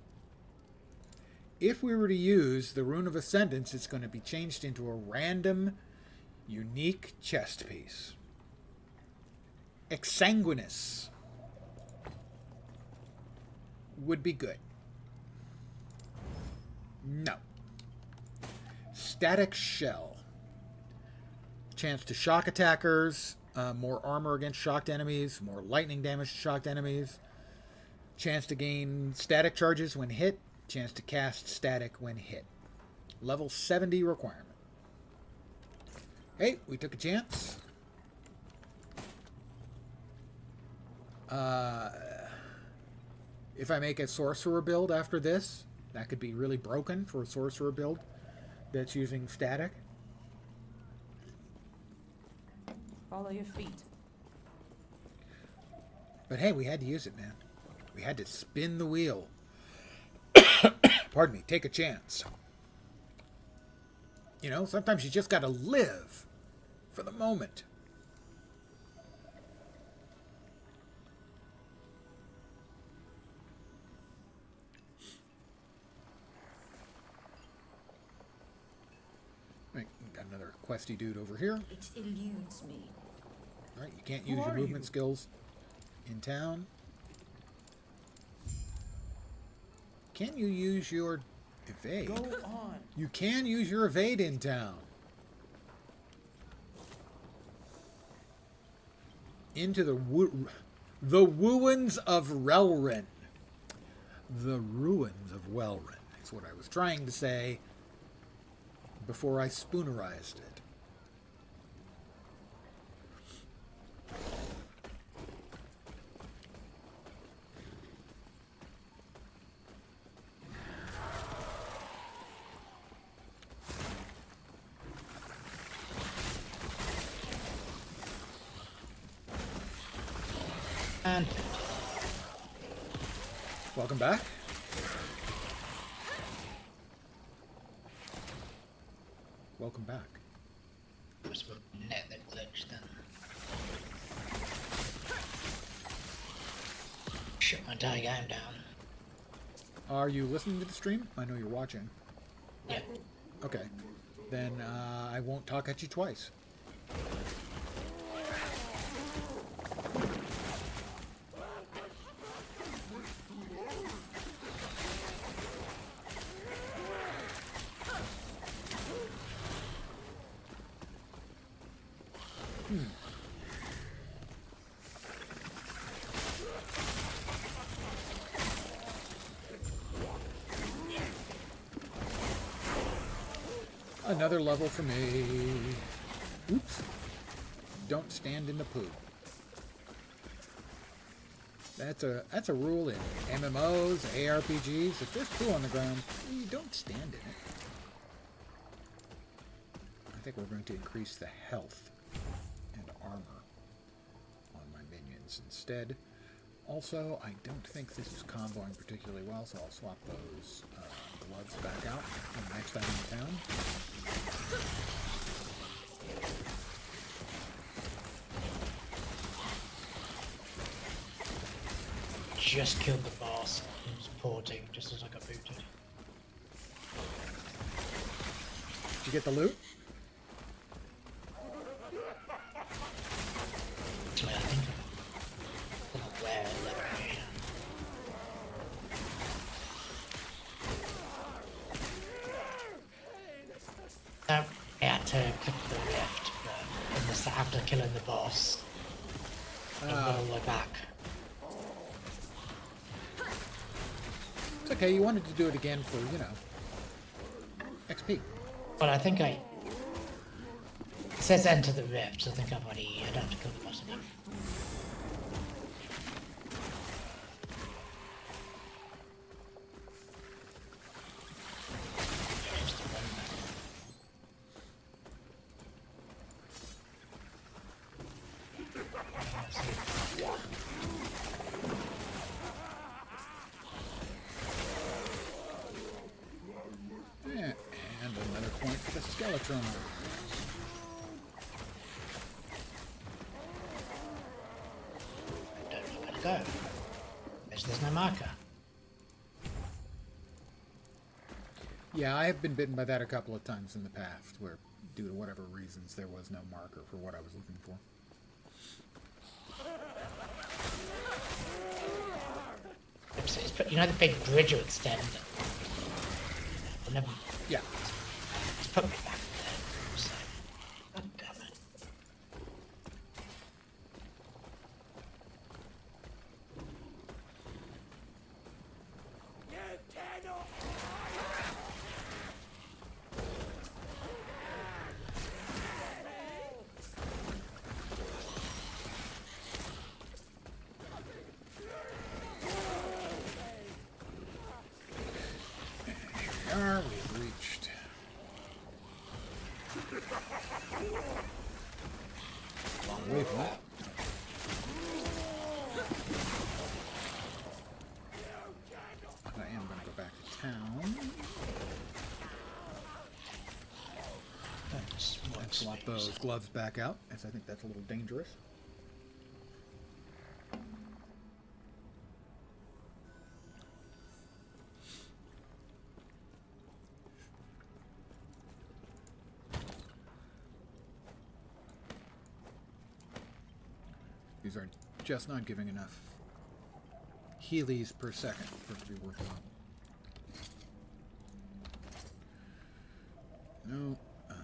if we were to use the Rune of Ascendance, it's going to be changed into a random, unique chest piece. Exsanguinous would be good. No. Static Shell. Chance to shock attackers, more armor against shocked enemies, more lightning damage to shocked enemies. Chance to gain static charges when hit. Chance to cast static when hit. Level 70 requirement. Hey, we took a chance. If I make a sorcerer build after this, that could be really broken for a sorcerer build that's using static. Follow your feet. But hey, we had to use it, man. We had to spin the wheel. Pardon me, take a chance. You know, sometimes you just gotta live for the moment. Right, got another questy dude over here. It eludes me. All right, you can't use your movement skills in town. Can you use your evade? Go on. You can use your evade in town. Into the ruins of Relrin. The ruins of Welrin is what I was trying to say before I spoonerized it. And Welcome back. Welcome back. must have been net that glitched then. Shut my entire game down. Are you listening to the stream? I know you're watching. Yeah. Okay. Then I won't talk at you twice. Another level for me. Oops. Don't stand in the poo. That's a rule in MMOs, ARPGs. If there's poo on the ground, you don't stand in it. I think we're going to increase the health and armor on my minions instead. Also, I don't think this is comboing particularly well, so I'll swap those gloves back out the next time in town. Just killed the boss. He was porting just as I got booted. Did you get the loot? Actually, I think I don't know where it left me. I had to click the rift, but in this, after killing the boss, I got all the way back. It's okay, you wanted to do it again for, you know, XP. But I think it says enter the rift, so I think I don't have to kill the boss again. Yeah, and another point for the Skeletron. I don't know where to go. There's no marker. Yeah, I have been bitten by that a couple of times in the past, where, due to whatever reasons, there was no marker for what I was looking for. You know the big bridge you extend? Never. Yeah. It's put me back there. So, God damn it. We've reached. Long way from that. I am going to go back to town. And swap those gloves back out, as I think that's a little dangerous. These are just not giving enough healies per second for it to be worthwhile. No, no.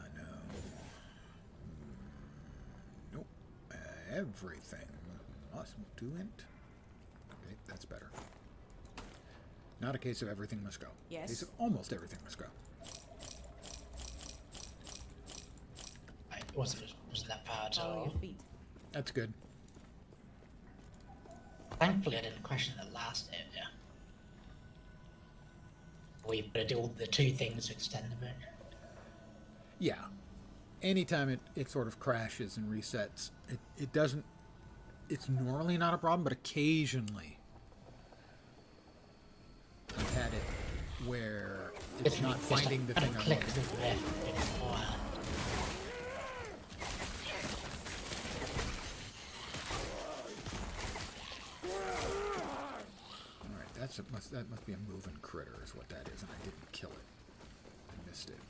Nope. Everything must do it. Okay, that's better. Not a case of everything must go. Yes. A case of almost everything must go. It wasn't that far at all. That's good. Thankfully, I didn't crash in the last area. We've got to do all the two things to extend the bit. Yeah. Anytime it sort of crashes and resets, it doesn't... It's normally not a problem, but occasionally I've had it where it's not finding the thing I'm looking for. That must be a moving critter is what that is, and I didn't kill it. I missed it.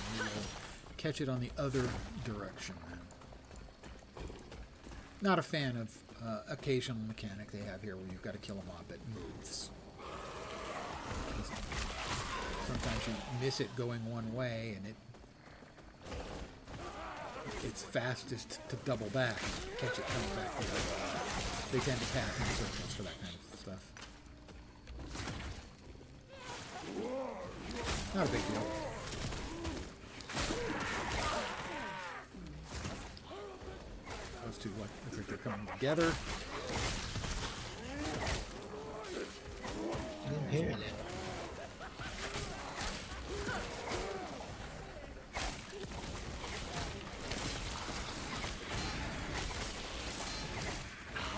We'll catch it on the other direction then. Not a fan of occasional mechanic they have here where you've got to kill a mob that moves. Sometimes you miss it going one way, and it's fastest to double back and catch it coming back the other way. They tend to pass in circles for that kind of stuff. Not a big deal. Those two look like they're coming together. I'm hearing it.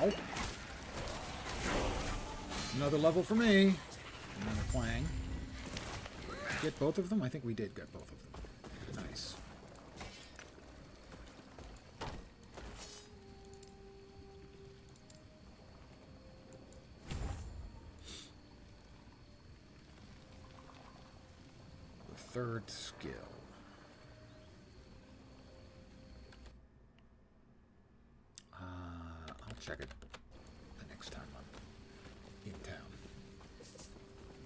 Ow. Another level for me. Another clang. Get both of them? I think we did get both of them. Nice. The third skill. I'll check it the next time I'm in town.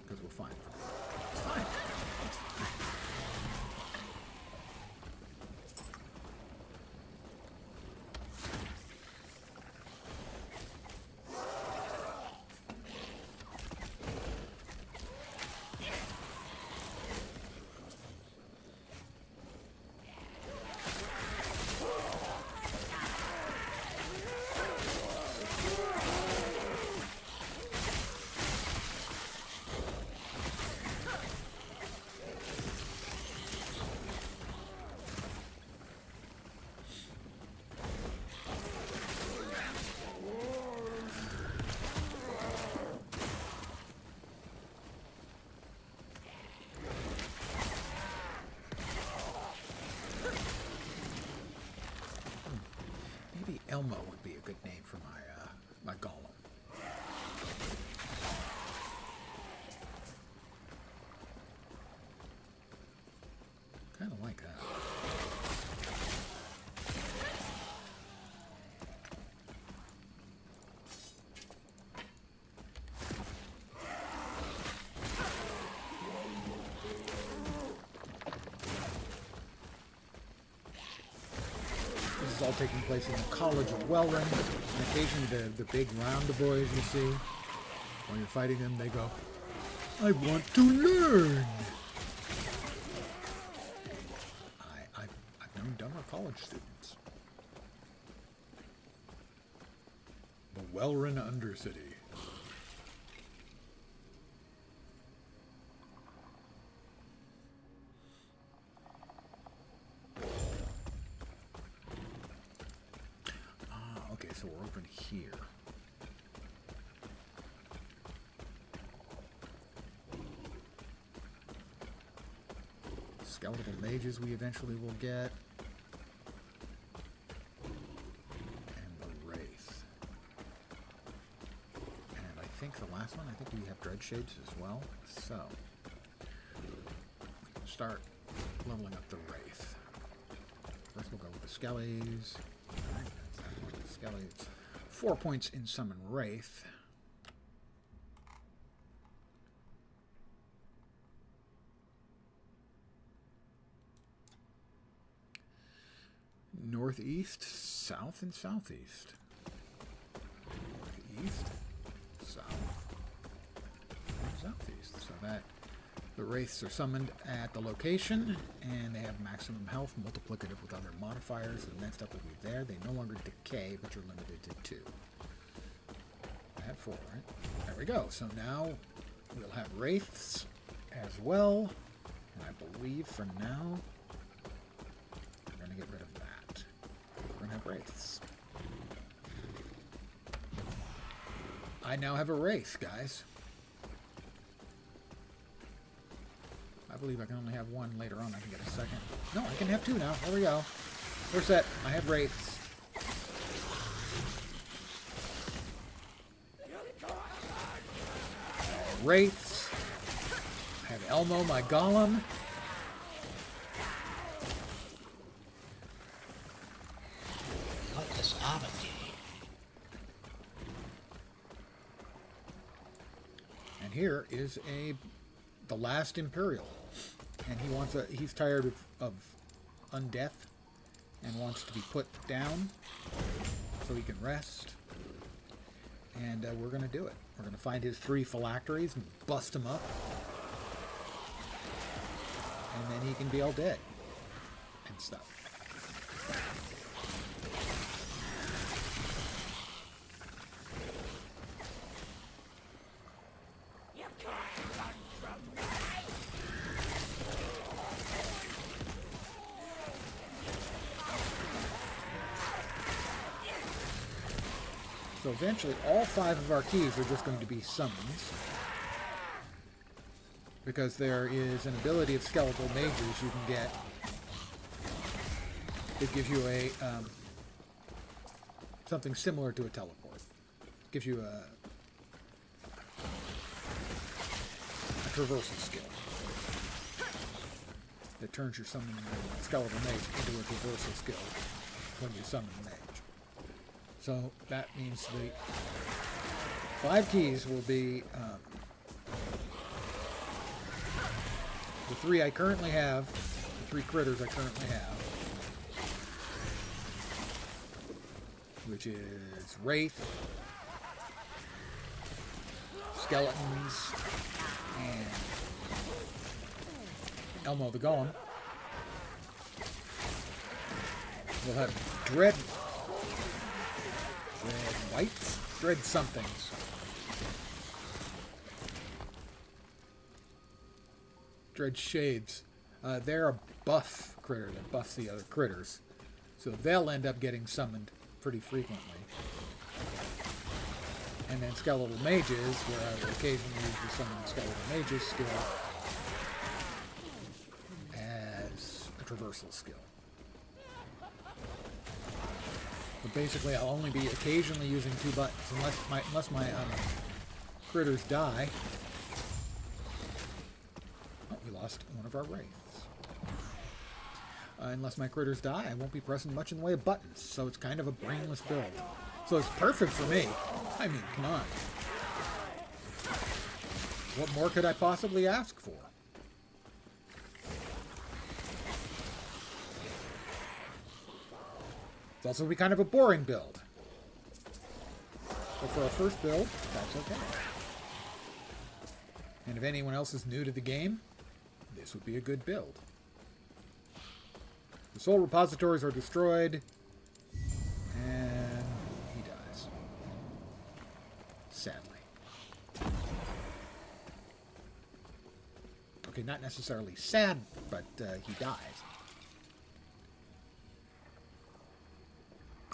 Because we'll find it. It's fine. It's fine. Maybe Elmo would be a good name for my golem. Kind of like that. This is all taking place in the College of Wellrun, and occasionally the big round boys you see, when you're fighting them, they go, "I want to learn." I've known dumber college students. The Wellrun Undercity. Okay, so we're open here. Skeletal mages we eventually will get. And the Wraith. And I think the last one, I think we have Dreadshades as well. So, we can start leveling up the Wraith. First we'll go with the Skellies. Alright, that's that one. Skellies. 4 points in Summon Wraith. Northeast, south, and southeast. Northeast, south, and southeast. So that the Wraiths are summoned at the location, and they have maximum health, multiplicative with other modifiers. The next up will be there. They no longer decay, but you're limited to 2. I had 4, right? There we go. So now we'll have Wraiths as well. And I believe for now, we're going to get rid of that. We're going to have Wraiths. I now have a Wraith, guys. I believe I can only have one later on. I can get a second. No, I can have 2 now. There we go. We're set. I have Wraiths. Wraiths. I have Elmo, my golem. Got this armor key. And here is the last Imperial. And he's tired of undeath and wants to be put down so he can rest. And we're going to do it. We're going to find his 3 phylacteries and bust them up. and then he can be all dead and stuff. So eventually all 5 of our keys are just going to be summons. Because there is an ability of skeletal mages you can get. It gives you a something similar to a teleport. It gives you a traversal skill that turns your summon skeletal mage into a traversal skill when you summon the mage. So that means the 5 keys will be the 3 I currently have, the 3 critters I currently have, which is Wraith, Skeletons, and Elmo the Golem. We'll have Dread Whites? Dread somethings. Dread Shades. They're a buff critter that buffs the other critters. So they'll end up getting summoned pretty frequently. And then Skeletal Mages, where I will occasionally use the Summon Skeletal Mages skill as a traversal skill. But basically, I'll only be occasionally using 2 buttons, unless my critters die. Oh, we lost one of our wraiths. Unless my critters die, I won't be pressing much in the way of buttons, so it's kind of a brainless build. So it's perfect for me. I mean, come on. What more could I possibly ask for? It's also be kind of a boring build. But for a first build, that's okay. And if anyone else is new to the game, this would be a good build. The soul repositories are destroyed, and he dies. Sadly. Okay, not necessarily sad, but he dies.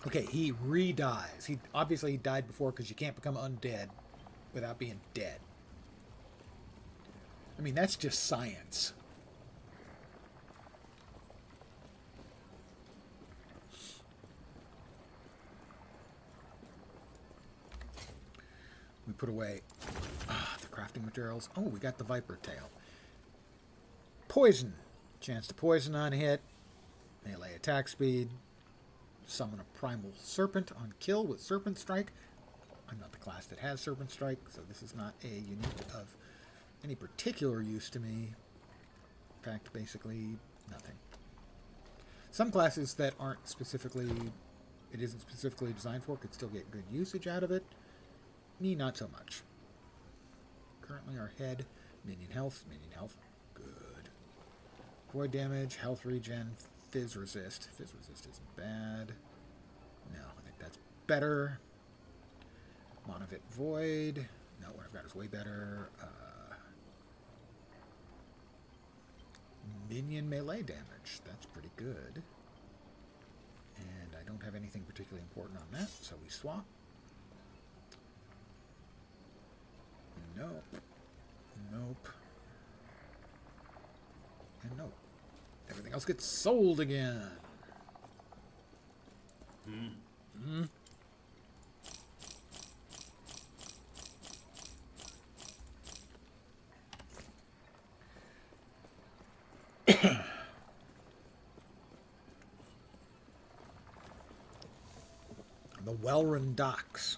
Okay, he re-dies. He obviously died before because you can't become undead without being dead. I mean, that's just science. We put away the crafting materials. Oh, we got the viper tail. Poison. Chance to poison on hit. Melee attack speed. Summon a primal serpent on kill with serpent strike. I'm not the class that has serpent strike, so this is not a unique of any particular use to me. In fact, basically nothing. Some classes that aren't specifically, it isn't specifically designed for, could still get good usage out of it. Me, not so much. Currently our head, minion health, good. Void damage, health regen, fizz resist. Fizz resist isn't bad. No, I think that's better. Monavit void. No, what I've got is way better. Minion melee damage. That's pretty good. And I don't have anything particularly important on that, so we swap. Nope. Nope. And nope. Everything else gets sold again. The Welrun Docks.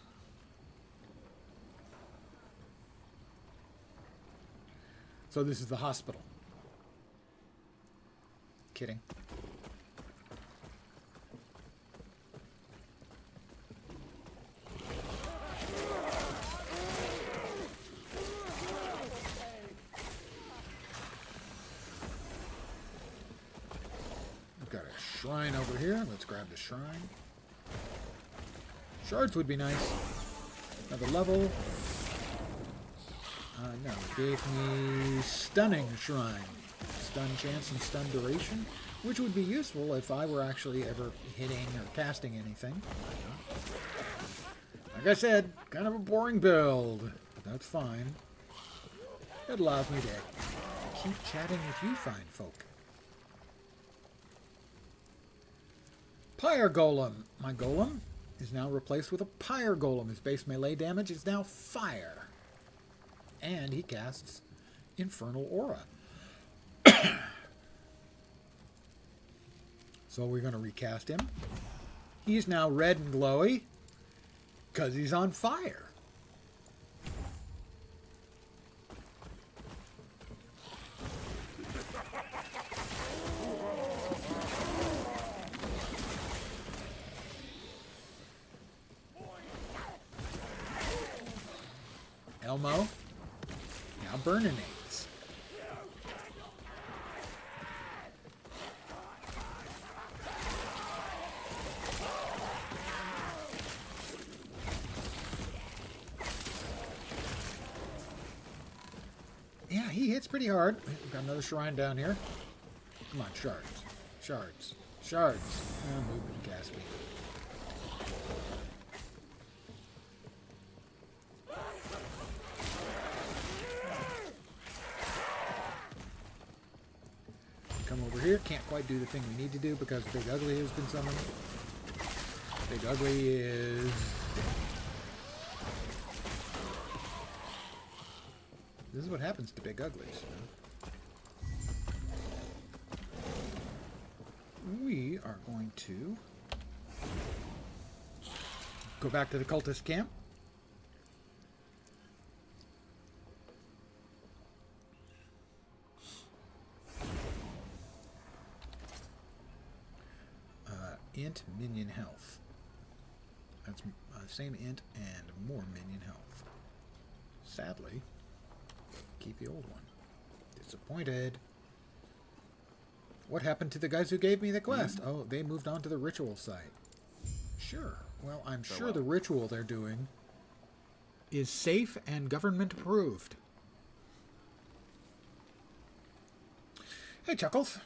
So this is the hospital. Kidding. shrine over here. Let's grab the shrine. Shards would be nice. Another level. No, it gave me Stunning Shrine. Stun chance and stun duration, which would be useful if I were actually ever hitting or casting anything. Like I said, kind of a boring build. That's fine. It allows me to keep chatting with you fine folk. Pyre Golem. My golem is now replaced with a Pyre Golem. His base melee damage is now fire. And he casts Infernal Aura. So we're going to recast him. He's now red and glowy because he's on fire. Elmo now burninates. Yeah, he hits pretty hard. We've got another shrine down here. Come on, shards. Shards. Shards. Movement and cast speed. Come over here. Can't quite do the thing we need to do because Big Ugly has been summoned. Big Ugly is dead. This is what happens to Big Uglies. We are going to go back to the cultist camp. Int minion health. That's same int and more minion health. Sadly, keep the old one. Disappointed. What happened to the guys who gave me the quest? Oh, they moved on to the ritual site. Sure. Well, I'm sure the ritual they're doing is safe and government approved. Hey, Chuckles.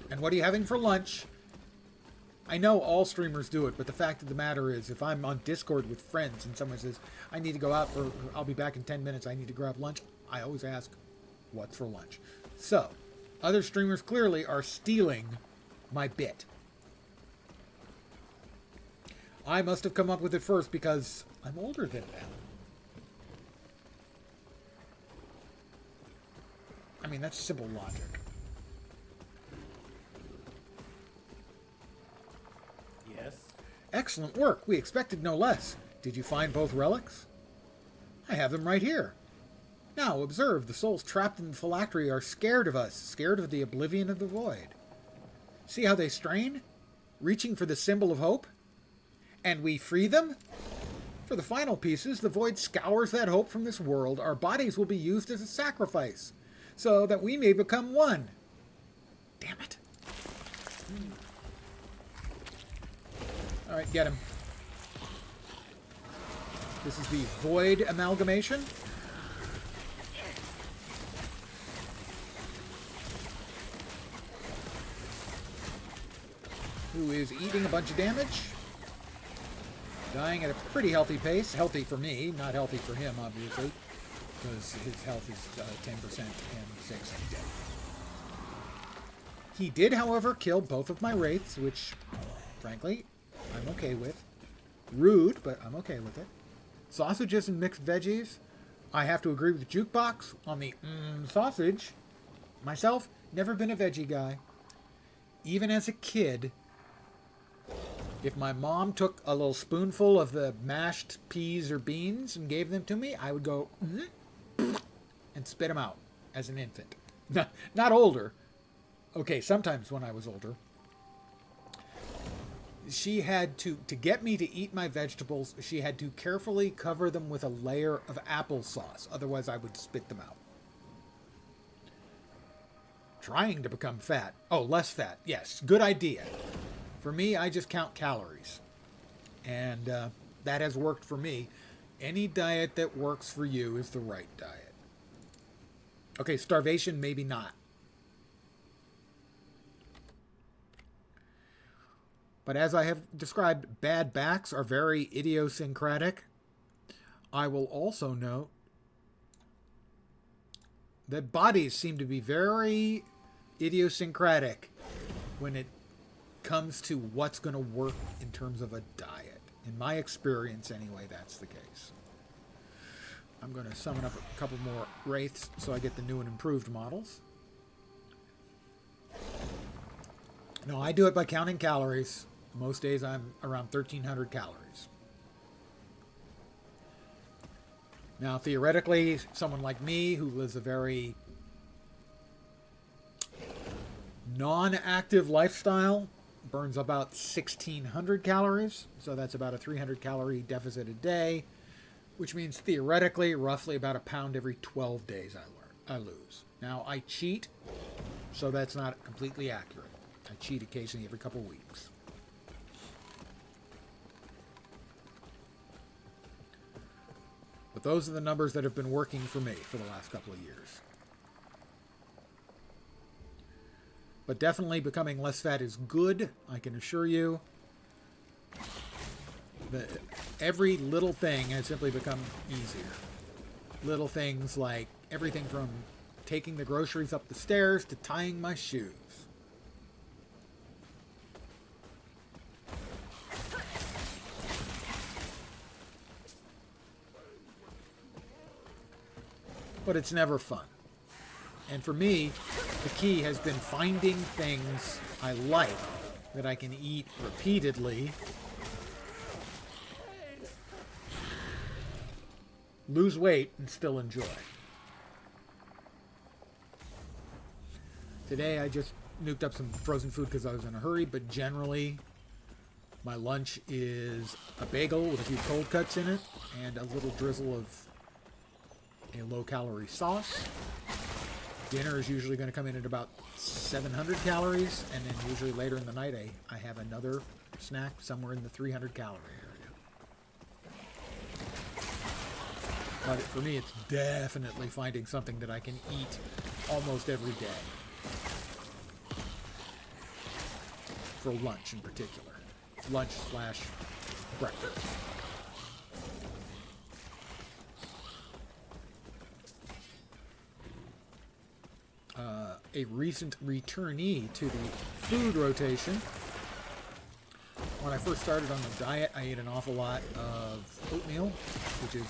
And what are you having for lunch? I know all streamers do it, but the fact of the matter is, if I'm on Discord with friends and someone says, I need to go out for, I'll be back in 10 minutes, I need to grab lunch, I always ask, what's for lunch? So, other streamers clearly are stealing my bit. I must have come up with it first because I'm older than them. I mean, that's simple logic. Yes. Excellent work. We expected no less. Did you find both relics? I have them right here. Now, observe, the souls trapped in the phylactery are scared of us, scared of the oblivion of the void. See how they strain? Reaching for the symbol of hope? And we free them? For the final pieces, the void scours that hope from this world. Our bodies will be used as a sacrifice, so that we may become one. Damn it. Alright, get him. This is the void amalgamation. Who is eating a bunch of damage. Dying at a pretty healthy pace. Healthy for me, not healthy for him, obviously. Because his health is 10% and 6 dead. He did, however, kill both of my wraiths, which, frankly, I'm okay with. Rude, but I'm okay with it. Sausages and mixed veggies. I have to agree with Jukebox on the sausage. Myself, never been a veggie guy. Even as a kid, if my mom took a little spoonful of the mashed peas or beans and gave them to me, I would go and spit them out as an infant. Not older. Okay, sometimes when I was older. She had to get me to eat my vegetables, she had to carefully cover them with a layer of applesauce. Otherwise, I would spit them out. trying to become fat. Oh, less fat. Yes, good idea. For me, I just count calories. And that has worked for me. Any diet that works for you is the right diet. Okay, starvation, maybe not. But as I have described, bad backs are very idiosyncratic. I will also note that bodies seem to be very idiosyncratic when it comes to what's going to work in terms of a diet. In my experience, anyway, that's the case. I'm going to summon up a couple more wraiths so I get the new and improved models. No, I do it by counting calories. Most days I'm around 1,300 calories. Now, theoretically, someone like me who lives a very non-active lifestyle burns about 1,600 calories. So that's about a 300 calorie deficit a day, which means theoretically roughly about a pound every 12 days I lose. Now, I cheat, so that's not completely accurate. I cheat occasionally every couple weeks. But those are the numbers that have been working for me for the last couple of years. But definitely becoming less fat is good, I can assure you. Every little thing has simply become easier. Little things like everything from taking the groceries up the stairs to tying my shoes. But it's never fun. And for me, the key has been finding things I like that I can eat repeatedly, lose weight, and still enjoy. Today I just nuked up some frozen food because I was in a hurry, but generally my lunch is a bagel with a few cold cuts in it and a little drizzle of a low-calorie sauce. Dinner is usually going to come in at about 700 calories, and then usually later in the night I have another snack somewhere in the 300 calorie area. But for me, it's definitely finding something that I can eat almost every day. For lunch in particular. Lunch/breakfast. A recent returnee to the food rotation. When I first started on the diet, I ate an awful lot of oatmeal, which is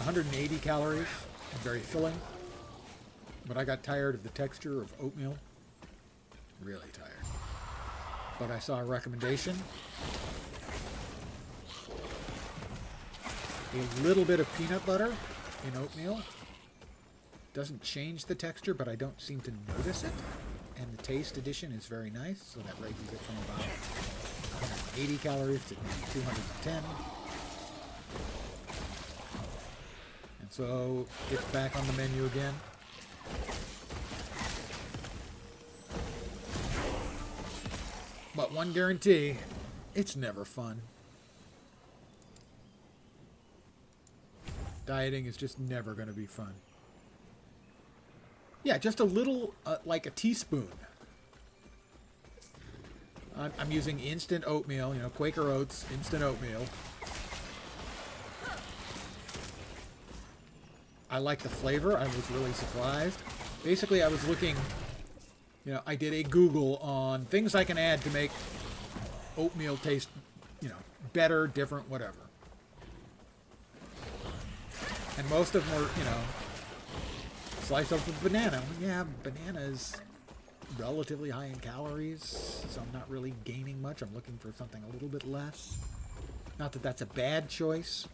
180 calories and very filling. But I got tired of the texture of oatmeal. Really tired. But I saw a recommendation. A little bit of peanut butter in oatmeal. Doesn't change the texture, but I don't seem to notice it. And the taste addition is very nice, so that raises it from about 180 calories to 210. And so it's back on the menu again. But one guarantee, it's never fun. Dieting is just never going to be fun. Yeah, just a little, like a teaspoon. I'm using instant oatmeal, Quaker Oats, instant oatmeal. I like the flavor. I was really surprised. Basically, I was looking, I did a Google on things I can add to make oatmeal taste, better, different, whatever. And most of them were, slice up a banana. Yeah, banana is relatively high in calories, so I'm not really gaining much. I'm looking for something a little bit less. Not that that's a bad choice.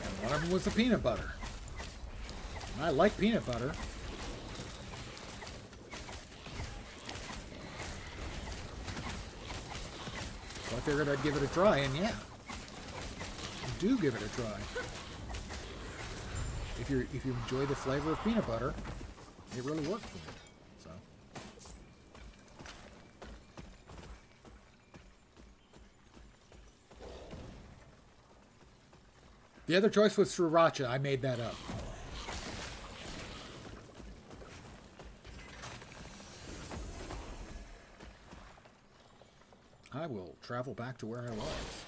And one of them was the peanut butter. And I like peanut butter. figured I'd give it a try, and yeah. Do give it a try. If you enjoy the flavor of peanut butter, it really worked for me. So the other choice was sriracha. I made that up. I will travel back to where I was.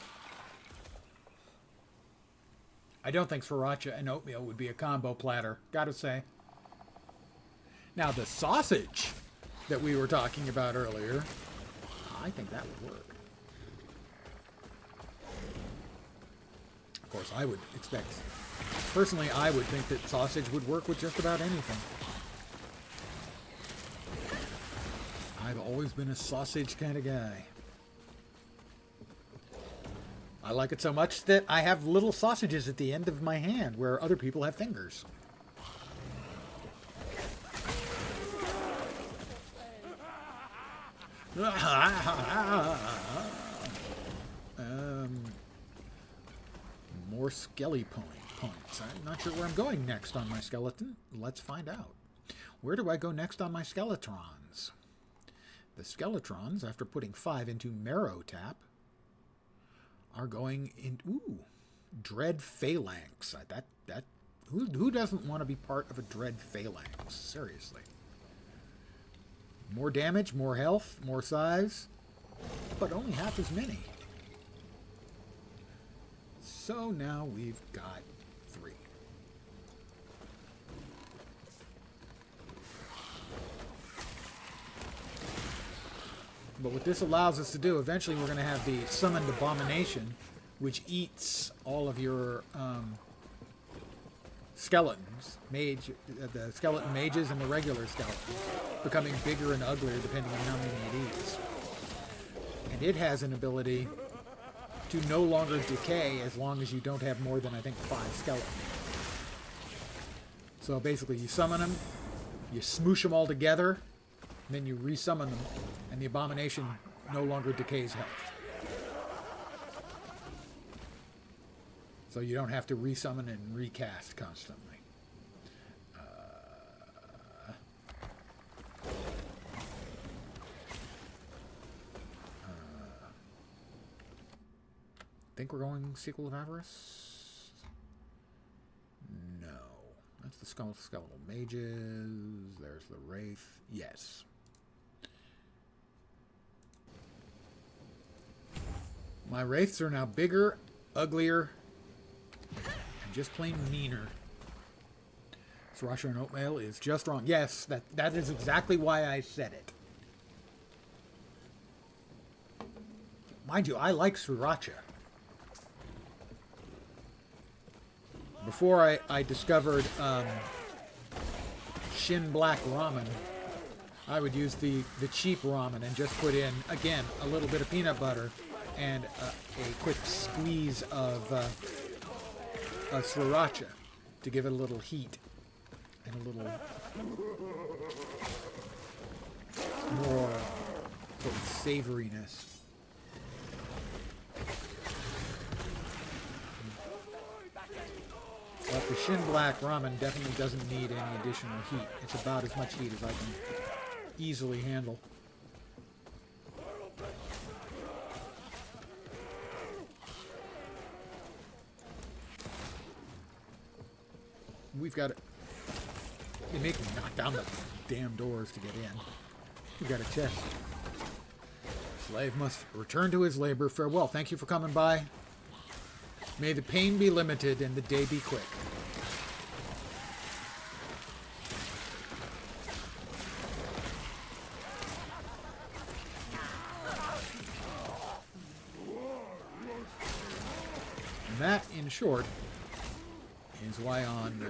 I don't think sriracha and oatmeal would be a combo platter, gotta say. Now, the sausage that we were talking about earlier, I think that would work. Of course, I would expect... Personally, I would think that sausage would work with just about anything. I've always been a sausage kind of guy. I like it so much that I have little sausages at the end of my hand where other people have fingers. More skelly points. I'm not sure where I'm going next on my skeleton. Let's find out. Where do I go next on my skeletrons? The skeletrons, after putting 5 into marrow tap, are going in. Ooh, dread phalanx. Who doesn't want to be part of a dread phalanx? Seriously. More damage, more health, more size, but only half as many. So now we've got 3. But what this allows us to do, eventually we're going to have the summoned abomination, which eats all of your skeletons, the skeleton mages and the regular skeletons, becoming bigger and uglier depending on how many it eats. And it has an ability to no longer decay as long as you don't have more than, I think, 5 skeletons. So basically you summon them, you smoosh them all together, and then you resummon them, and the abomination no longer decays health. So you don't have to resummon and recast constantly. Think we're going Sequel of Avarice? No. That's the skeletal mages. There's the Wraith. Yes. My Wraiths are now bigger, uglier, and just plain meaner. Sriracha and oatmeal is just wrong. Yes, that is exactly why I said it. Mind you, I like sriracha. Before I discovered Shin Black Ramen, I would use the cheap ramen and just put in, again, a little bit of peanut butter and a quick squeeze of sriracha to give it a little heat and a little more sort of savoriness. But the Shin Black Ramen definitely doesn't need any additional heat. It's about as much heat as I can easily handle. We've got it. They make me knock down the damn doors to get in. We've got a chest. Slave must return to his labor. Farewell. Thank you for coming by. May the pain be limited and the day be quick. And that, in short, is why on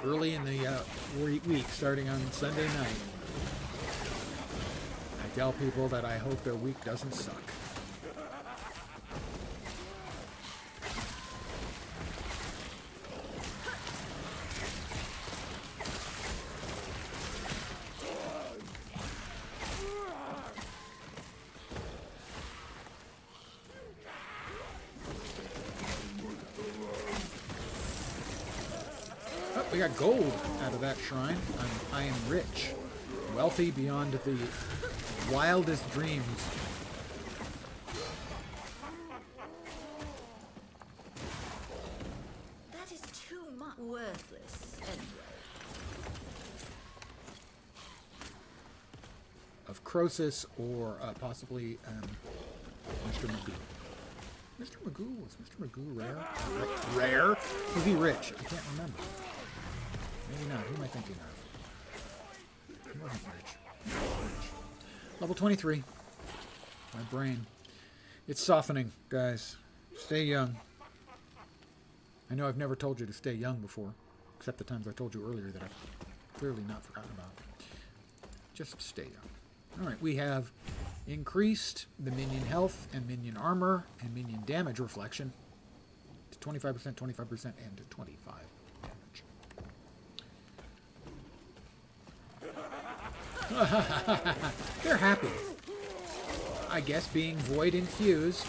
early in the week, starting on Sunday night, I tell people that I hope their week doesn't suck. We got gold out of that shrine. I am rich. Wealthy beyond the wildest dreams. That is too much. Worthless, anyway. Of Croesus or possibly Mr. Magoo. Mr. Magoo, was Mr. Magoo rare? Rare? Was he rich? I can't remember. Maybe not. Who am I thinking of? He wasn't rich. He wasn't rich. Level 23. My brain. It's softening, guys. Stay young. I know I've never told you to stay young before, except the times I told you earlier that I've clearly not forgotten about. Just stay young. Alright, we have increased the minion health and minion armor and minion damage reflection to 25%, 25%, and to 25 damage. They're happy. I guess being void infused,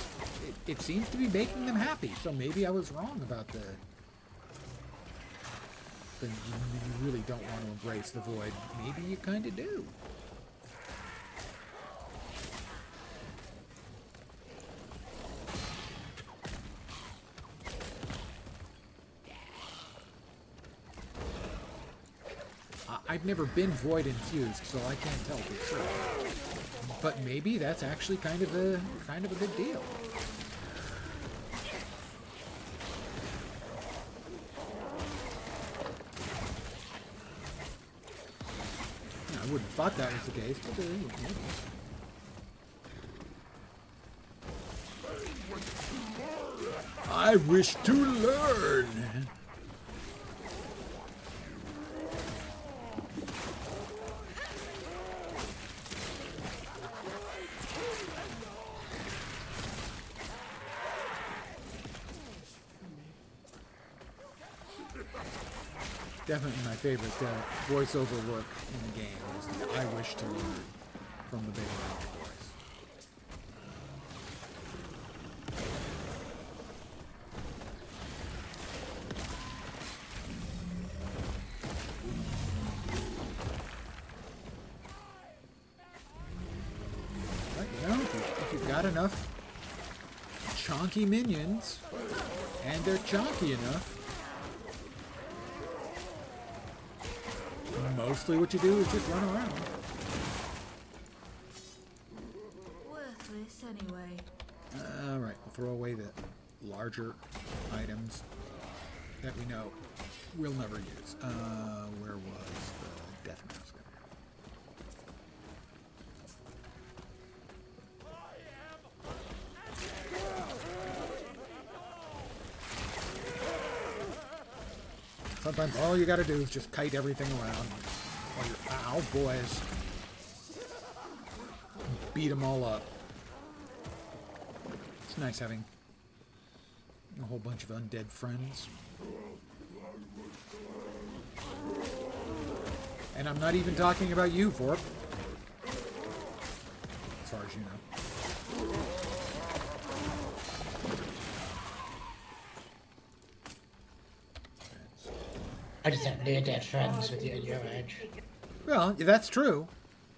it seems to be making them happy. So maybe I was wrong about the you really don't want to embrace the void. Maybe you kind of do. I've never been void infused, so I can't tell for sure. But maybe that's actually kind of a good deal. I wouldn't have thought that was the case, but maybe. I wish to learn. Definitely my favorite voiceover work in the game is the I wish to learn from the Big Mouth voice. But, you know, if you've got enough chonky minions, and they're chonky enough, mostly what you do is just run around. Worthless anyway. Alright, we'll throw away the larger items that we know we'll never use. Where was the death mask? Sometimes all you gotta do is just kite everything around while you're, ow, boys. Beat them all up. It's nice having a whole bunch of undead friends. And I'm not even talking about you, Vorp. As far as you know. I just have near-dead friends with you at your age. Well, that's true.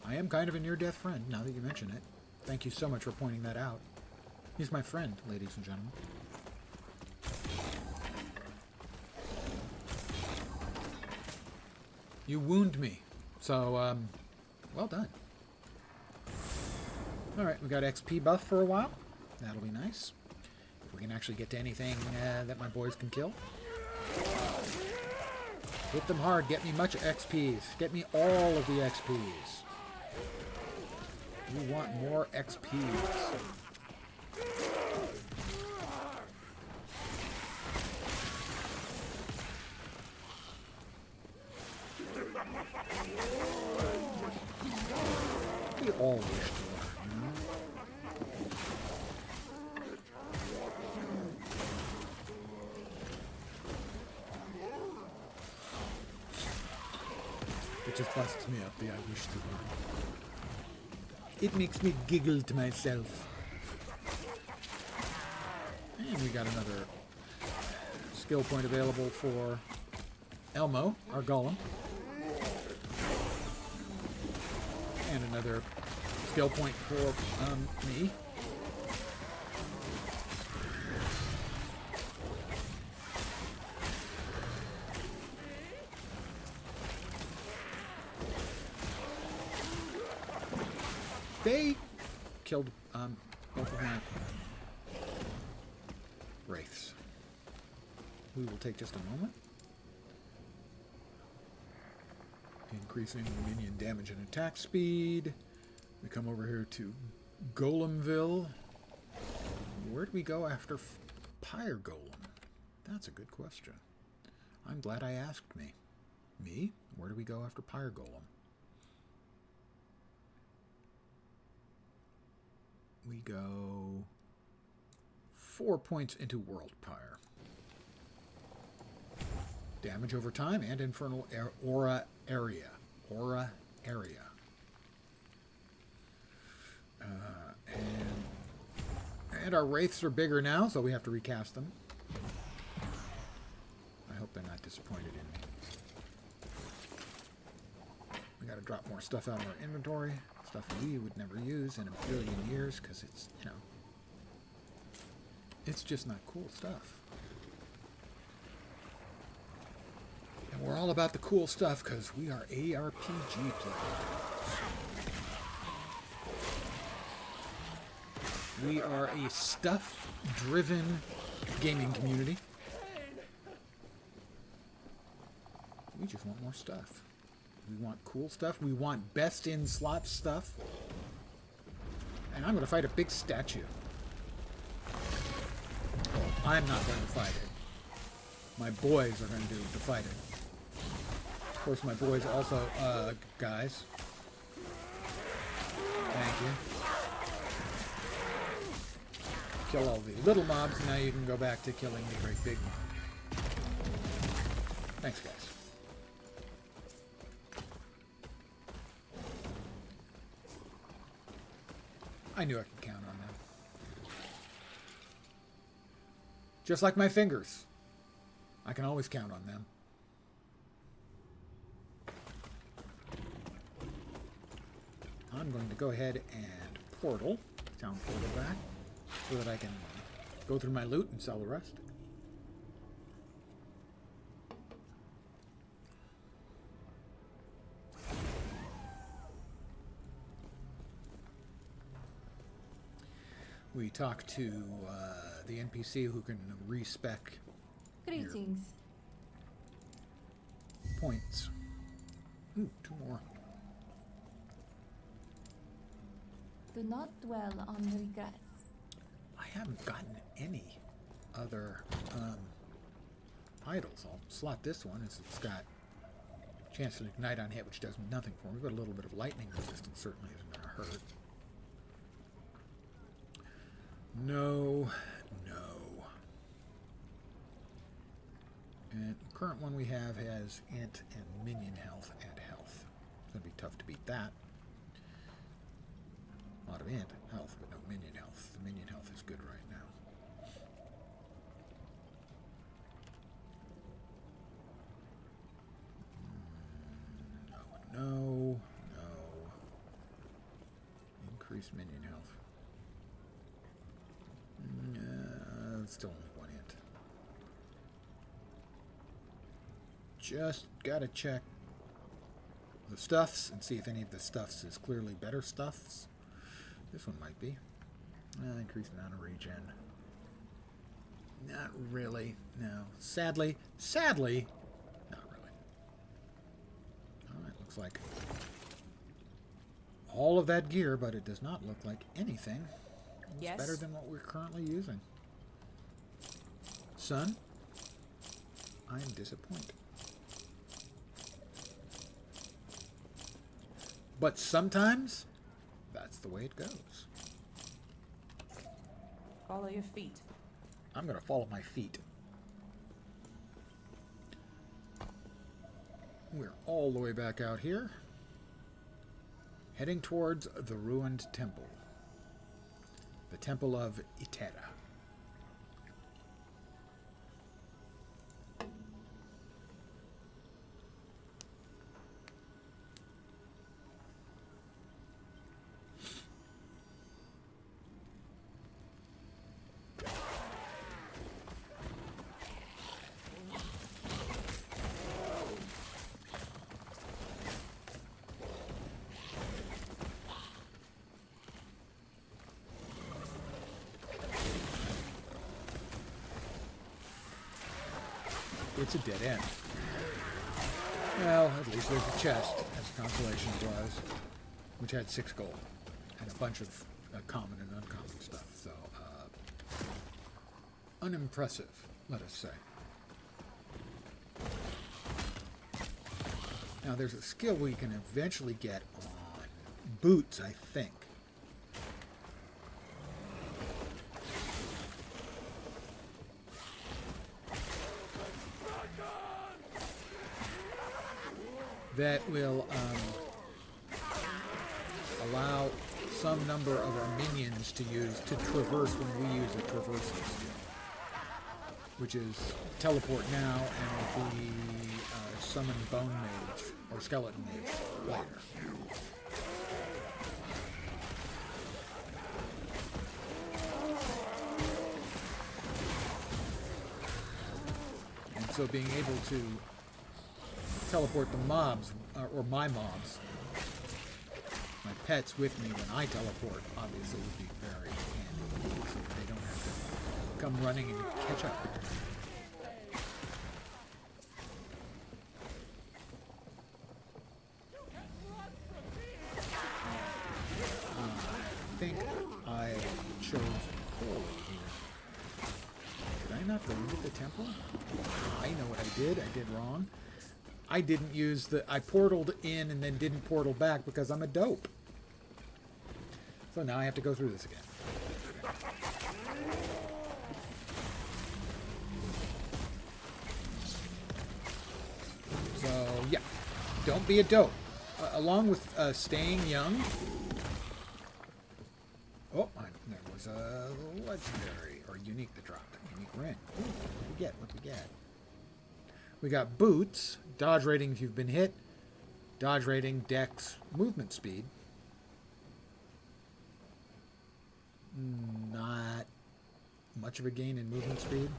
I am kind of a near-death friend, now that you mention it. Thank you so much for pointing that out. He's my friend, ladies and gentlemen. You wound me. So, well done. Alright, we got XP buff for a while. That'll be nice. If we can actually get to anything that my boys can kill. Hit them hard. Get me much XPs. Get me all of the XPs. You want more XPs. We all wish to learn, you know? It just busts me up, the I wish to learn. It makes me giggle to myself. And we got another skill point available for Elmo, our golem. And another skill point for me. They killed both of my wraiths. We will take just a moment. Increasing minion damage and attack speed. We come over here to Golemville. Where do we go after Pyre Golem? That's a good question. I'm glad I asked me. Me? Where do we go after Pyre Golem? We go 4 points into World Pyre. Damage over time and Infernal Aura Area. Aura Area. And our wraiths are bigger now, so we have to recast them. I hope they're not disappointed in me. We gotta drop more stuff out of our inventory. Stuff we would never use in a billion years, because it's, you know, it's just not cool stuff. And we're all about the cool stuff, because we are ARPG players. We are a stuff-driven gaming community. We just want more stuff. We want cool stuff. We want best-in-slot stuff. And I'm going to fight a big statue. Oh, I'm not going to fight it. My boys are going to fight it. Of course, my boys also, guys. Thank you. Kill all the little mobs, and now you can go back to killing the great big mob. Thanks, guys. I knew I could count on them. Just like my fingers. I can always count on them. I'm going to go ahead and portal, town portal back, so that I can go through my loot and sell the rest. We talk to the NPC who can respec Greetings. points. Ooh, 2 more. Do not dwell on regrets. I haven't gotten any other idols. I'll slot this one as it's got chance to ignite on hit, which does nothing for me, but a little bit of lightning resistance certainly isn't going to hurt. No, no. And the current one we have has int and minion health and health. It's going to be tough to beat that. A lot of int health, but no minion health. The minion health is good right now. No. Increase minion health. Still only 1 int. Just gotta check the stuffs and see if any of the stuffs is clearly better stuffs. This one might be. Increase amount of regen. Not really. No. Sadly, not really. Alright, looks like all of that gear, but it does not look like anything. It's better than what we're currently using. Son, I am disappointed. But sometimes, that's the way it goes. Follow your feet. I'm going to follow my feet. We're all the way back out here, heading towards the ruined temple. The Temple of Itera. it's a dead end. Well, at least there's a chest, as a consolation was, which had 6 gold and a bunch of common and uncommon stuff. So, unimpressive, let us say. Now, there's a skill we can eventually get on boots, I think. That will allow some number of our minions to traverse when we use a traversing skill, which is teleport now and will be summon bone mage or skeleton mage later. And so being able to teleport the mobs, or my mobs, my pets with me when I teleport, obviously would be very handy, so they don't have to come running and catch up. I think I chose poorly here. Did I not go into the temple? I know what I did. I did wrong. I didn't use I portaled in and then didn't portal back because I'm a dope. So now I have to go through this again. So, yeah. Don't be a dope. Along with staying young. Oh, there was a legendary or unique that dropped. Unique ring. Ooh, what do we get? What do we get? We got boots, dodge rating if you've been hit, dodge rating, dex, movement speed. Not much of a gain in movement speed.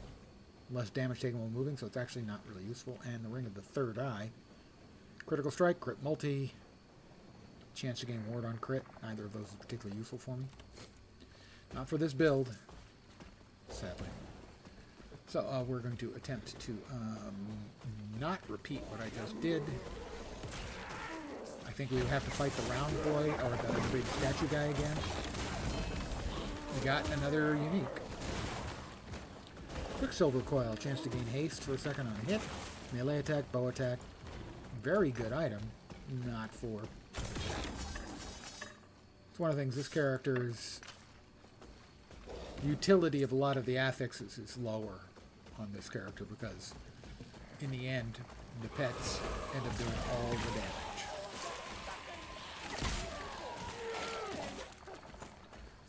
Less damage taken while moving, so it's actually not really useful. And the Ring of the Third Eye. Critical strike, crit multi, chance to gain ward on crit. Neither of those is particularly useful for me. Not for this build, sadly. So we're going to attempt to not repeat what I just did. I think we would have to fight the round boy or the big statue guy again. We got another unique. Quicksilver Coil, chance to gain haste for a second on hit. Melee attack, bow attack. Very good item. Not for... It's one of the things, this character's utility of a lot of the affixes is lower on this character because in the end the pets end up doing all the damage.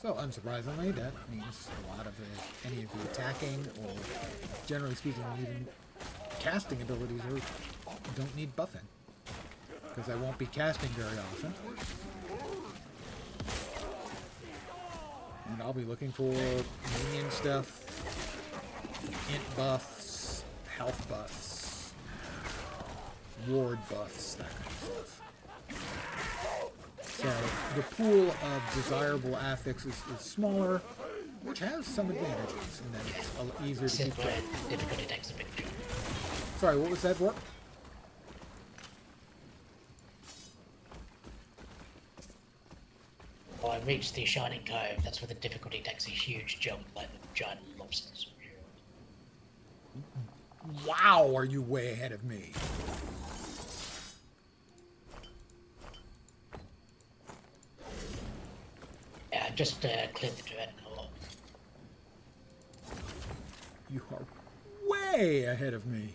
So unsurprisingly that means a lot of any of the attacking or generally speaking even casting abilities don't need buffing because I won't be casting very often. And I'll be looking for minion stuff, int buffs, health buffs, ward buffs, that kind of stuff. So the pool of desirable affixes is smaller, which has some advantages, and then it's easier to keep track. Sorry, what was that for? Well, I reached the Shining Cove. That's where the difficulty takes a huge jump, like the giant lobsters. Wow, are you way ahead of me? Yeah, just cleared the dread a lot. You are way ahead of me.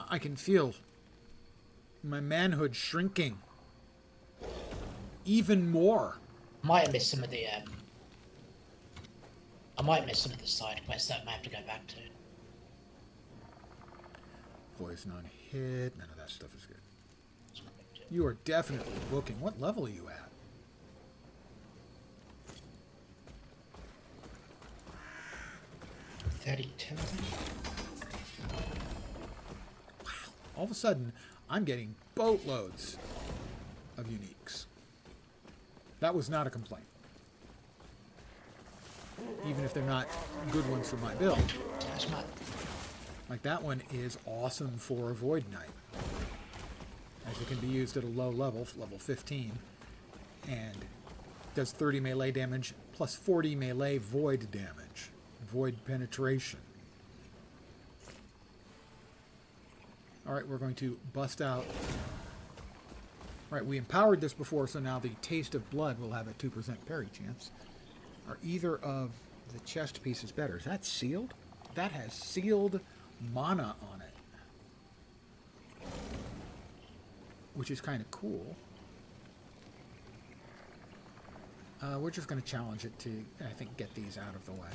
I can feel my manhood shrinking even more. Might have missed some of the I might miss some of the side quests that I might have to go back to. Poison on hit, none of that stuff is good. You are definitely booking. What level are you at? Wow. All of a sudden, I'm getting boatloads of uniques. That was not a complaint. Even if they're not good ones for my build. Like that one is awesome for a Void Knight, as it can be used at a low level, level 15, and does 30 melee damage plus 40 melee void damage, void penetration. Alright, we're going to bust out. Right, we empowered this before, so now the Taste of Blood will have a 2% parry chance. Are either of the chest pieces better? Is that sealed? That has sealed mana on it, which is kind of cool. We're just going to challenge it to, I think, get these out of the way.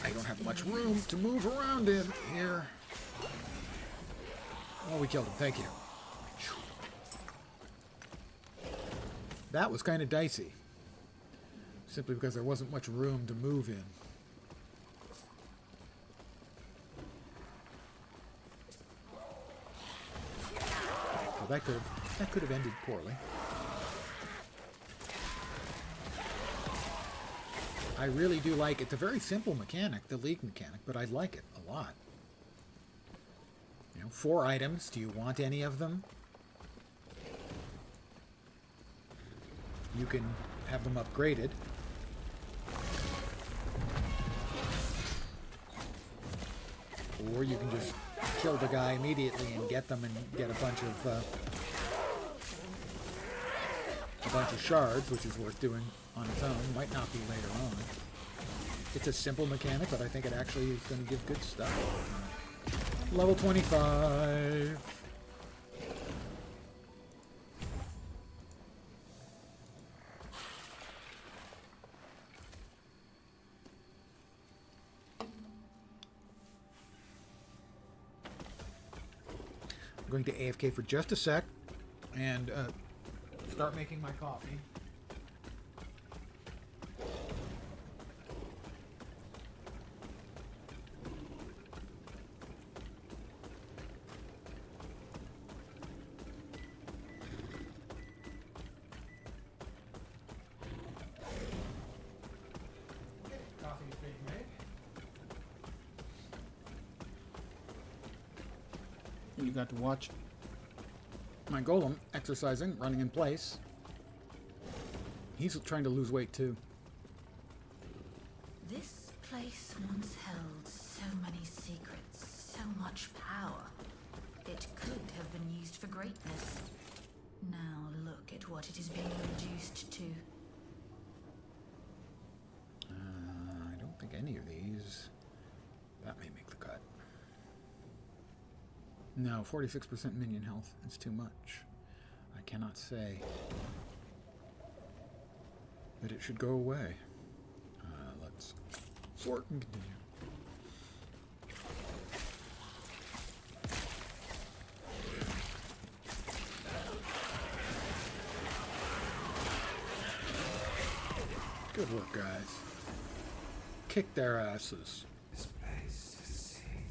I don't have much room to move around in here. Oh, we killed him. Thank you. That was kind of dicey. Simply because there wasn't much room to move in. So that could have ended poorly. I really do like it. It's a very simple mechanic, the league mechanic, but I like it a lot. You know, 4 items. Do you want any of them? You can have them upgraded. Or you can just kill the guy immediately and get them and get a bunch of shards, which is worth doing on its own. Might not be later on. It's a simple mechanic, but I think it actually is going to give good stuff. Level 25. I'm going to AFK for just a sec and start making my coffee. Coffee is being made. You got to watch my golem exercising, running in place. He's trying to lose weight too. This place once held so many secrets, so much power. It could have been used for greatness. Now look at what it is being reduced to. I don't think any of these. That may make the cut. No, 46% minion health is too much. I cannot say that it should go away. Let's sort and continue. Good work, guys. Kick their asses. This place has seen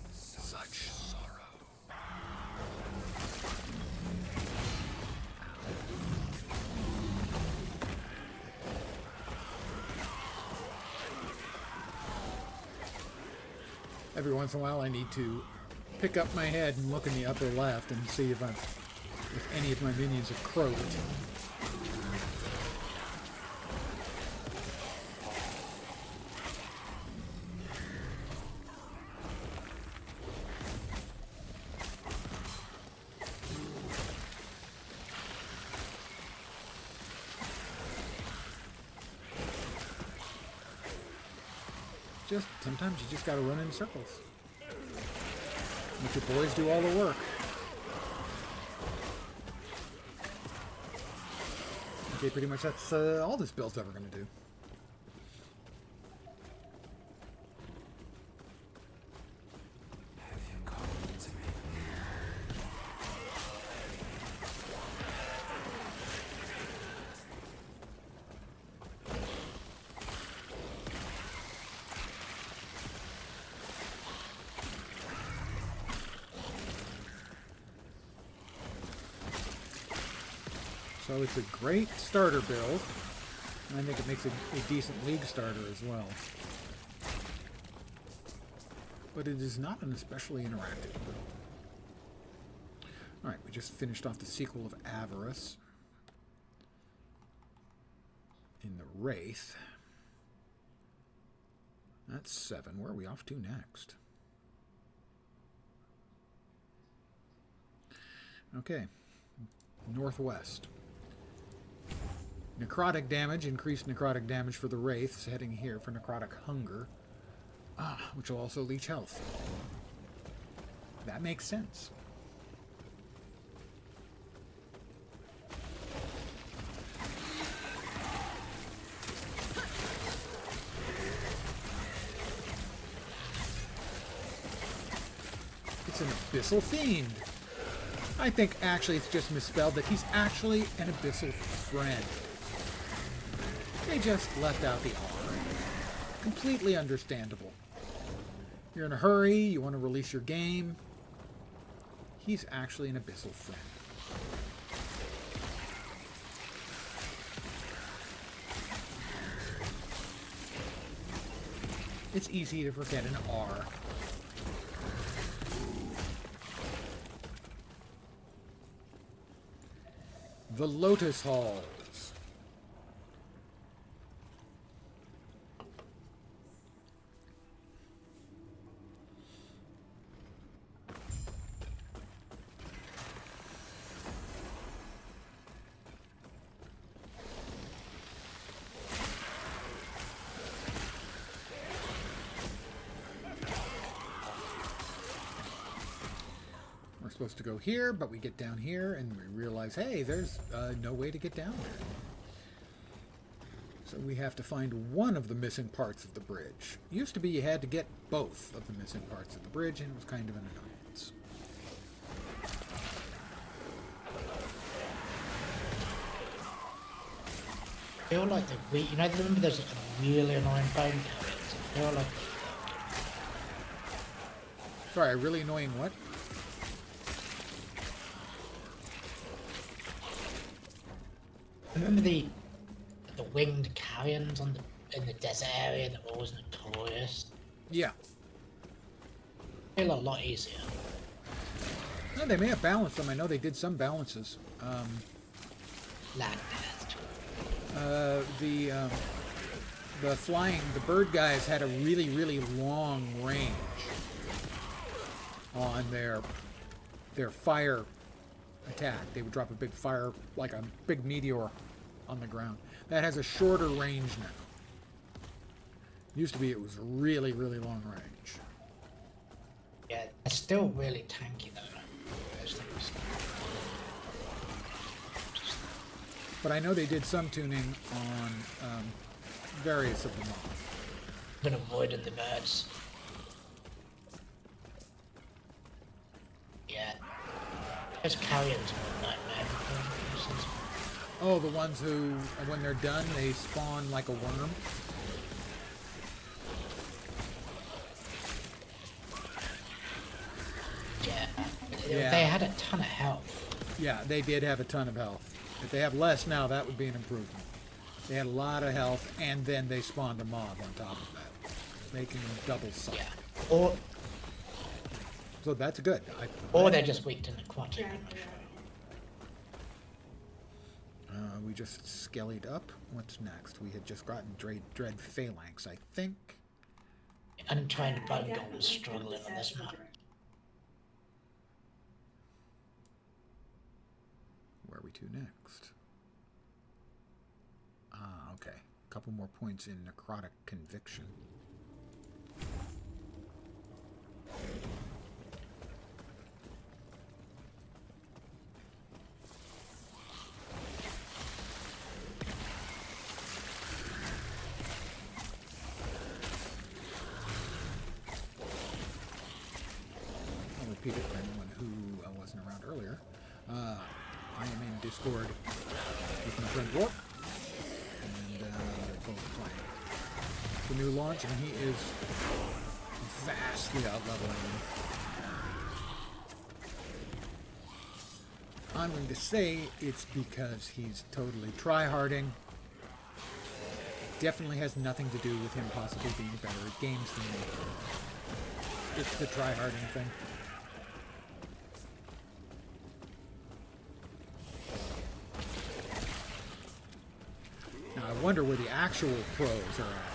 Such sorrow. Every once in a while I need to pick up my head and look in the upper left and see if any of my minions have croaked. Sometimes you just gotta run in circles. Let your boys do all the work. Okay, pretty much that's all this build's ever gonna do. Have you come to me? So it's a great starter build. And I think it makes a decent league starter as well. But it is not an especially interactive build. Alright, we just finished off the sequel of Avarice in the Wraith. That's 7. Where are we off to next? Okay. Northwest. Necrotic damage, increased necrotic damage for the Wraiths, heading here for necrotic hunger. Which will also leech health. That makes sense. It's an Abyssal Fiend. I think actually it's just misspelled that he's actually an Abyssal Friend. They just left out the R. Completely understandable. You're in a hurry, you want to release your game. He's actually an Abyssal Friend. It's easy to forget an R. The Lotus Halls. We're supposed to go here, but we get down here and we realize, hey, there's no way to get down there. So we have to find one of the missing parts of the bridge. Used to be you had to get both of the missing parts of the bridge, and it was kind of an annoyance. I feel like remember there's a really annoying bone carriers? I feel like... Sorry, a really annoying what? Remember the winged carrions in the desert area that were always notorious? Yeah. I feel a lot easier. No, they may have balanced them. I know they did some balances. Land best. The bird guys had a really, really long range on their fire attack. They would drop a big fire, like a big meteor on the ground. That has a shorter range now. Used to be it was really, really long range. Yeah, it's still really tanky though. Those things. But I know they did some tuning on various of them. Been avoided the birds. Yeah. Those carrions are a nightmare. Oh, the ones who, when they're done, they spawn like a worm. Yeah. They had a ton of health. Yeah, they did have a ton of health. If they have less now, that would be an improvement. They had a lot of health, and then they spawned a mob on top of that, making them double suck. Yeah. Or so that's good. Or they're just weak to necrotic. We just skellied up. What's next? We had just gotten Dread Phalanx, I think. I'm trying to bone gold struggling on this map. Where are we to next? Okay. A couple more points in Necrotic Conviction. I'll repeat it for anyone who wasn't around earlier. I am in Discord with my friend Warp, and they're both playing the new launch, and he is vastly out-leveling me. I'm going to say it's because he's totally try-harding. Definitely has nothing to do with him possibly being better at games than me. It's the try-harding thing. Now I wonder where the actual pros are at.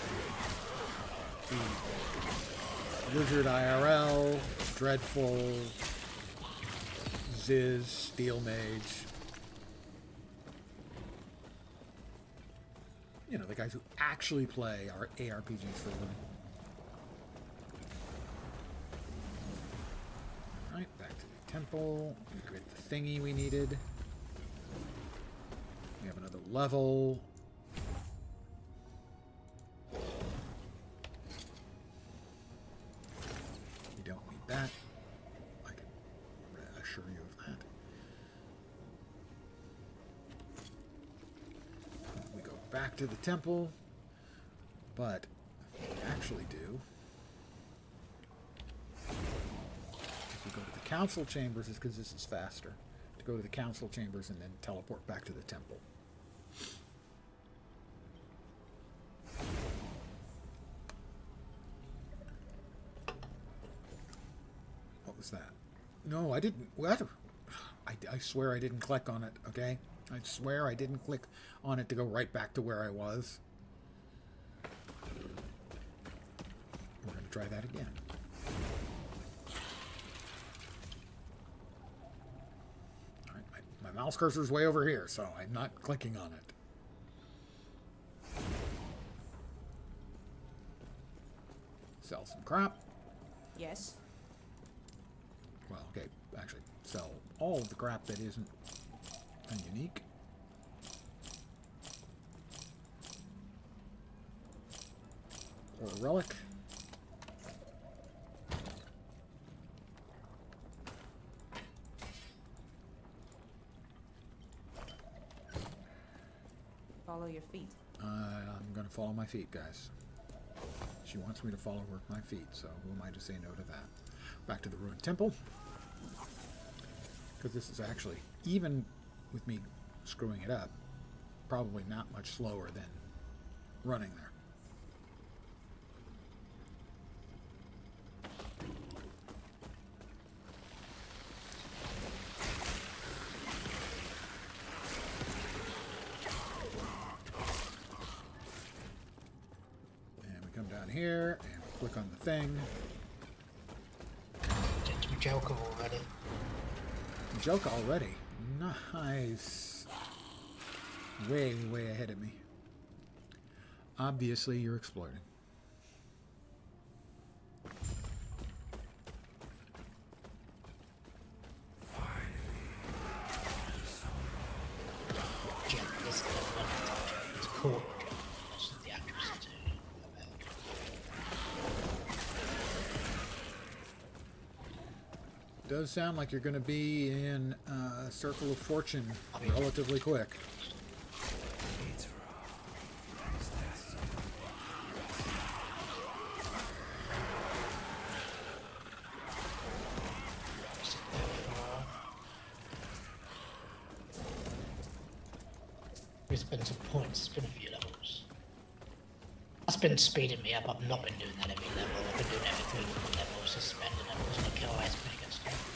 The Wizard IRL, Dreadful, Ziz, Steel Mage. You know, the guys who actually play our ARPGs for a living. Alright, back to the temple. We get the thingy we needed. We have another level. We don't need that. I can assure you of that. We go back to the temple, but what we actually do, if we go to the council chambers, is because this is faster, to go to the council chambers and then teleport back to the temple. What was that? No, I didn't. What? I swear I didn't click on it, okay? I swear I didn't click on it to go right back to where I was. We're going to try that again. All right, my mouse cursor's way over here, so I'm not clicking on it. Sell some crap. Yes. Well, okay, actually, sell all of the crap that isn't unique. Or a relic. Follow your feet. I'm going to follow my feet, guys. She wants me to follow my feet, so who am I to say no to that? Back to the ruined temple. Because this is actually, even with me screwing it up, probably not much slower than running there. And we come down here and click on the thing. Get to Joker already. Joke already. Nice. Way, way ahead of me. Obviously, you're exploiting. Joker, this is the one. It's cool. This is the actress too. Does sound like you're going to be in Circle of Fortune relatively quick. It's been some points, it's been a few levels. That's been speeding me up. I've not been doing that every level. I've been doing everything with levels, suspended levels, and I kill ice pretty good stuff.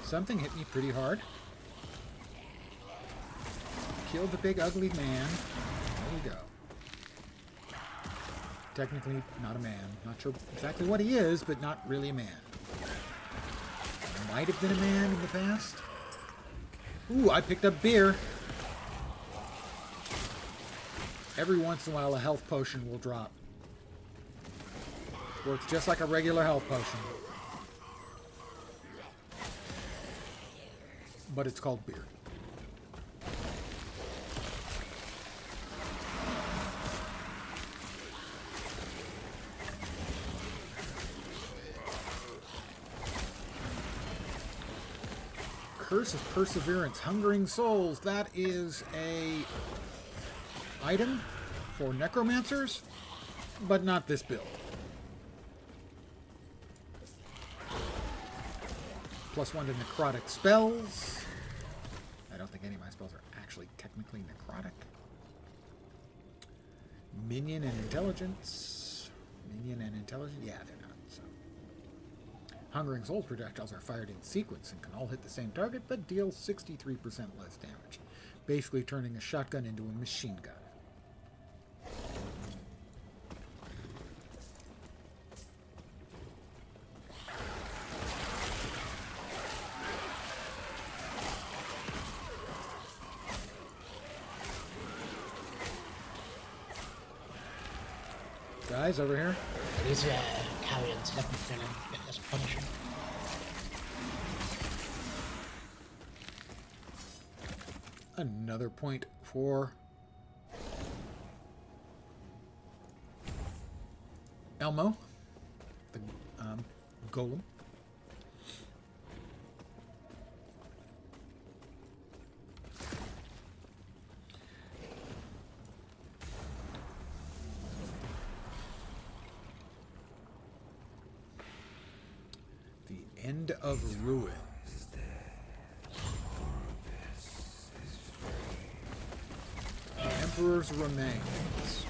Something hit me pretty hard. Killed the big ugly man. There we go. Technically not a man. Not sure exactly what he is, but not really a man. Might have been a man in the past. Ooh, I picked up beer. Every once in a while a health potion will drop. Works just like a regular health potion. But it's called beer. Curse of Perseverance, Hungering Souls. That is a item for necromancers, but not this build. +1 to necrotic spells. I don't think any of my spells are actually technically necrotic. Minion and intelligence. Minion and intelligence? Yeah, they're not. So. Hungering Souls projectiles are fired in sequence and can all hit the same target, but deal 63% less damage. Basically turning a shotgun into a machine gun. Guys, over here. These carrions definitely gonna get this punishing. Another point for Elmo, the golem. The end of ruin. Emperor's remains.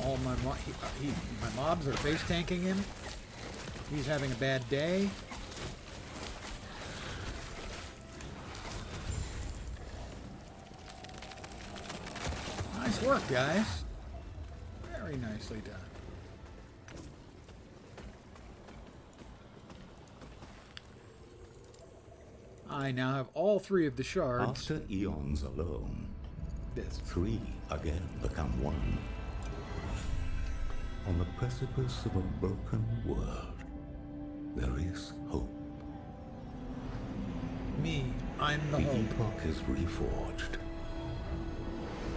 All my my mobs are face tanking him. He's having a bad day. Nice work, guys. Very nicely done. I now have all 3 of the shards. After eons alone, This. 3 again become 1. On the precipice of a broken world, there is hope. Me, I'm the The hope. Epoch is reforged.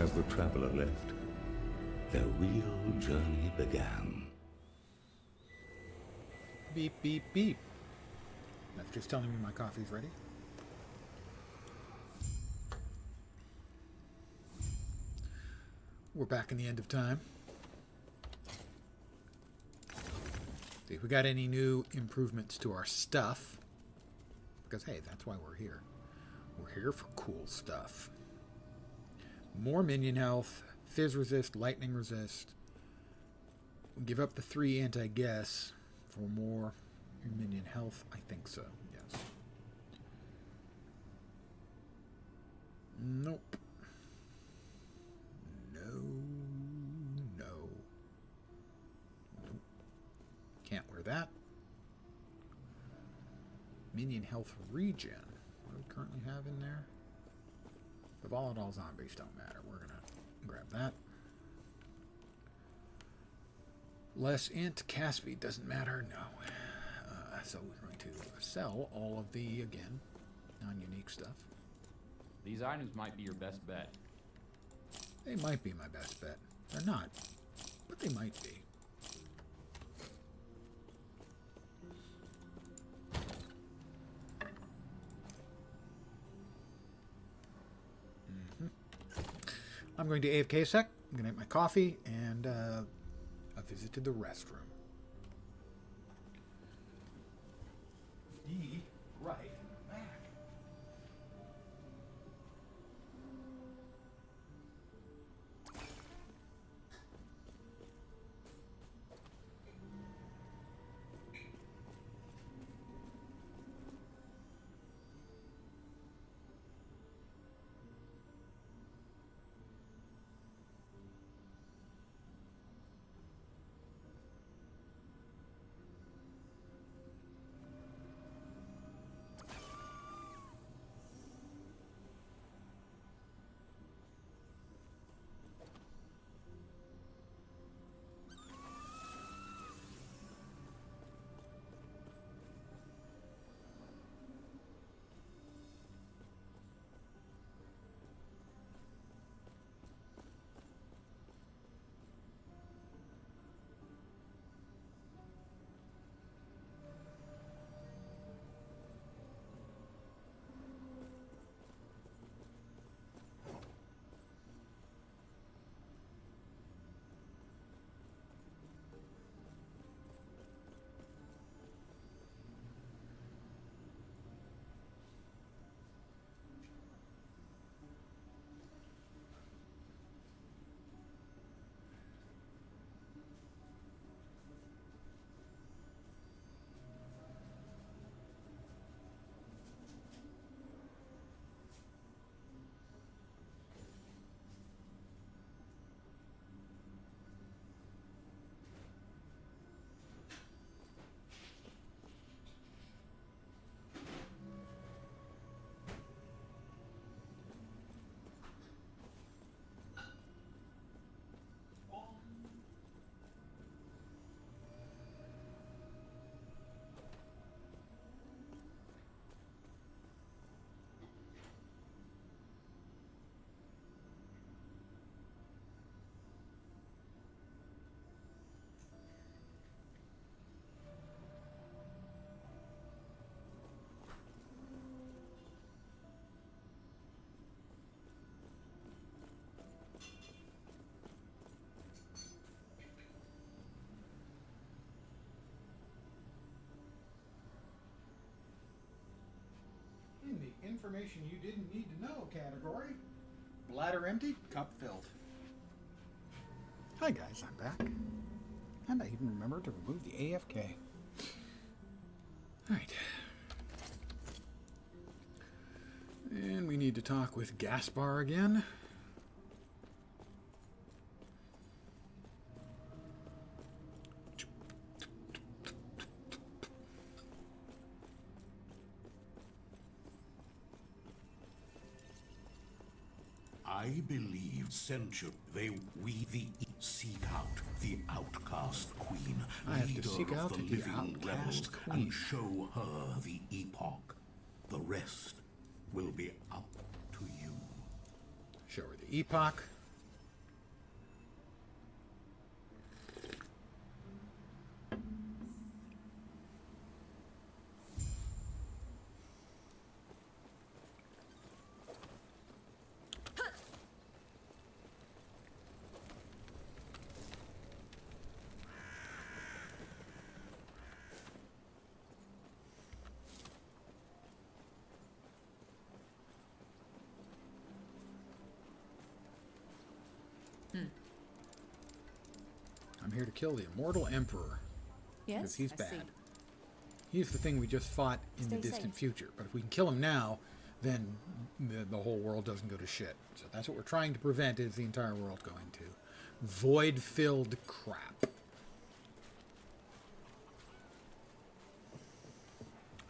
As the traveler left, their real journey began. Beep, beep, beep. That's just telling me my coffee's ready. We're back in the end of time. See if we got any new improvements to our stuff. Because, hey, that's why we're here. We're here for cool stuff. More minion health, fizz resist, lightning resist. We'll give up the 3 anti-guess for more minion health. I think so, yes. Nope. No. Nope. Can't wear that. Minion health regen. What do we currently have in there? The volatile zombies don't matter. We're going to grab that. Less int. Cast speed doesn't matter. No. So we're going to sell all of the, again, non-unique stuff. These items might be your best bet. They might be my best bet. They're not, but they might be. I'm going to AFK a sec. I'm going to get my coffee and a visit to the restroom. Be right back. information you didn't need to know category. Bladder empty, cup filled. Hi guys, I'm back. And I even remembered to remove the AFK. Alright. And we need to talk with Gaspar again. I believe censure we the seek out the outcast queen, I have to leader seek of out the the living outcast realms, queen. and show her the epoch. The rest will be up to you. Show her the epoch. I'm here to kill the immortal emperor. Because he's bad. He's the thing we just fought in the distant future. But if we can kill him now, then the whole world doesn't go to shit. So that's what we're trying to prevent, is the entire world going to void-filled crap.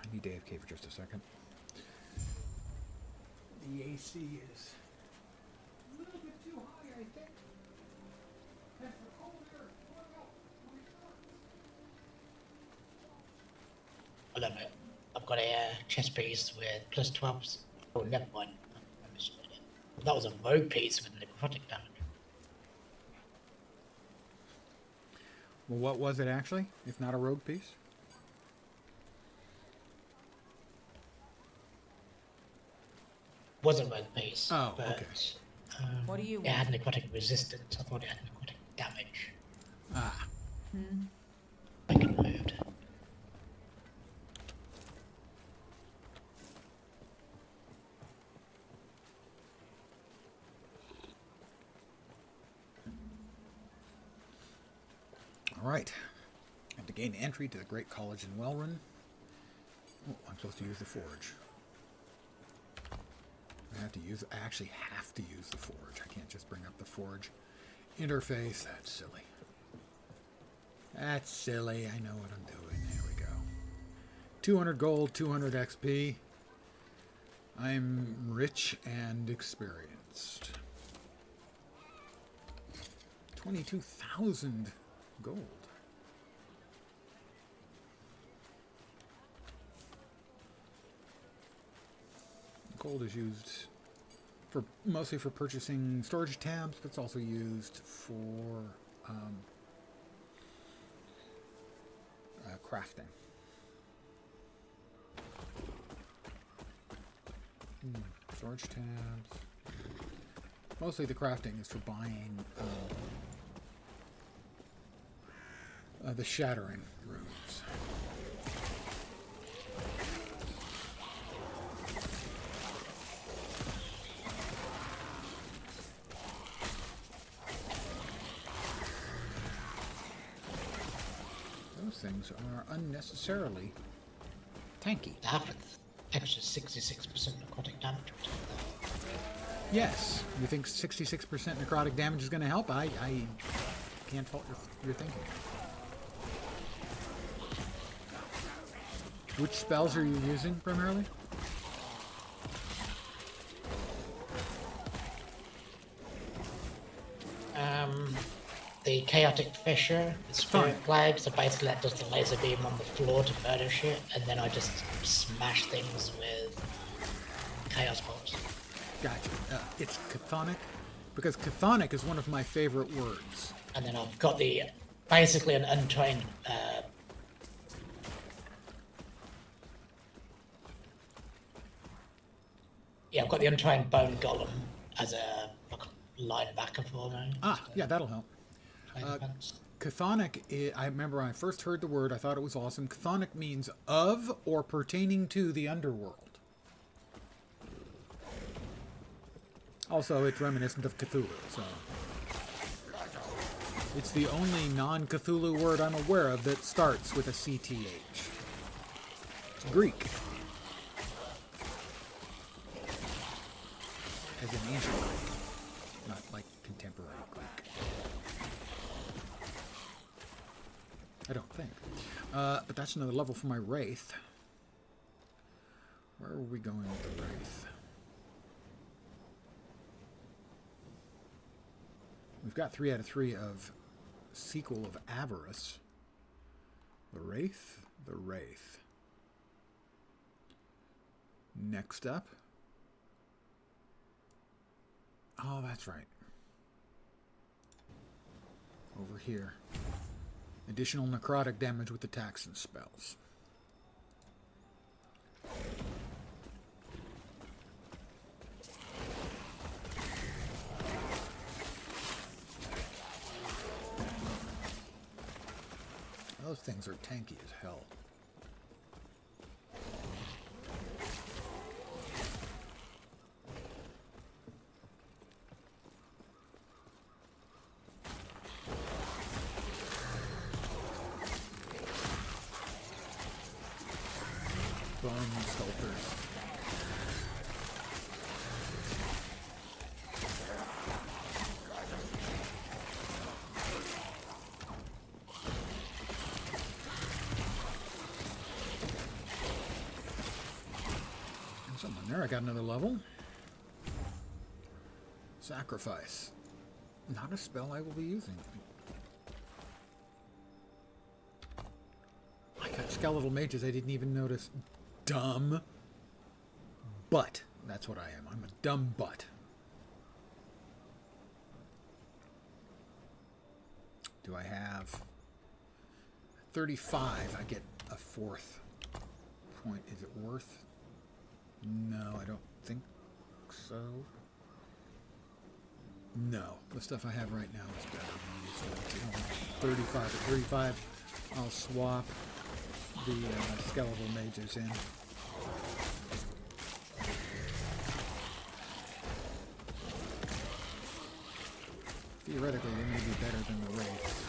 I need AFK for just a second. The AC is a little bit too high, I think. And for cold air, what else? I love it. I've got a chest piece with plus 12. Oh, never mind. I misread it. That was a rogue piece with necrotic damage. Well, what was it actually, if not a rogue piece? Wasn't rogue piece. Oh, but, okay. What do you It had necrotic resistance. I thought it had necrotic damage. Ah. I get moved. All right. I have to gain entry to the Great College in Welrun. Oh, I'm supposed to use the forge. I actually have to use the forge. I can't just bring up the forge interface. That's silly. That's silly. I know what I'm doing. There we go. 200 gold, 200 XP. I'm rich and experienced. 22,000 gold. Gold is used for mostly for purchasing storage tabs, but it's also used for crafting. Storage tabs. Mostly the crafting is for buying the shattering runes. Those things are unnecessarily tanky. That happens. Extra 66% necrotic damage. Yes, you think 66% necrotic damage is going to help? I can't fault your thinking. Which spells are you using primarily? The Chaotic Fissure, the Spirit Plague, so basically that does the laser beam on the floor to murder shit, and then I just smash things with Chaos Bolts. Gotcha. It's chthonic, because chthonic is one of my favorite words. And then I've got the, basically an untrained, yeah, I've got the Untrained Bone Golem as a linebacker for me. Ah, yeah, that'll help. Chthonic, I remember when I first heard the word, I thought it was awesome. Chthonic means of or pertaining to the underworld. Also, it's reminiscent of Cthulhu, so... It's the only non-Cthulhu word I'm aware of that starts with a CTH. It's Greek. As in ancient Greek, not like contemporary Greek. I don't think. But that's another level for my Wraith. Where are we going with the Wraith? We've got 3 out of 3 of Sequel of Avarice. The Wraith, the Wraith. Next up. Oh, that's right. Over here. Additional necrotic damage with attacks and spells. Those things are tanky as hell. Bone sculptors. Something there. I got another level. Sacrifice. Not a spell I will be using. I got skeletal mages I didn't even notice. Dumb butt. That's what I am. I'm a dumb butt. Do I have 35? I get a 4th point. Is it worth? No, I don't think so. No, the stuff I have right now is better. 35 at 35. I'll swap the skeletal mages in. Theoretically, they may be better than the Wraiths.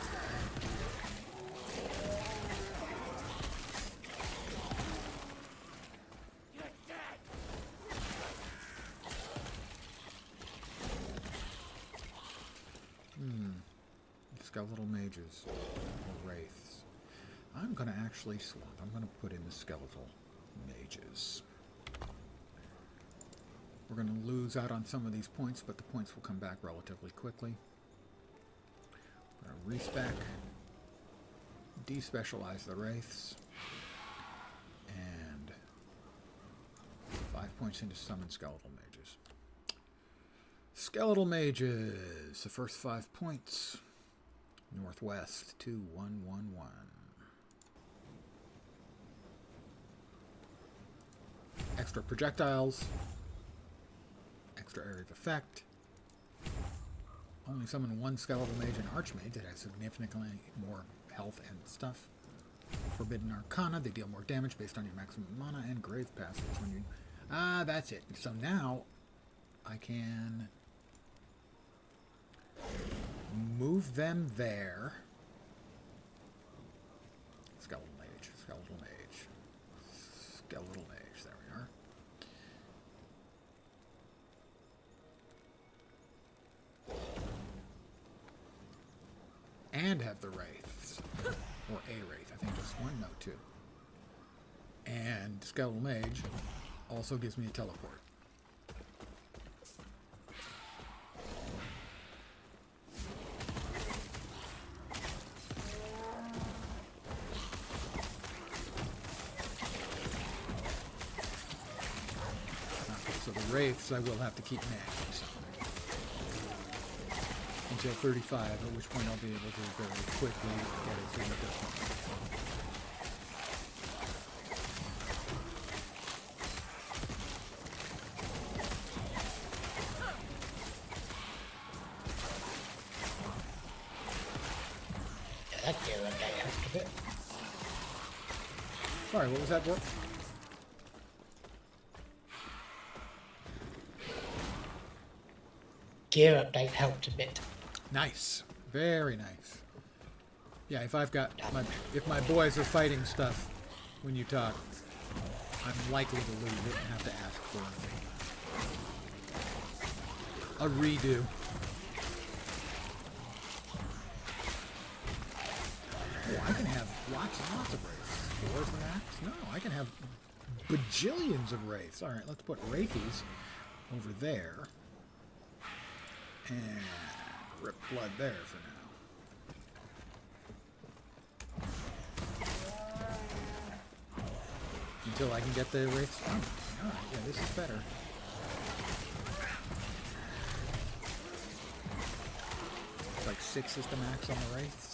Skeletal mages or wraiths. I'm going to actually swap. I'm going to put in the skeletal mages. We're going to lose out on some of these points, but the points will come back relatively quickly. We're going to respec, despecialize the wraiths, and 5 points into summon skeletal mages. Skeletal mages, the first 5 points. Northwest 2111. Extra projectiles. Extra area of effect. Only summon 1 skeletal mage and archmage that has significantly more health and stuff. Forbidden Arcana, they deal more damage based on your maximum mana and grave passage when you... that's it. So now I can move them there. Skeletal mage, skeletal mage, skeletal mage. There we are. And have the wraiths, or a wraith. I think it's 1, no 2. And skeletal mage also gives me a teleport. So the wraiths I will have to keep nagging until 35, at which point I'll be able to very quickly get it through the distance. That gear went down a bit. Sorry, what was that for? gear update helped a bit. Nice. Very nice. Yeah, if if my boys are fighting stuff when you talk, I'm likely to lose it and have to ask for a redo. Oh, I can have lots and lots of wraiths. 4 is the max? No, I can have bajillions of wraiths. Alright, let's put wraithies over there. And rip blood there for now. Until I can get the wraiths. Oh, alright, yeah, this is better. It's like 6 is the max on the wraiths.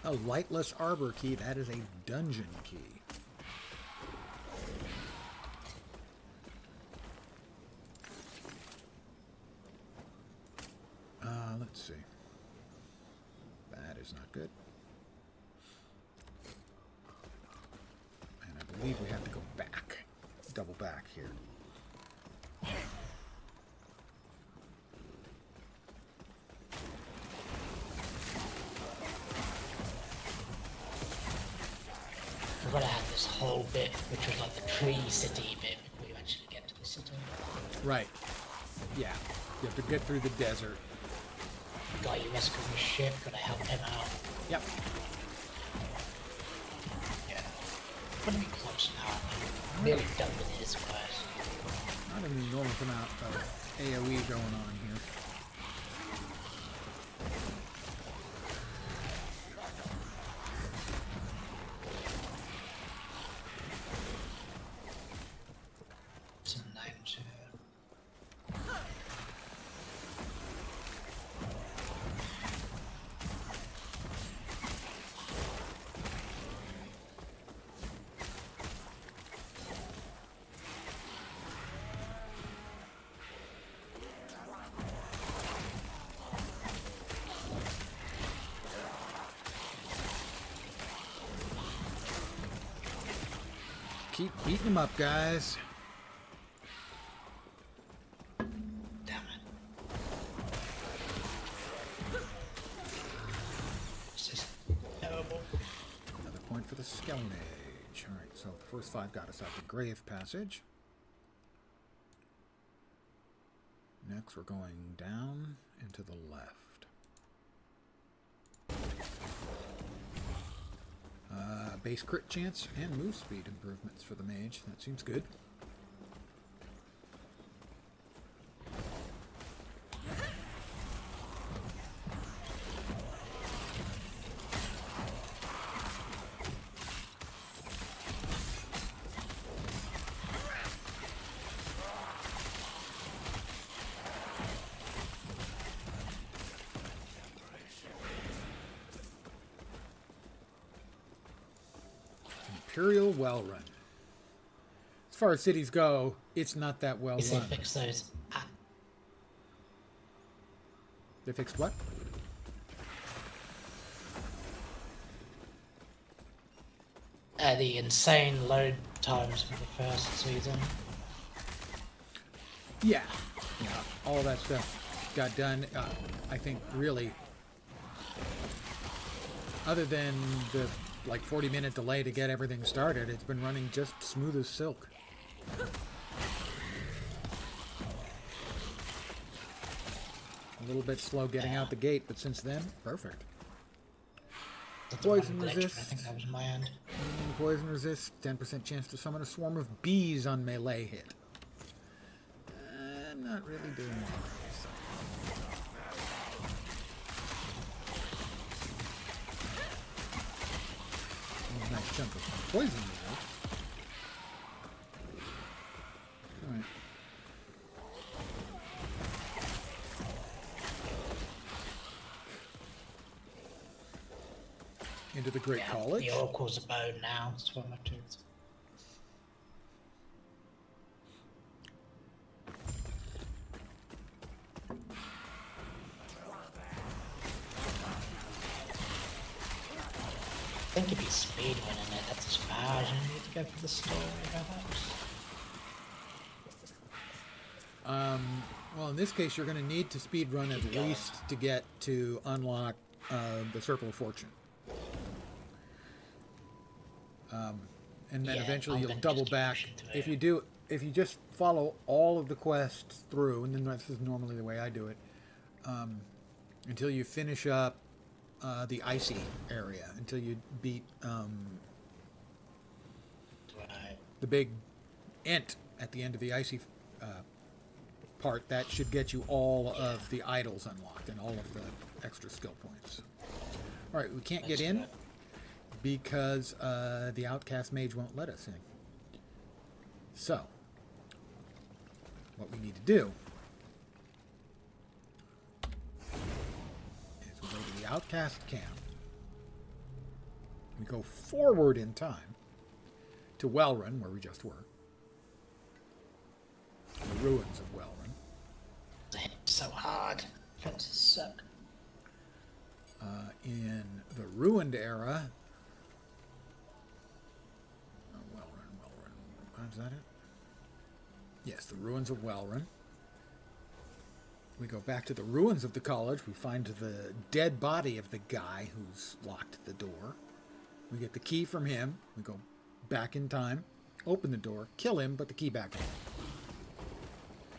A lightless arbor key, that is a dungeon key. Let's see. That is not good. And I believe we have to go back. Double back here. We're gonna have this whole bit, which was like the pre-city bit, before you actually get to the city. Right. Yeah. You have to get through the desert. Guy you rescued his ship, gotta help him out. Yep. Yeah. Gonna be close now. I'm nearly done with his quest. Not an enormous amount of AoE going on here. Some names here. Keep beating them up, guys. Damn it. This is terrible. Another point for the Skelly Mage. Alright, so the first 5 got us out the Grave Passage. Next we're going down and to the left. Base crit chance and move speed improvements for the mage. That seems good. Imperial well run. As far as cities go, it's not that well They run. fix those. They fixed what? The insane load times for the first season. Yeah. Yeah, all that stuff got done. I think really, other than the like 40-minute delay to get everything started, it's been running just smooth as silk. A little bit slow getting out the gate, but since then, perfect. Poison resist. I think that was my end. Poison resist, 10% chance to summon a swarm of bees on melee hit. I'm not really doing that. So. Nice chunk of poison resist. Alright. Into the Great College. The Oracle's abode now. That's what I'm up to. think if you speed running it, that's as far as you need to go for the story, perhaps. Well, in this case, you're going to need to speed run at least to get to unlock the Circle of Fortune. And then Yeah, eventually I'm you'll gonna double just keep back. pushing through. If you just follow all of the quests through, and then this is normally the way I do it, until you finish up the icy area, until you beat Right. the big ent at the end of the icy part, that should get you all of the idols unlocked and all of the extra skill points. All right, we can't get in because the outcast mage won't let us in. So, what we need to do is we go to the outcast camp. We go forward in time to Wellrun, where we just were. The ruins of Wellrun. Hit so hard. Fences suck. In the ruined era. Wellrun. Is that it? Yes, the ruins of Wellrun. We go back to the ruins of the college. We find the dead body of the guy who's locked the door. We get the key from him. We go back in time, open the door, kill him, put the key back in.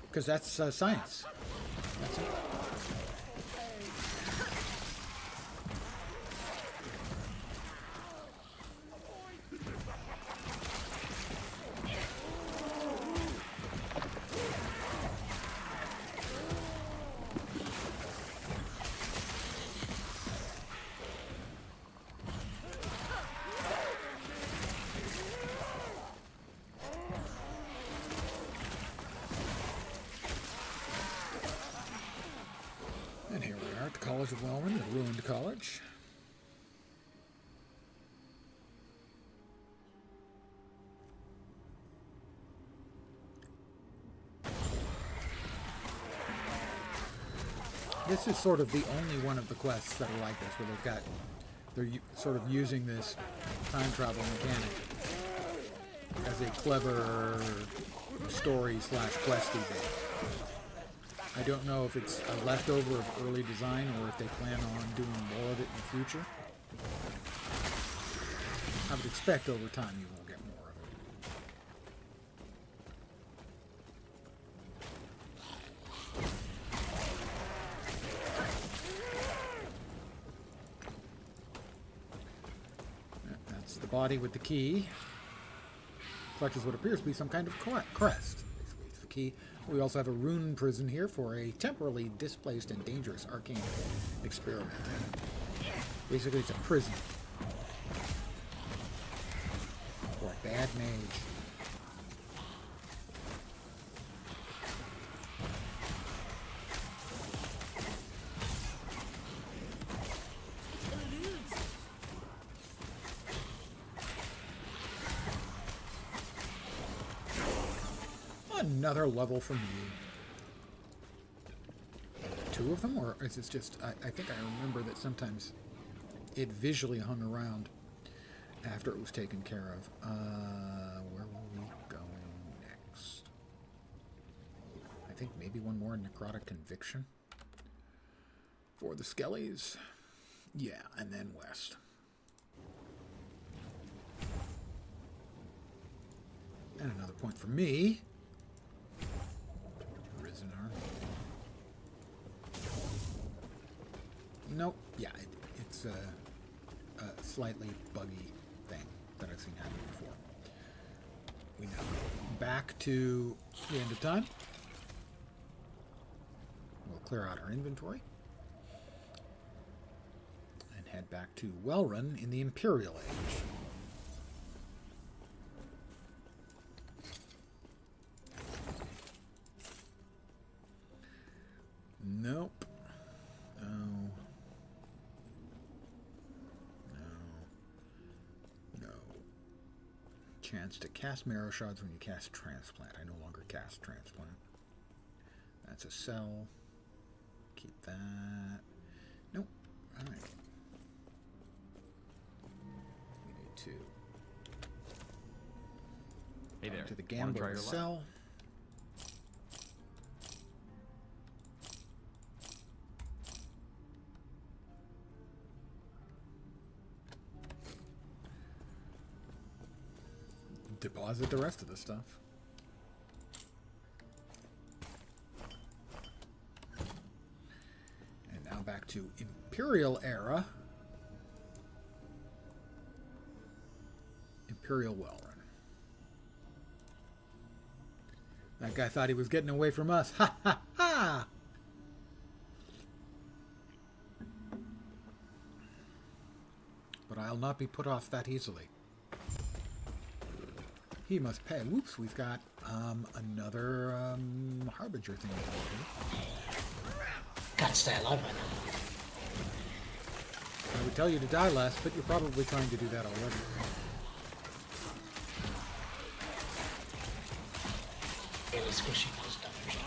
Because that's science. That's it. And here we are at the College of Wellrun, the ruined college. This is sort of the only one of the quests that are like this, where they're sort of using this time travel mechanic as a clever story/questy thing. I don't know if it's a leftover of early design or if they plan on doing more of it in the future. I would expect over time you will get more of it. That's the body with the key. Clutches what appears to be some kind of crest. Basically, it's the key. We also have a rune prison here for a temporarily displaced and dangerous arcane experiment. Basically, it's a prison for a bad mage. Another level from you. Two of them? Or is this just... I think I remember that sometimes it visually hung around after it was taken care of. Where will we go next? I think maybe one more necrotic conviction for the skellies. Yeah, and then west. And another point for me. Risen army. Nope. Yeah, it's a slightly buggy thing that I've seen happen before. We now go back to the end of time. We'll clear out our inventory. And head back to Wellrun in the Imperial Age. Nope. No. Chance to cast marrow shards when you cast transplant. I no longer cast transplant. That's a cell. Keep that. Nope. Alright. to Hey there. to the Wanna gambler try to your luck? sell. Deposit the rest of the stuff. And now back to Imperial era. Imperial Wellrun. That guy thought he was getting away from us. Ha ha ha! But I'll not be put off that easily. He must pay. Whoops, we've got another Harbinger thing to do. Can't stay alive right now. I would tell you to die less, but you're probably trying to do that already. Really squishy those damage.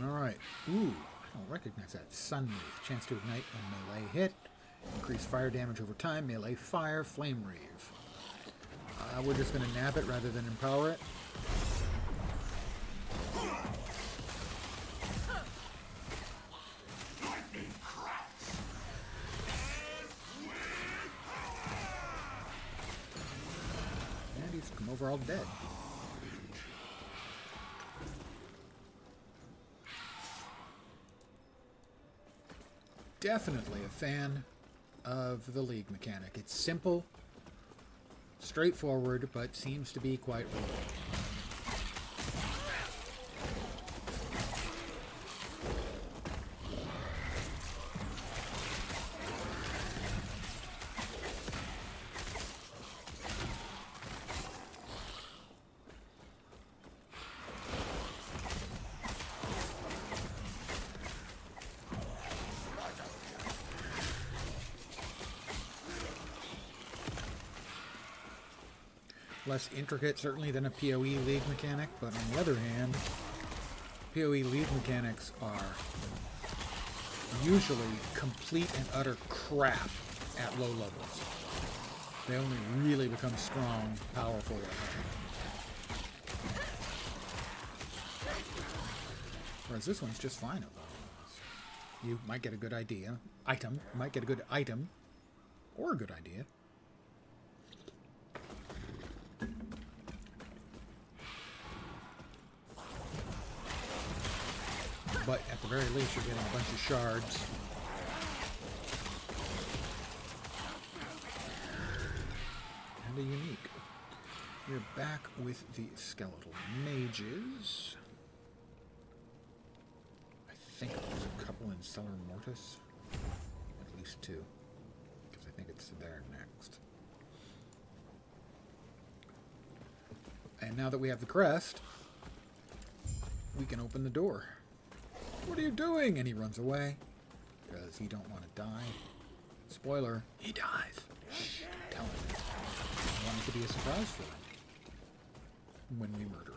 Alright. Ooh, I don't recognize that. Sunreef. Chance to ignite a melee hit. Increase fire damage over time. Melee fire. Flame Reeve. We're just going to nab it rather than empower it. And he's come over all dead. Definitely a fan of the League mechanic. It's simple, straightforward, but seems to be quite rewarding. Less intricate, certainly, than a PoE League mechanic, but on the other hand, PoE League mechanics are usually complete and utter crap at low levels. They only really become strong, powerful at high. Whereas this one's just fine at low levels. You might get a good item, or a good idea. But at the very least, you're getting a bunch of shards. And a unique. We're back with the skeletal mages. I think there's a couple in Cellar Mortis. At least two. Because I think it's there next. And now that we have the crest, we can open the door. What are you doing? And he runs away because he don't want to die. Spoiler, he dies. Shh, tell him. I want it to be a surprise for him when we murder him.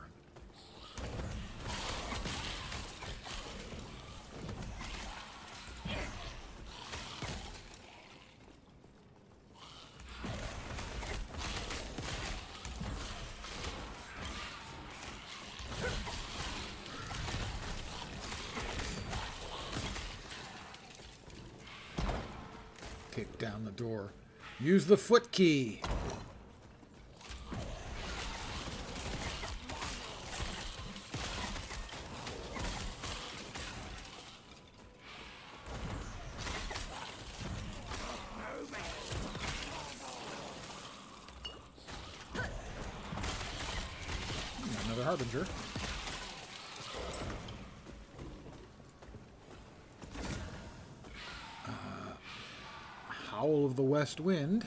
Kick down the door. Use the foot key. Another Harbinger. Howl of the West Wind.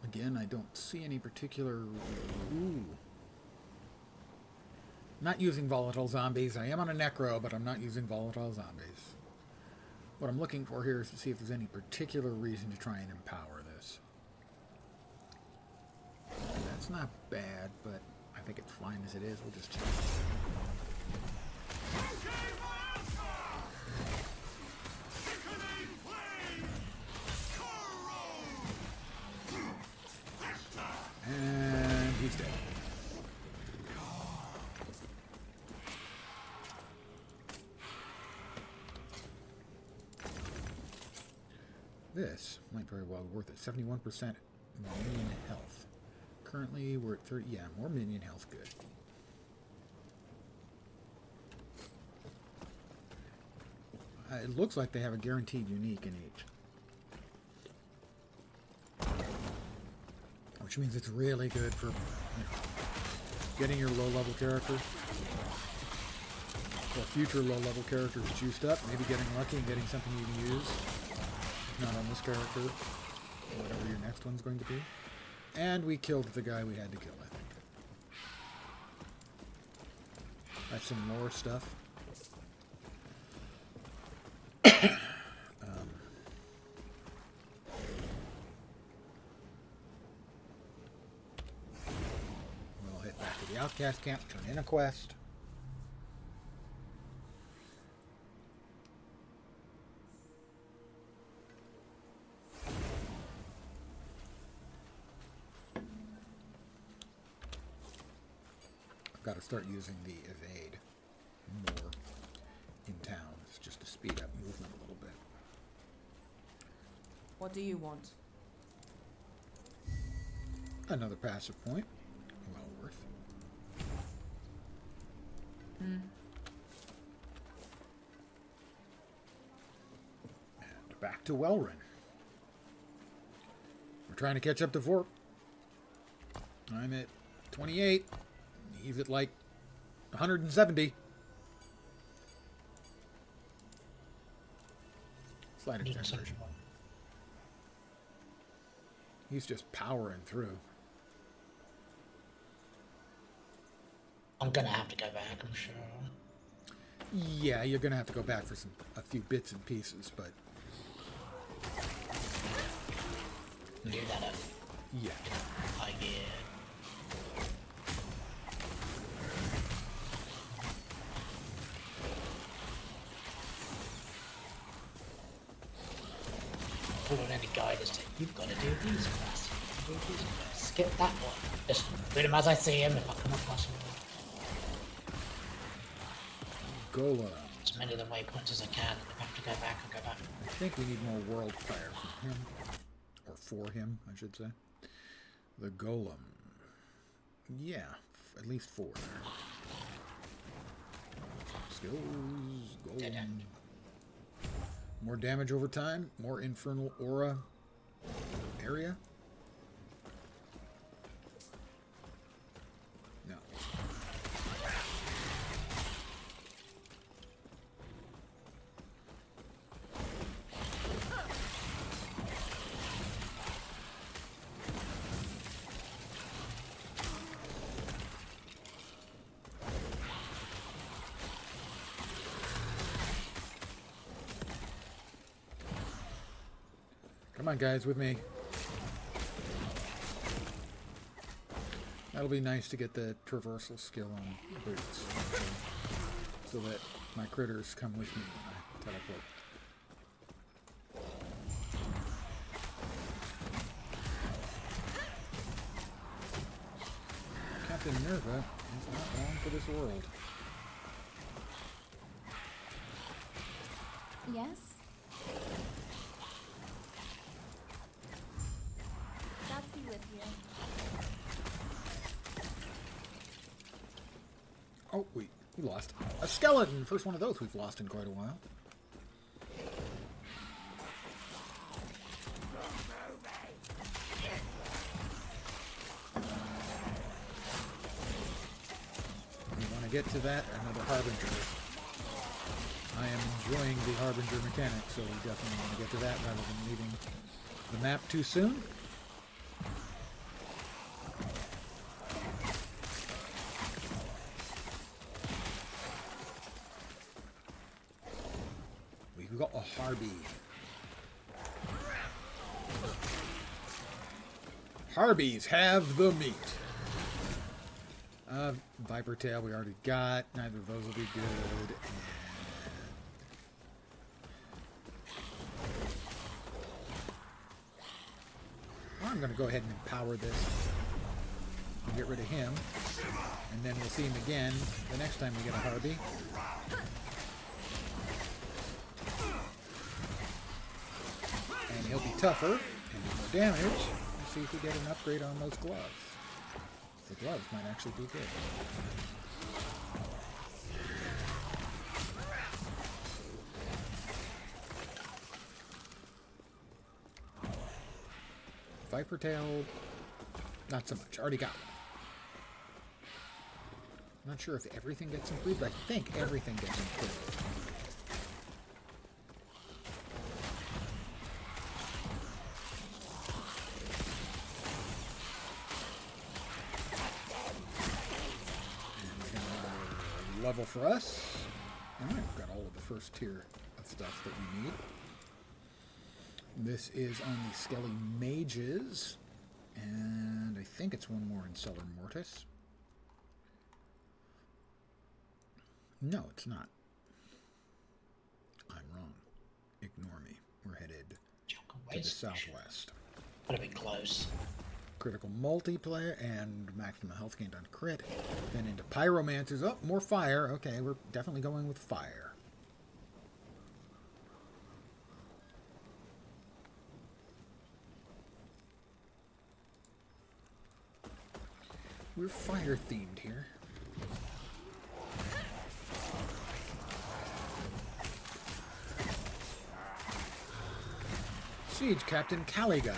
Again, I don't see any particular... Ooh. Not using volatile zombies. I am on a necro, but I'm not using volatile zombies. What I'm looking for here is to see if there's any particular reason to try and empower this. That's not bad, but I think it's fine as it is. We'll just check. And he's dead. This might very well be worth it. 71% minion health. Currently, we're at 30. Yeah, more minion health. Good. It looks like they have a guaranteed unique in each. Which means it's really good for getting your low-level characters or future low-level characters juiced up. Maybe getting lucky and getting something you can use. Not on this character, or whatever your next one's going to be. And we killed the guy we had to kill, I think. That's some more stuff. We'll head back to the outcast camp, turn in a quest. Got to start using the evade more in towns just to speed up movement a little bit. What do you want? Another passive point. Well worth. And back to Wellrun. We're trying to catch up to Vorp. I'm at 28. He's at like 170. Slight exaggeration. He's just powering through. I'm gonna have to go back, I'm sure. Yeah, you're gonna have to go back for a few bits and pieces, but Do that. yeah. I get. All any guide is saying, you've got to do these quests. Skip that one. Just read them as I see them if I come across them. Golem. As many of the waypoints as I can. If I have to go back, I'll go back. I think we need more world fire from him. Or for him, I should say. The Golem. Yeah, at least 4 there. Skills, Golem. Dead end. More damage over time, more infernal aura area. No. Come on, guys, with me. That'll be nice to get the traversal skill on boots, so that my critters come with me when I teleport. Captain Nerva is not long for this world. Yes? That's be with you. Oh, we lost a skeleton. First one of those we've lost in quite a while. We want to get to that, another Harbinger. I am enjoying the Harbinger mechanic, so we definitely want to get to that rather than leaving the map too soon. We've got a Harby. Harbies have the meat. Viper Tail we already got. Neither of those will be good. Well, I'm going to go ahead and empower this. And get rid of him. And then we'll see him again the next time we get a Harvey. And he'll be tougher and do more damage. Let's see if we get an upgrade on those gloves. The gloves might actually be good. Viper Tail, not so much. Already got one. Not sure if everything gets improved. I think everything gets improved. Level for us. All right, we've got all of the first tier of stuff that we need. This is on the Skelly Mages, and I think it's one more in Cellar Mortis. No, it's not. I'm wrong. Ignore me. We're headed to the southwest. Would have been close. Critical multiplayer and maximum health gained on crit. Then into pyromancers. Oh, more fire. Okay, we're definitely going with fire. We're fire themed here. Siege Captain Caliga.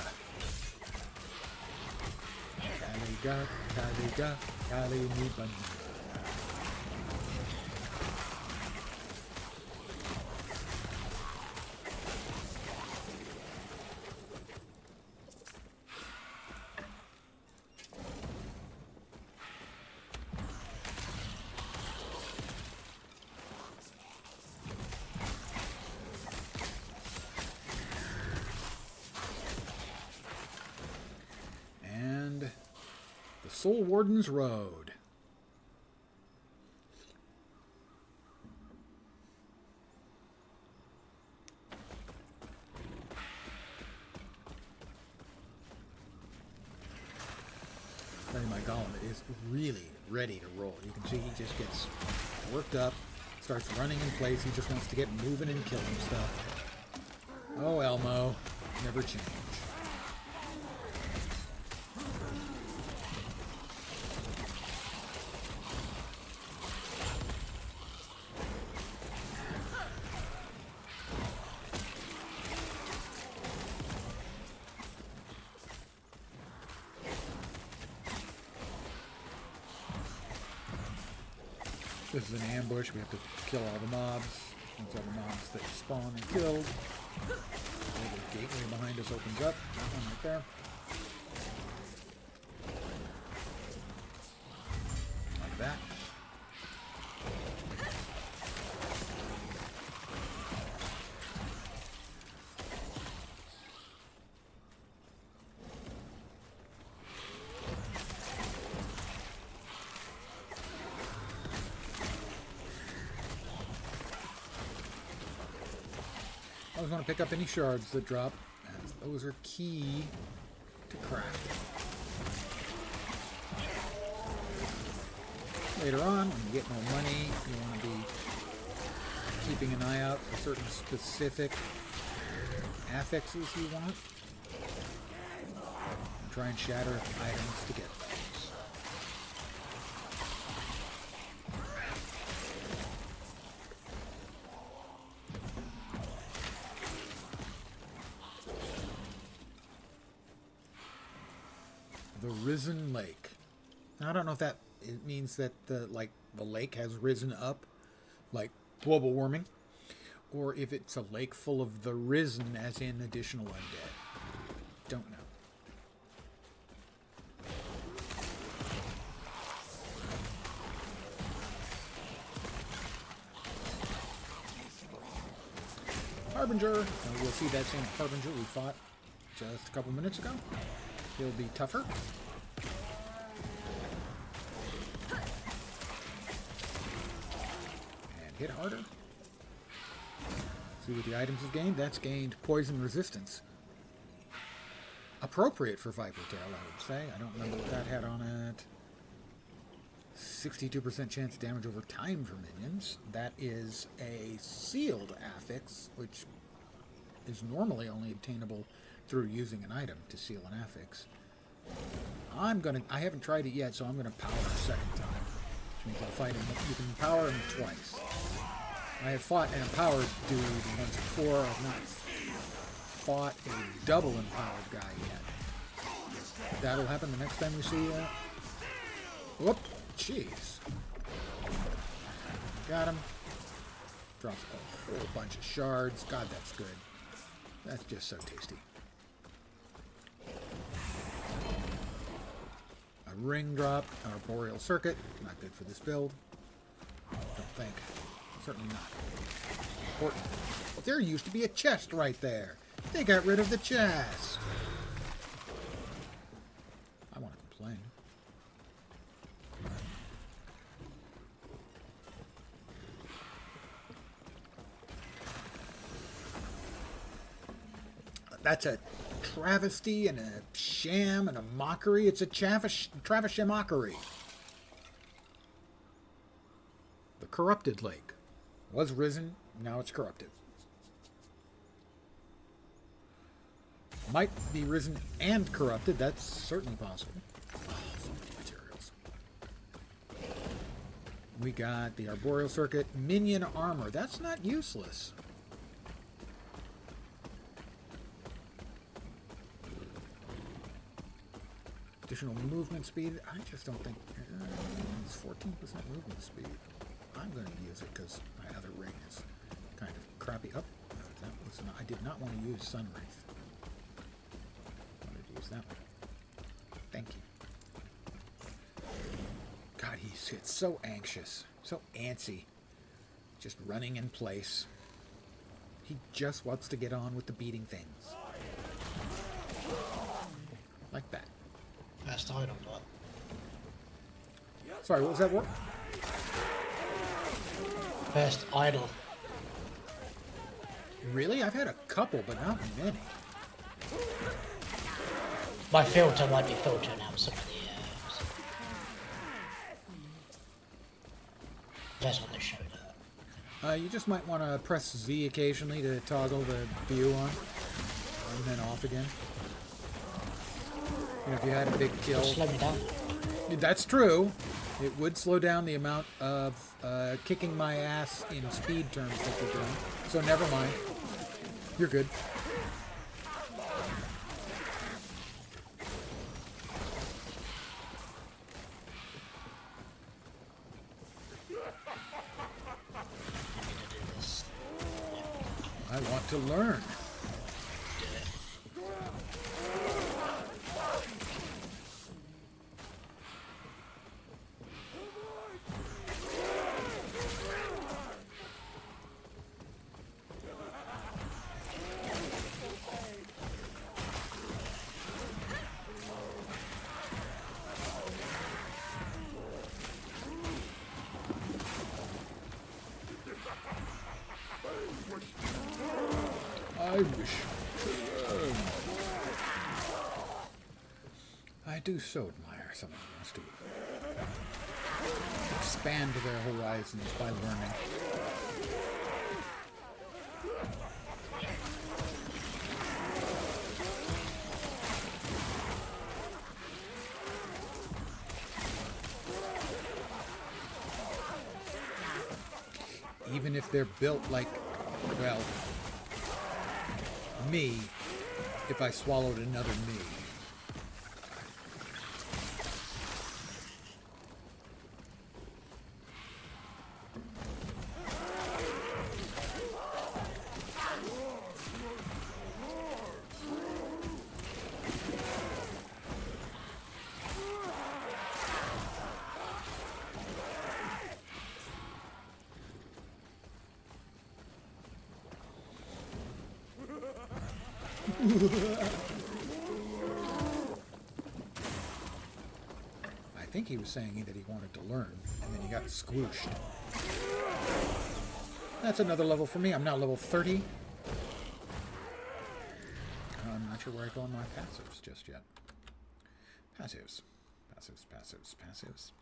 Caliga, Cali me bunny. Soul Warden's Road. My golem is really ready to roll. You can see he just gets worked up, starts running in place. He just wants to get moving and killing stuff. Oh, Elmo, never change. This is an ambush. We have to kill all the mobs. Once all the mobs that spawn are killed, the gateway behind us opens up. That one right there. Like that. I always want to pick up any shards that drop, as those are key to crafting. Later on, when you get more money, you want to be keeping an eye out for certain specific affixes you want. And try and shatter items to get those. The Risen Lake. Now, I don't know if that it means that the lake has risen up, like global warming, or if it's a lake full of the risen, as in additional undead. Don't know. Harbinger. And we'll see that same Harbinger we fought just a couple minutes ago. He'll be tougher. hit harder. See what the items have gained? That's gained poison resistance. Appropriate for Viper Tail, I would say. I don't remember what that had on it. 62% chance of damage over time for minions. That is a sealed affix, which is normally only obtainable through using an item to seal an affix. I haven't tried it yet, so I'm gonna power a second time. Which means I'll fight him. You can power him twice. I have fought an empowered dude once before. I've not fought a double empowered guy yet. That'll happen the next time we see whoop! Jeez. Got him. Drops a whole bunch of shards. God, that's good. That's just so tasty. A ring drop, arboreal circuit. Not good for this build. Don't think. Certainly not. Important. But there used to be a chest right there. They got rid of the chest. I want to complain. That's a travesty and a sham and a mockery. It's a traveshamockery. The corrupted lake was risen, now it's corrupted. Might be risen and corrupted, that's certainly possible. Oh, so many materials. We got the arboreal circuit, minion armor. That's not useless. Additional movement speed. I just don't think it's 14% movement speed. I'm going to use it because my other ring is kind of crappy. Oh, that was not, I did not want to use Sunwraith. I wanted to use that one. Thank you. God, he gets so anxious, so antsy, just running in place. He just wants to get on with the beating things. Like that. First idol, what? Sorry, what was that word? First idol. Really? I've had a couple, but not many. My filter might be filtering out some of the first one that showed up. You just might want to press Z occasionally to toggle the view on, and then off again. You know, if you had a big kill. Slow me down. That's true. It would slow down the amount of kicking my ass in speed terms that you're doing. So never mind. You're good. I want to learn. I wish to learn. I do so admire someone who wants to expand their horizons by learning. Even if they're built like, well, me, if I swallowed another me. I think he was saying that he wanted to learn, and then he got squooshed. That's another level for me. I'm now level 30. I'm not sure where I go on my passives just yet. Passives. Passives.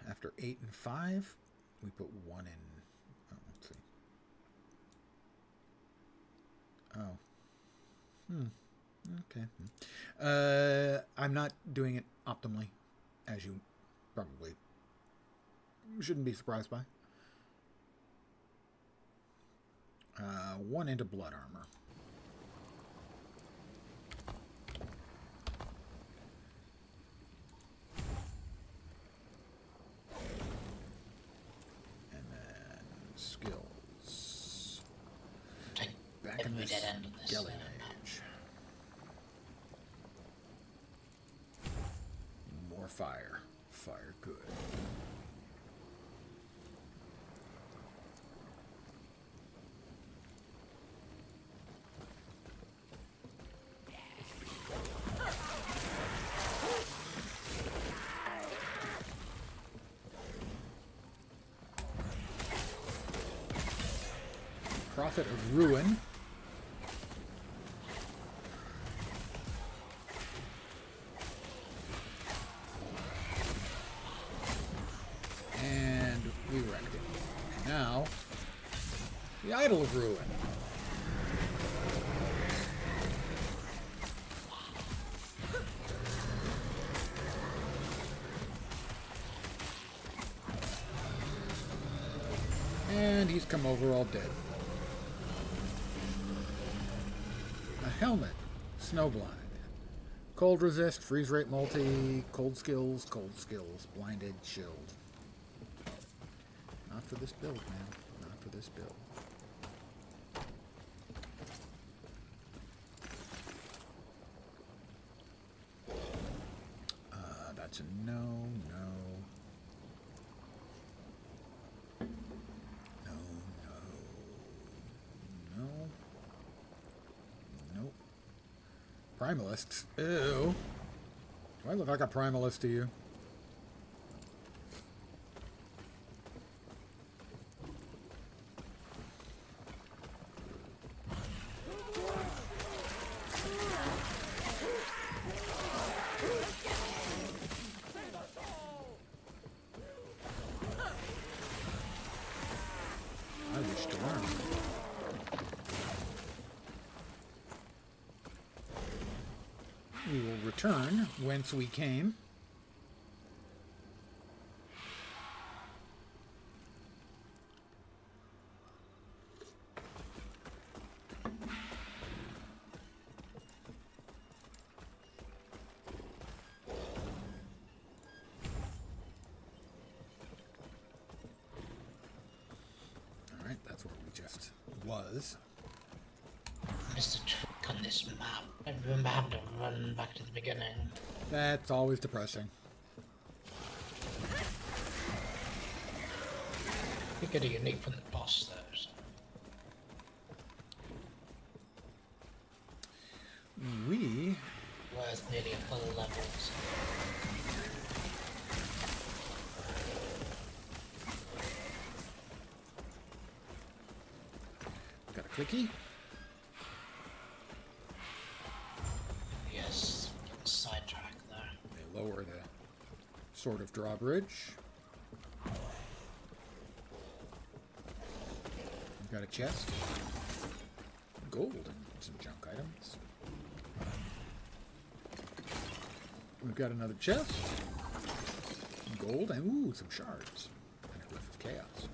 After 8 and 5, we put 1 in. Oh, let's see. Oh. Okay. I'm not doing it optimally, as you probably shouldn't be surprised by. 1 into blood armor. And then skills. Back in this Gelling Age. More fire. Fire good. Prophet of Ruin. And we wrecked it. And now, the Idol of Ruin. And he's come over all dead. Helmet, snowblind, cold resist, freeze rate multi, cold skills, blinded, shield. Not for this build, man. Not for this build. That's a no. Primalists? Ew. Do I look like a primalist to you? I wish to learn. We will return whence we came. All right, that's where we just was. Missed a trick on this map. I remember having to run back to the beginning. That's always depressing. We get a unique from the boss though. So. We Worth nearly a full level. So. got a clicky. Yes, sidetrack there. They lower the Sword of Drawbridge. We've got a chest. Gold and some junk items. We've got another chest. Gold and ooh, some shards. And a Glyph of Chaos.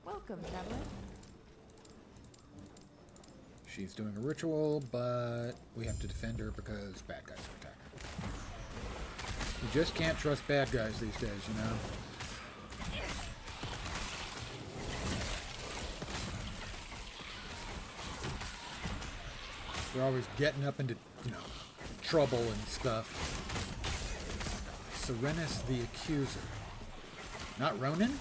Welcome, traveler. She's doing a ritual, but we have to defend her because bad guys are attacking. You just can't trust bad guys these days, you know? They're always getting up into, you know, trouble and stuff. Serenus the Accuser. Not Ronin?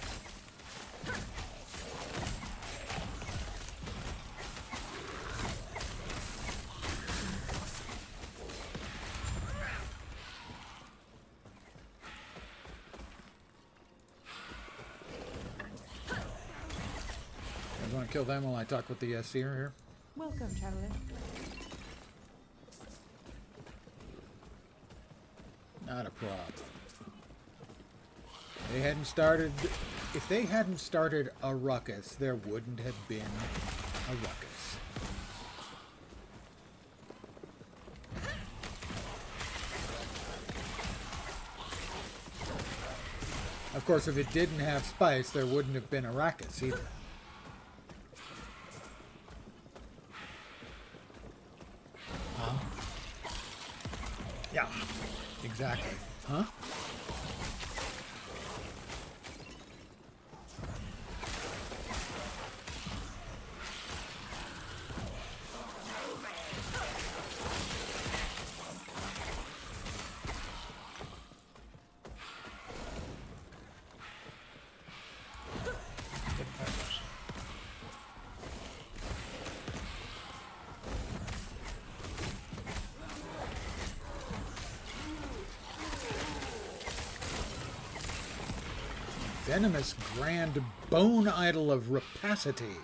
kill them while I talk with the seer here? Welcome, traveler. Not a problem. They hadn't started... If they hadn't started a ruckus, there wouldn't have been a ruckus. Of course, if it didn't have spice, there wouldn't have been a ruckus either. Huh? Yeah, exactly. Huh? Good progress. Venomous grand bone idol of rapacity.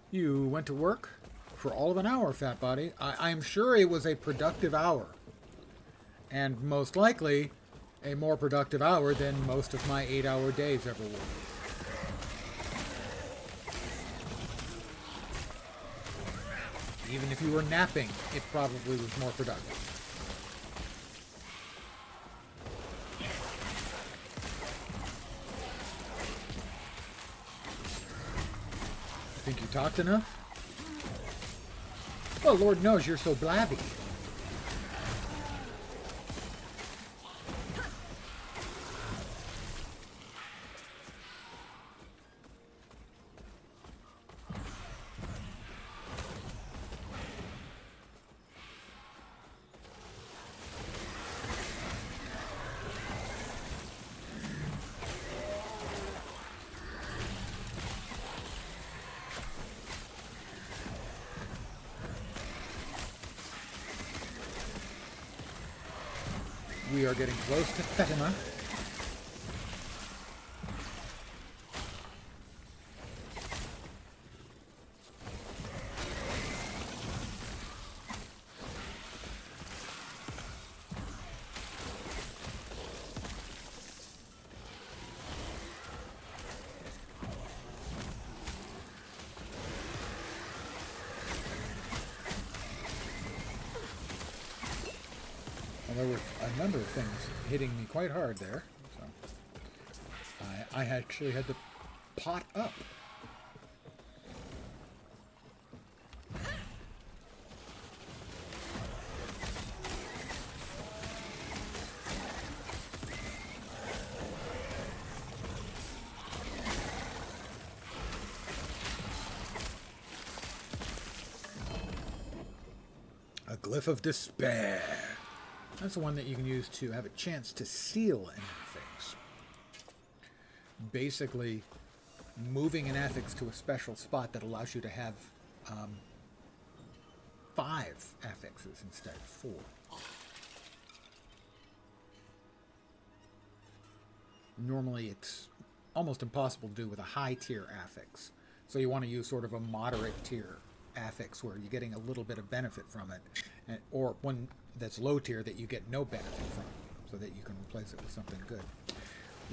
You went to work for all of an hour, fat body. I'm sure it was a productive hour. And most likely, a more productive hour than most of my 8-hour days ever were. Even if you were napping, it probably was more productive. Think you talked enough? Well, Lord knows you're so blabby. We are getting close to Fatima. There were a number of things hitting me quite hard there, so I actually had to pot up. A glyph of despair. That's the one that you can use to have a chance to seal an affix. Basically, moving an affix to a special spot that allows you to have 5 affixes instead of 4. Normally, it's almost impossible to do with a high-tier affix. So you want to use sort of a moderate-tier affix where you're getting a little bit of benefit from it, or one that's low tier that you get no benefit from, so that you can replace it with something good.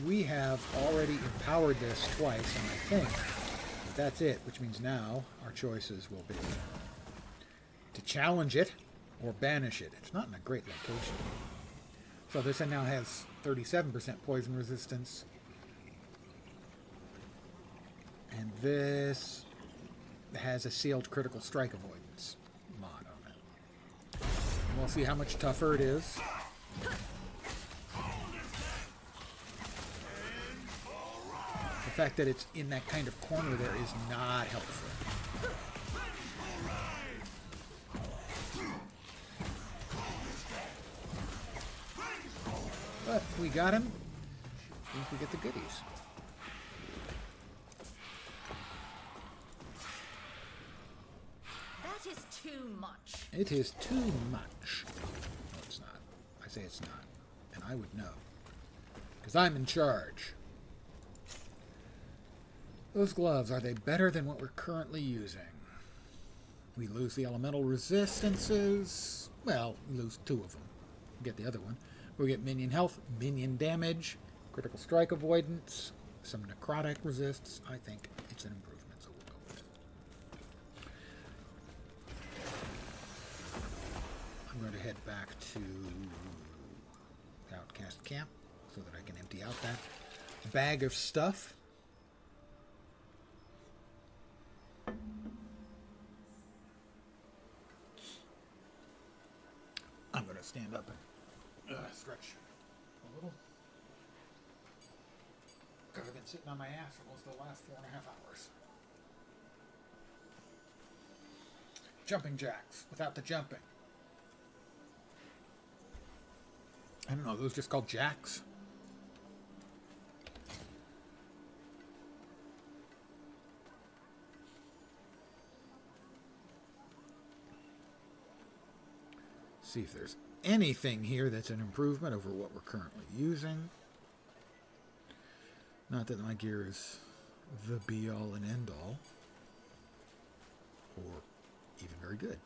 We have already empowered this twice, and I think that's it, which means now our choices will be to challenge it or banish it. It's not in a great location. So this one now has 37% poison resistance, and this has a sealed critical strike avoidance mod on it. And we'll see how much tougher it is. The fact that it's in that kind of corner there is not helpful. But if we got him, I think we get the goodies. That is too much. It is too much. No, it's not. I say it's not. And I would know. Because I'm in charge. Those gloves, are they better than what we're currently using? We lose the elemental resistances. Well, we lose 2 of them. Get the other one. We get minion health, minion damage, critical strike avoidance, some necrotic resists. I think it's an improvement, so we'll go with it. I'm going to head back to Outcast Camp so that I can empty out that bag of stuff. I'm going to stand up and stretch a little. Because I've been sitting on my ass for most of the last 4.5 hours. Jumping jacks without the jumping. I don't know, those just called jacks? See if there's anything here that's an improvement over what we're currently using. Not that my gear is the be-all and end-all, or even very good.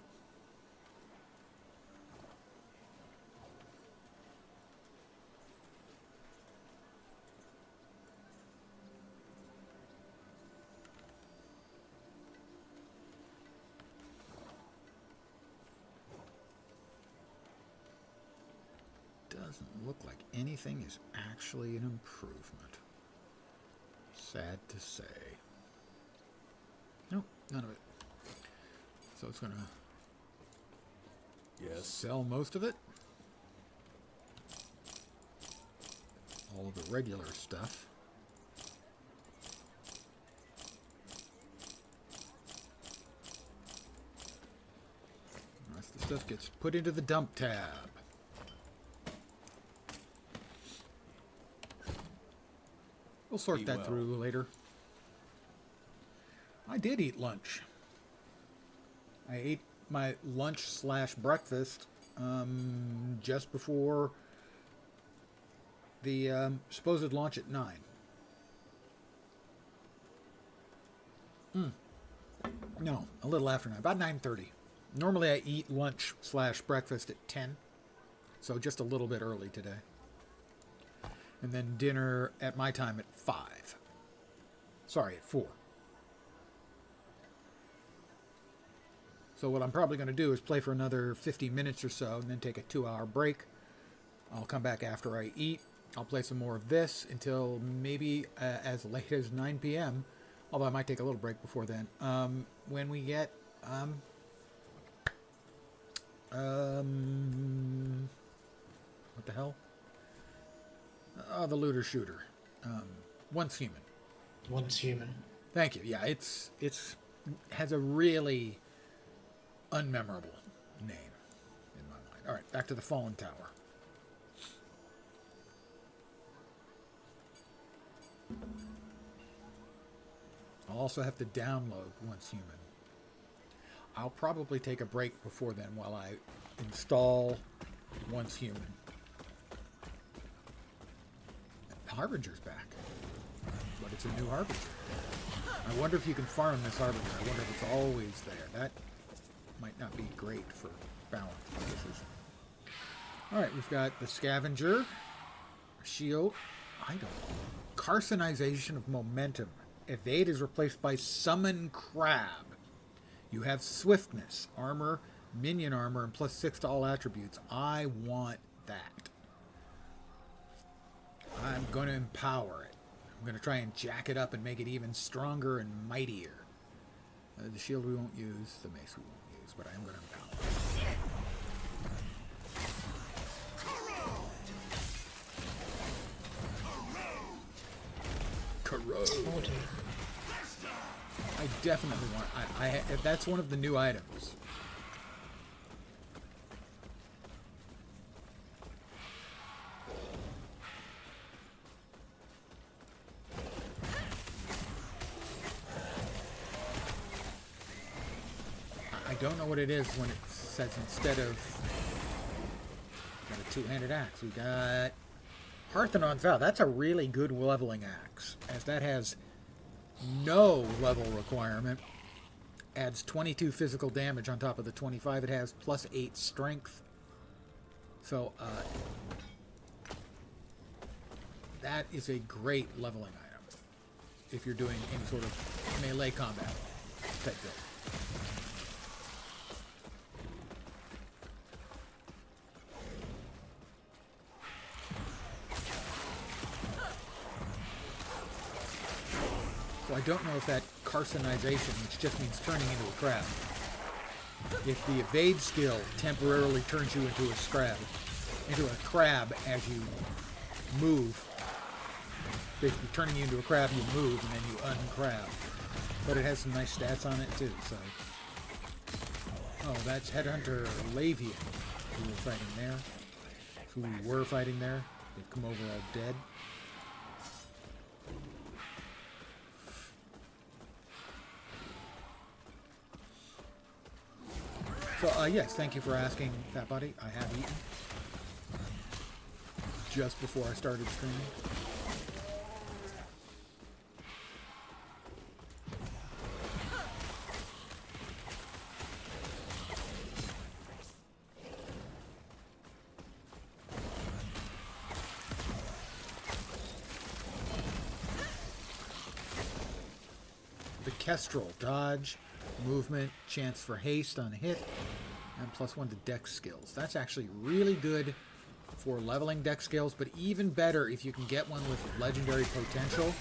Doesn't look like anything is actually an improvement. Sad to say. Nope, none of it. So it's gonna sell most of it. All of the regular stuff. The rest of the stuff gets put into the dump tab. We'll sort that through later. I did eat lunch. I ate my lunch / breakfast just before the supposed launch at 9. No, a little after 9, about 9:30. Normally I eat lunch / breakfast at 10, so just a little bit early today. And then dinner at my time at 5. Sorry, at 4. So what I'm probably going to do is play for another 50 minutes or so and then take a 2-hour break. I'll come back after I eat. I'll play some more of this until maybe as late as 9 p.m. Although I might take a little break before then. When we get... what the hell? The looter shooter. Once Human. Once Human. Thank you. Yeah, it's has a really unmemorable name in my mind. All right, back to the Fallen Tower. I'll also have to download Once Human. I'll probably take a break before then while I install Once Human. Harbinger's back, but it's a new Harbinger. I wonder if you can farm this Harbinger. I wonder if it's always there. That might not be great for balance purposes. Alright, we've got the Scavenger, Shield, I don't know. Carcinization of Momentum. Evade is replaced by Summon Crab. You have Swiftness, Armor, Minion Armor, and +6 to all attributes. I want that. I'm going to empower it. I'm going to try and jack it up and make it even stronger and mightier. The shield we won't use, the mace we won't use, but I am going to empower it. Corrode. I definitely want... that's one of the new items. I don't know what it is when it says instead of got a two-handed axe. We got Parthenon's Vow. That's a really good leveling axe, as that has no level requirement. Adds 22 physical damage on top of the 25 it has, plus 8 strength. So, that is a great leveling item if you're doing any sort of melee combat type build. So I don't know if that carcinization, which just means turning into a crab, if the evade skill temporarily turns you into a crab as you move. Basically turning you into a crab, you move, and then you uncrab. But it has some nice stats on it too, so. Oh, that's Headhunter Lavian, who we're fighting there. Who we were fighting there. They've come over all dead. So, yes, thank you for asking, Fat Buddy. I have eaten. Just before I started streaming. The Kestrel, dodge, movement, chance for haste on hit, and +1 to dex skills. That's actually really good for leveling dex skills, but even better if you can get one with legendary potential,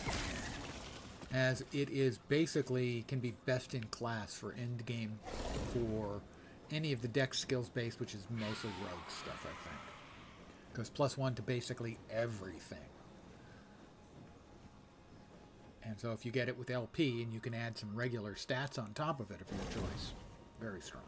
as it is basically can be best in class for end game for any of the dex skills base, which is mostly rogue stuff, I think. Because +1 to basically everything. And so if you get it with LP and you can add some regular stats on top of it of your choice, very strong.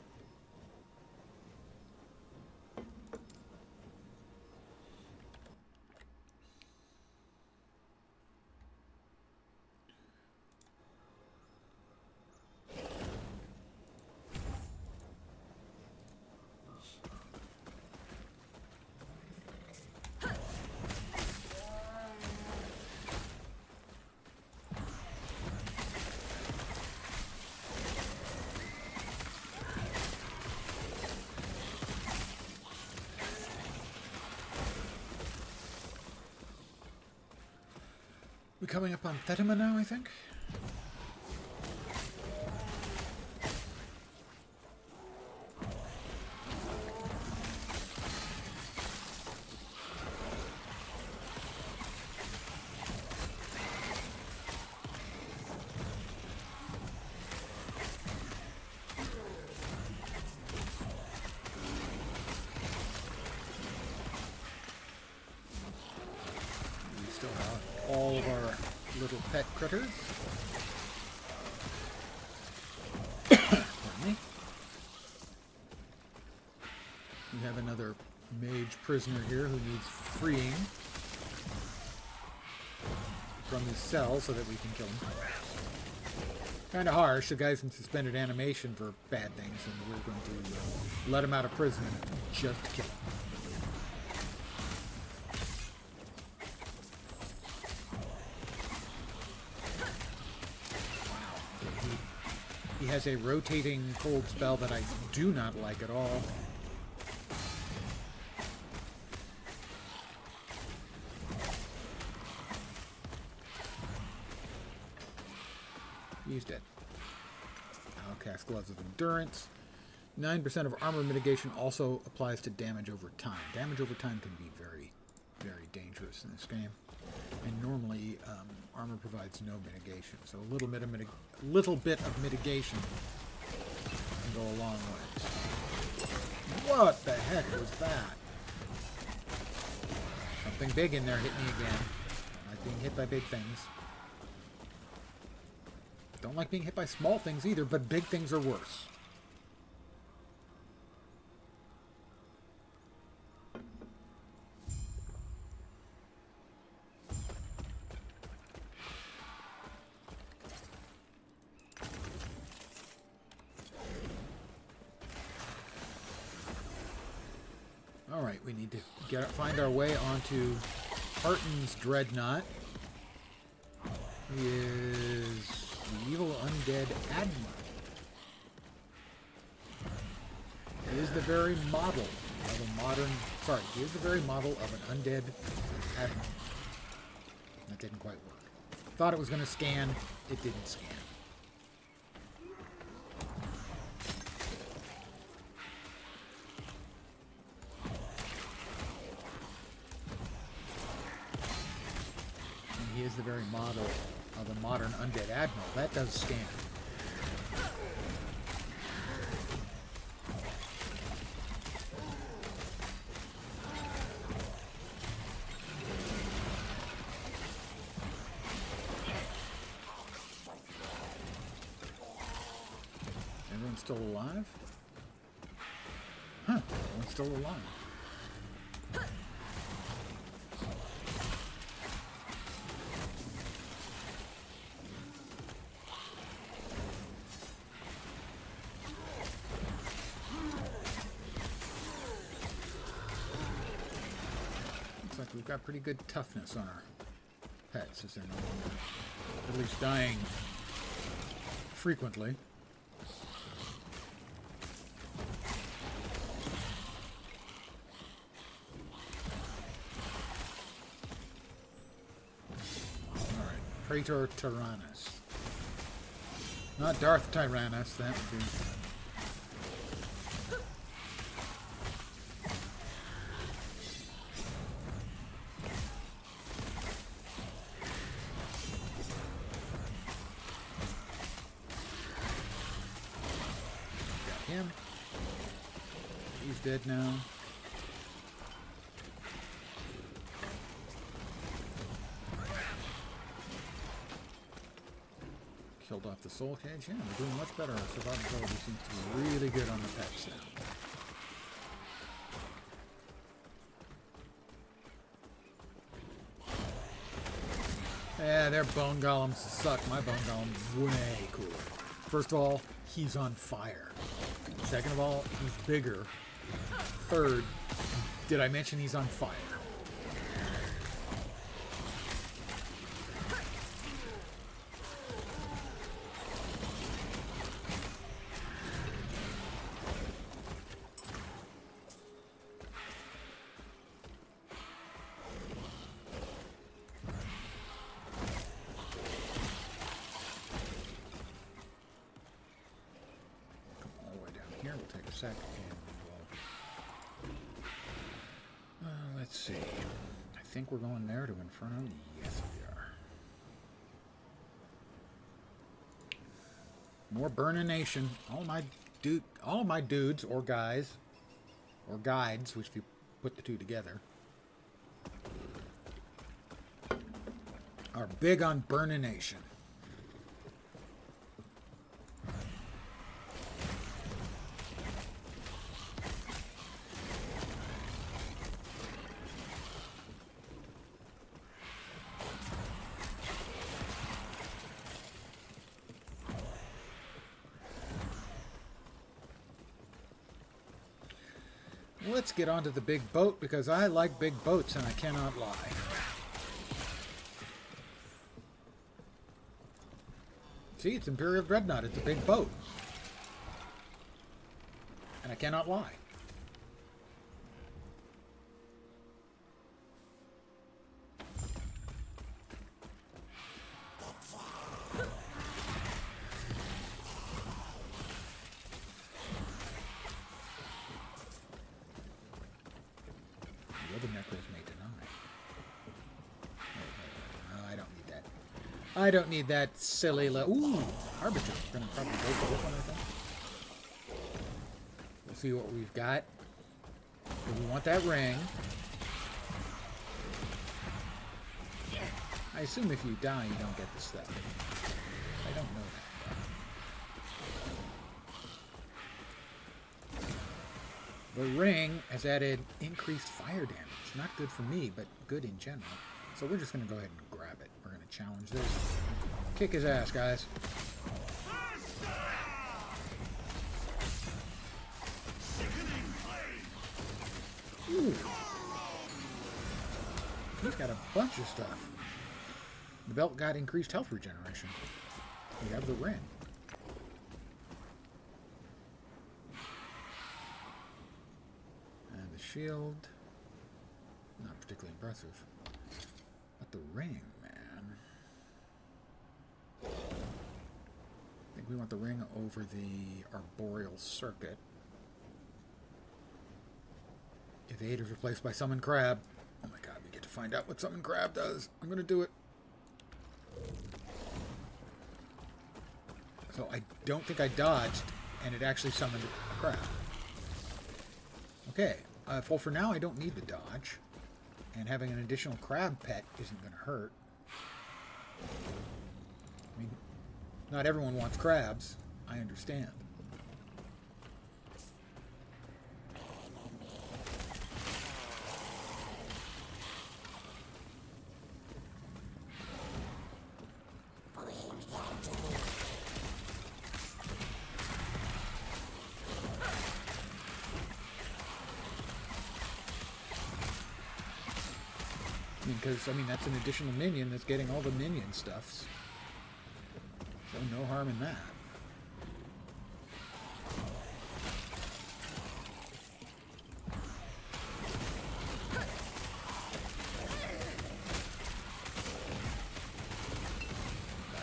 We're coming up on Thetima now, I think. We still have all of our little pet critters. Pardon me. We have another mage prisoner here who needs freeing from his cell so that we can kill him. Kind of harsh. The guy's in suspended animation for bad things, and we're going to let him out of prison just to kill him. He has a rotating cold spell that I do not like at all. He's dead. I'll cast Gloves of Endurance. 9% of armor mitigation also applies to damage over time. Damage over time can be very, very dangerous in this game. And normally, armor provides no mitigation. So a little bit of mitigation can go a long way. What the heck was that? Something big in there hit me again. I like being hit by big things. Don't like being hit by small things either, but big things are worse. Alright, we need to find our way onto Harton's Dreadnought. He is the evil undead Admiral. He is the very model of a modern... Sorry, he is the very model of an undead Admiral. That didn't quite work. Thought it was going to scan. It didn't scan. And he is the very model of a modern undead Admiral. That does scan. Everyone's still alive? Huh, everyone's still alive. Looks like we've got pretty good toughness on our pets, as they're no longer at least dying frequently. Praetor Tyrannus. Not Darth Tyrannus, that would be... Got him. He's dead now. Killed off the soul cage. Yeah, we're doing much better. Our survivability seems to be really good on the pets now. Yeah, their bone golems suck. My bone golem's way cooler. First of all, he's on fire. Second of all, he's bigger. Third, did I mention he's on fire? Let's see. I think we're going there to Inferno. Yes, we are. More Burnination. All my dudes or guys or guides, which if you put the two together, are big on Burnination. Let's get onto the big boat because I like big boats and I cannot lie. See, it's Imperial Dreadnought. It's a big boat. And I cannot lie. I don't need that silly ooh, Arbiter. We're gonna probably go for this one, I think. We'll see what we've got. So we want that ring. I assume if you die, you don't get the stuff. I don't know that. The ring has added increased fire damage. Not good for me, but good in general. So we're just gonna go ahead and grab it. We're going to challenge this. Kick his ass, guys. Ooh. He's got a bunch of stuff. The belt got increased health regeneration. We have the ring. And the shield. Not particularly impressive. But the ring, man. I think we want the ring over the arboreal circuit. If the 8 is replaced by summon crab. Oh my god, we get to find out what summon crab does. I'm gonna do it. So I don't think I dodged, and it actually summoned a crab. Okay, well for now I don't need the dodge, and having an additional crab pet isn't going to hurt. I mean, not everyone wants crabs, I understand. Because, I mean, that's an additional minion that's getting all the minion stuffs. So no harm in that.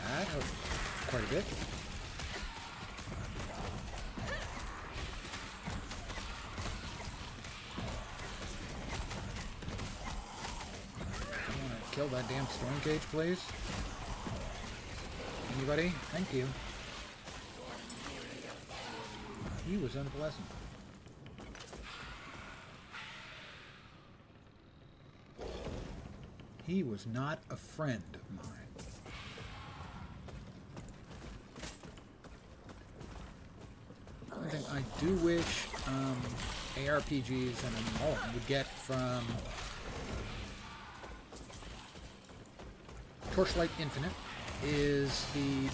That helped quite a bit. Kill that damn storm cage, please. Anybody? Thank you. He was unpleasant. He was not a friend of mine. One thing I do wish ARPGs and all would get from Torchlight Infinite is the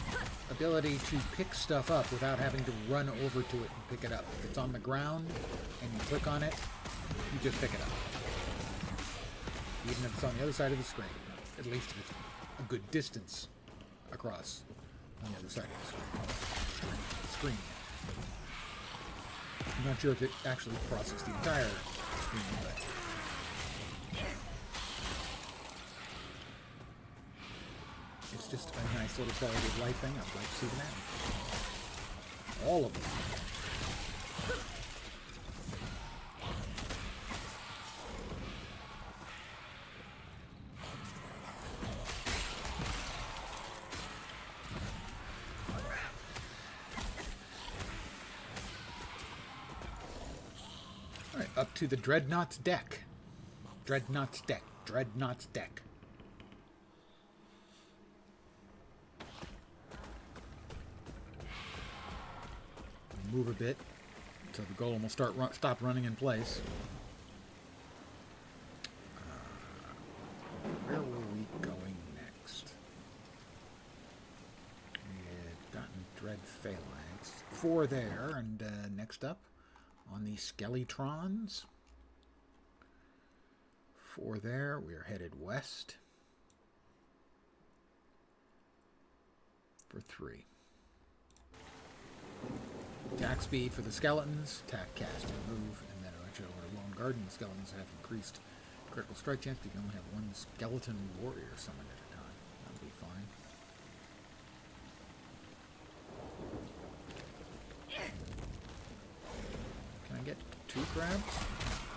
ability to pick stuff up without having to run over to it and pick it up. If it's on the ground and you click on it, you just pick it up. Even if it's on the other side of the screen. At least if it's a good distance across on the other side of the screen. I'm not sure if it actually crosses the entire screen, but it's just a nice little quality of life thing. I'd like to see them added. All of them. Alright, up to the Dreadnought's deck. Dreadnought's deck. Dreadnought's deck. Move a bit so the golem will stop running in place. Where were we going next? We had gotten Dread Phalanx. 4 there, and next up on the Skeletrons. 4 there. We are headed west for 3. Attack speed for the skeletons, attack, cast, and move, and then eventually over to Lone Garden. The skeletons have increased critical strike chance, but you can only have 1 skeleton warrior summoned at a time. That'll be fine. Can I get 2 crabs?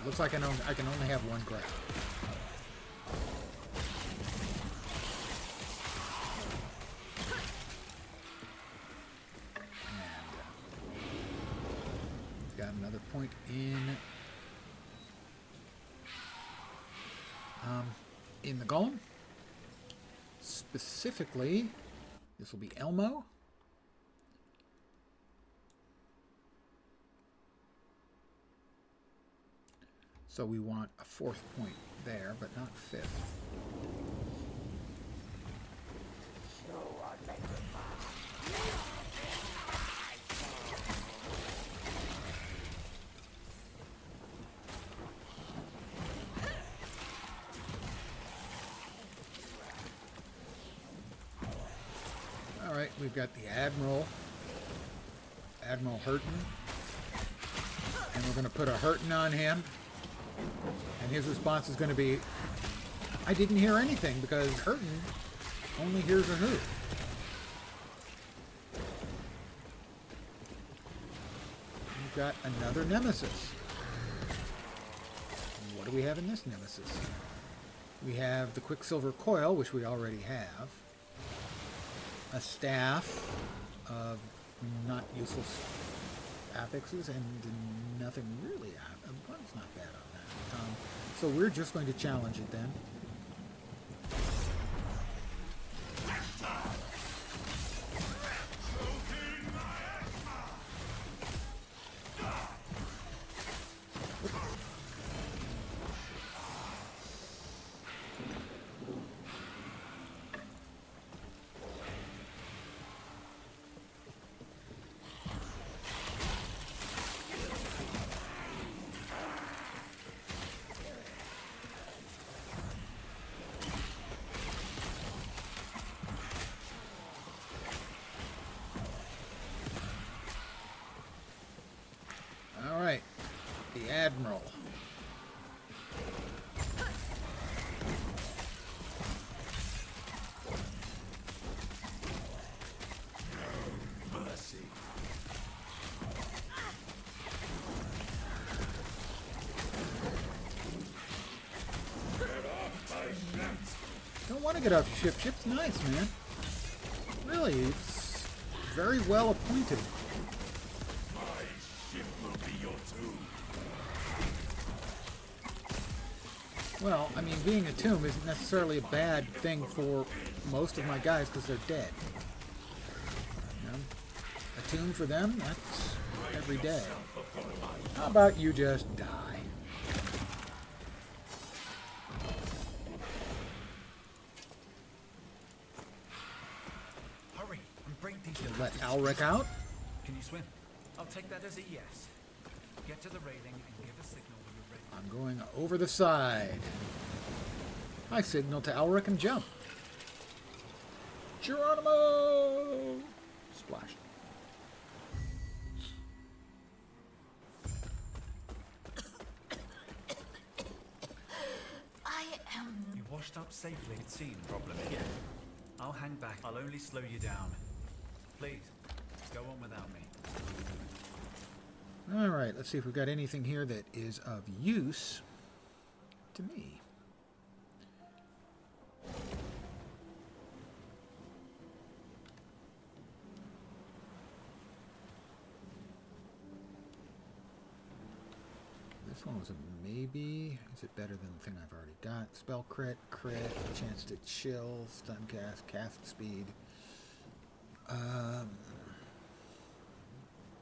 Looks like I can only have 1 crab. Got another point in the golem. Specifically, this will be Elmo. So we want a 4th point there, but not 5th. Alright, we've got the Admiral Hurton, and we're going to put a Hurton on him, and his response is going to be, I didn't hear anything, because Hurton only hears a who. We've got another nemesis. What do we have in this nemesis? We have the Quicksilver Coil, which we already have. A staff of not useless affixes, and nothing really. It's not bad on that. So we're just going to challenge it then. Alright, the Admiral. Mercy. Don't want to get off your ship. Ship's nice, man. Really, it's very well appointed. Well, I mean, being a tomb isn't necessarily a bad thing for most of my guys because they're dead. You know? A tomb for them, that's every day. How about you just die? Hurry and bring these. Let Alric out? Can you swim? I'll take that as a yes. Get to the railing and give a signal when you're ready. I'm going over the side. I signal to Alric and jump. Geronimo! Splash. You washed up safely. It seemed problem here. I'll hang back. I'll only slow you down. Please, go on without me. Alright, let's see if we've got anything here that is of use to me. This one was a maybe. Is it better than the thing I've already got? Spell crit, chance to chill, stun cast speed.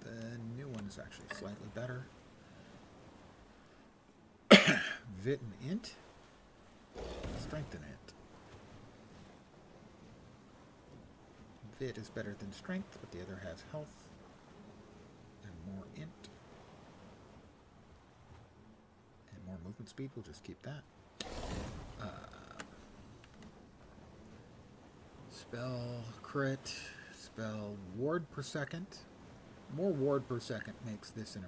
The new one is actually slightly better. Vit and int. Strength and int. Vit is better than strength, but the other has health and more int. And more movement speed, we'll just keep that. Spell crit, spell ward per second. More ward per second makes this an...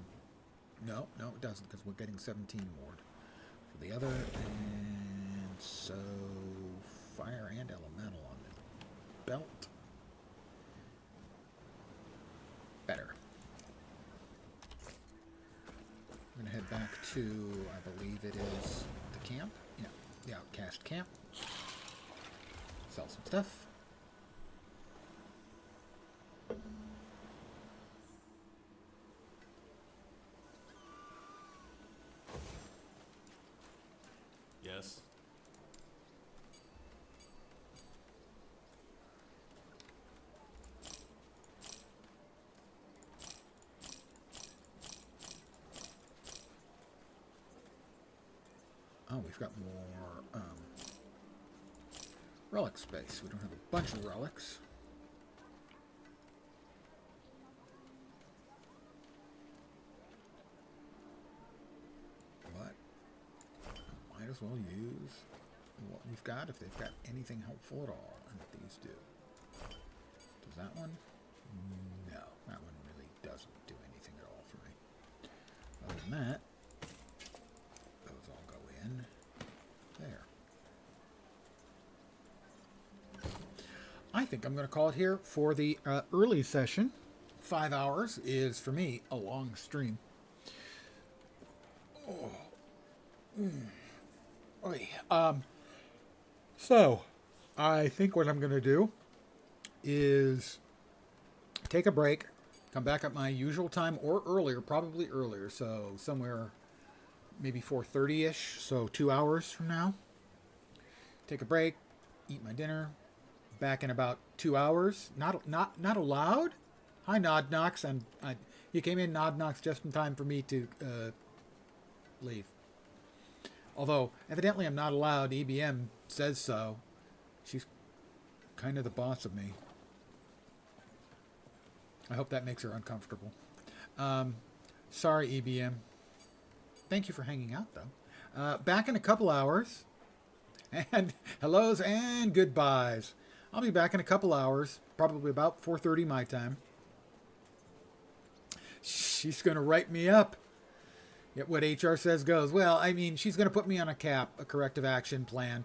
No, it doesn't, because we're getting 17 ward for the other, and so fire and elemental on the belt. Better. I'm going to head back to, I believe it is the camp. Yeah, the Outcast camp. Sell some stuff. Yes. Oh, we've got more relic space. We don't have a bunch of relics. But might as well use what we've got if they've got anything helpful at all. And these do. Does that one? No, that one really doesn't do anything at all for me. Other than that, those all go in there. I think I'm going to call it here for the early session. 5 hours is, for me, a long stream. Oh. Oy. So, I think what I'm going to do is take a break, come back at my usual time or earlier, probably earlier, so somewhere maybe 4:30ish, so 2 hours from now. Take a break, eat my dinner, back in about 2 hours. Not allowed. Hi, Nod Knox. You came in, Nod Knox, just in time for me to leave. Although, evidently I'm not allowed. EBM says so. She's kind of the boss of me. I hope that makes her uncomfortable. Sorry, EBM. Thank you for hanging out, though. Back in a couple hours. And hellos and goodbyes. I'll be back in a couple hours, probably about 4:30 my time. She's going to write me up. Yet what HR says goes. Well, I mean, she's going to put me on a corrective action plan,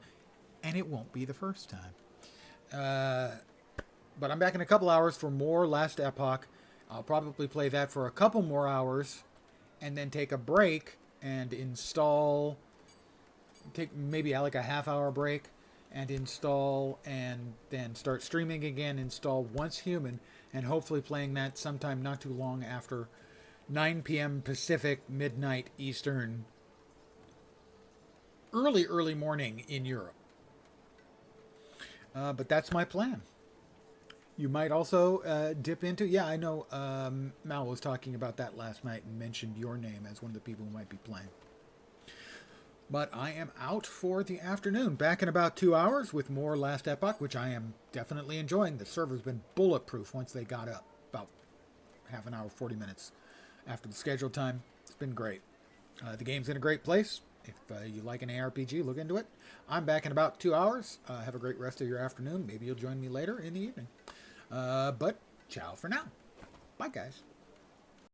and it won't be the first time. But I'm back in a couple hours for more Last Epoch. I'll probably play that for a couple more hours, and then take a break and install. Take maybe like a half-hour break and install, and then start streaming again. Install Once Human, and hopefully playing that sometime not too long after 9 p.m. Pacific, midnight Eastern, early morning in Europe. But that's my plan. You might also dip into... Yeah, I know Mal was talking about that last night and mentioned your name as one of the people who might be playing. But I am out for the afternoon. Back in about 2 hours with more Last Epoch, which I am definitely enjoying. The server's been bulletproof once they got up. About half an hour, 40 minutes after the scheduled time. It's been great. The game's in a great place. If you like an ARPG, look into it. I'm back in about 2 hours. Have a great rest of your afternoon. Maybe you'll join me later in the evening. But ciao for now. Bye, guys.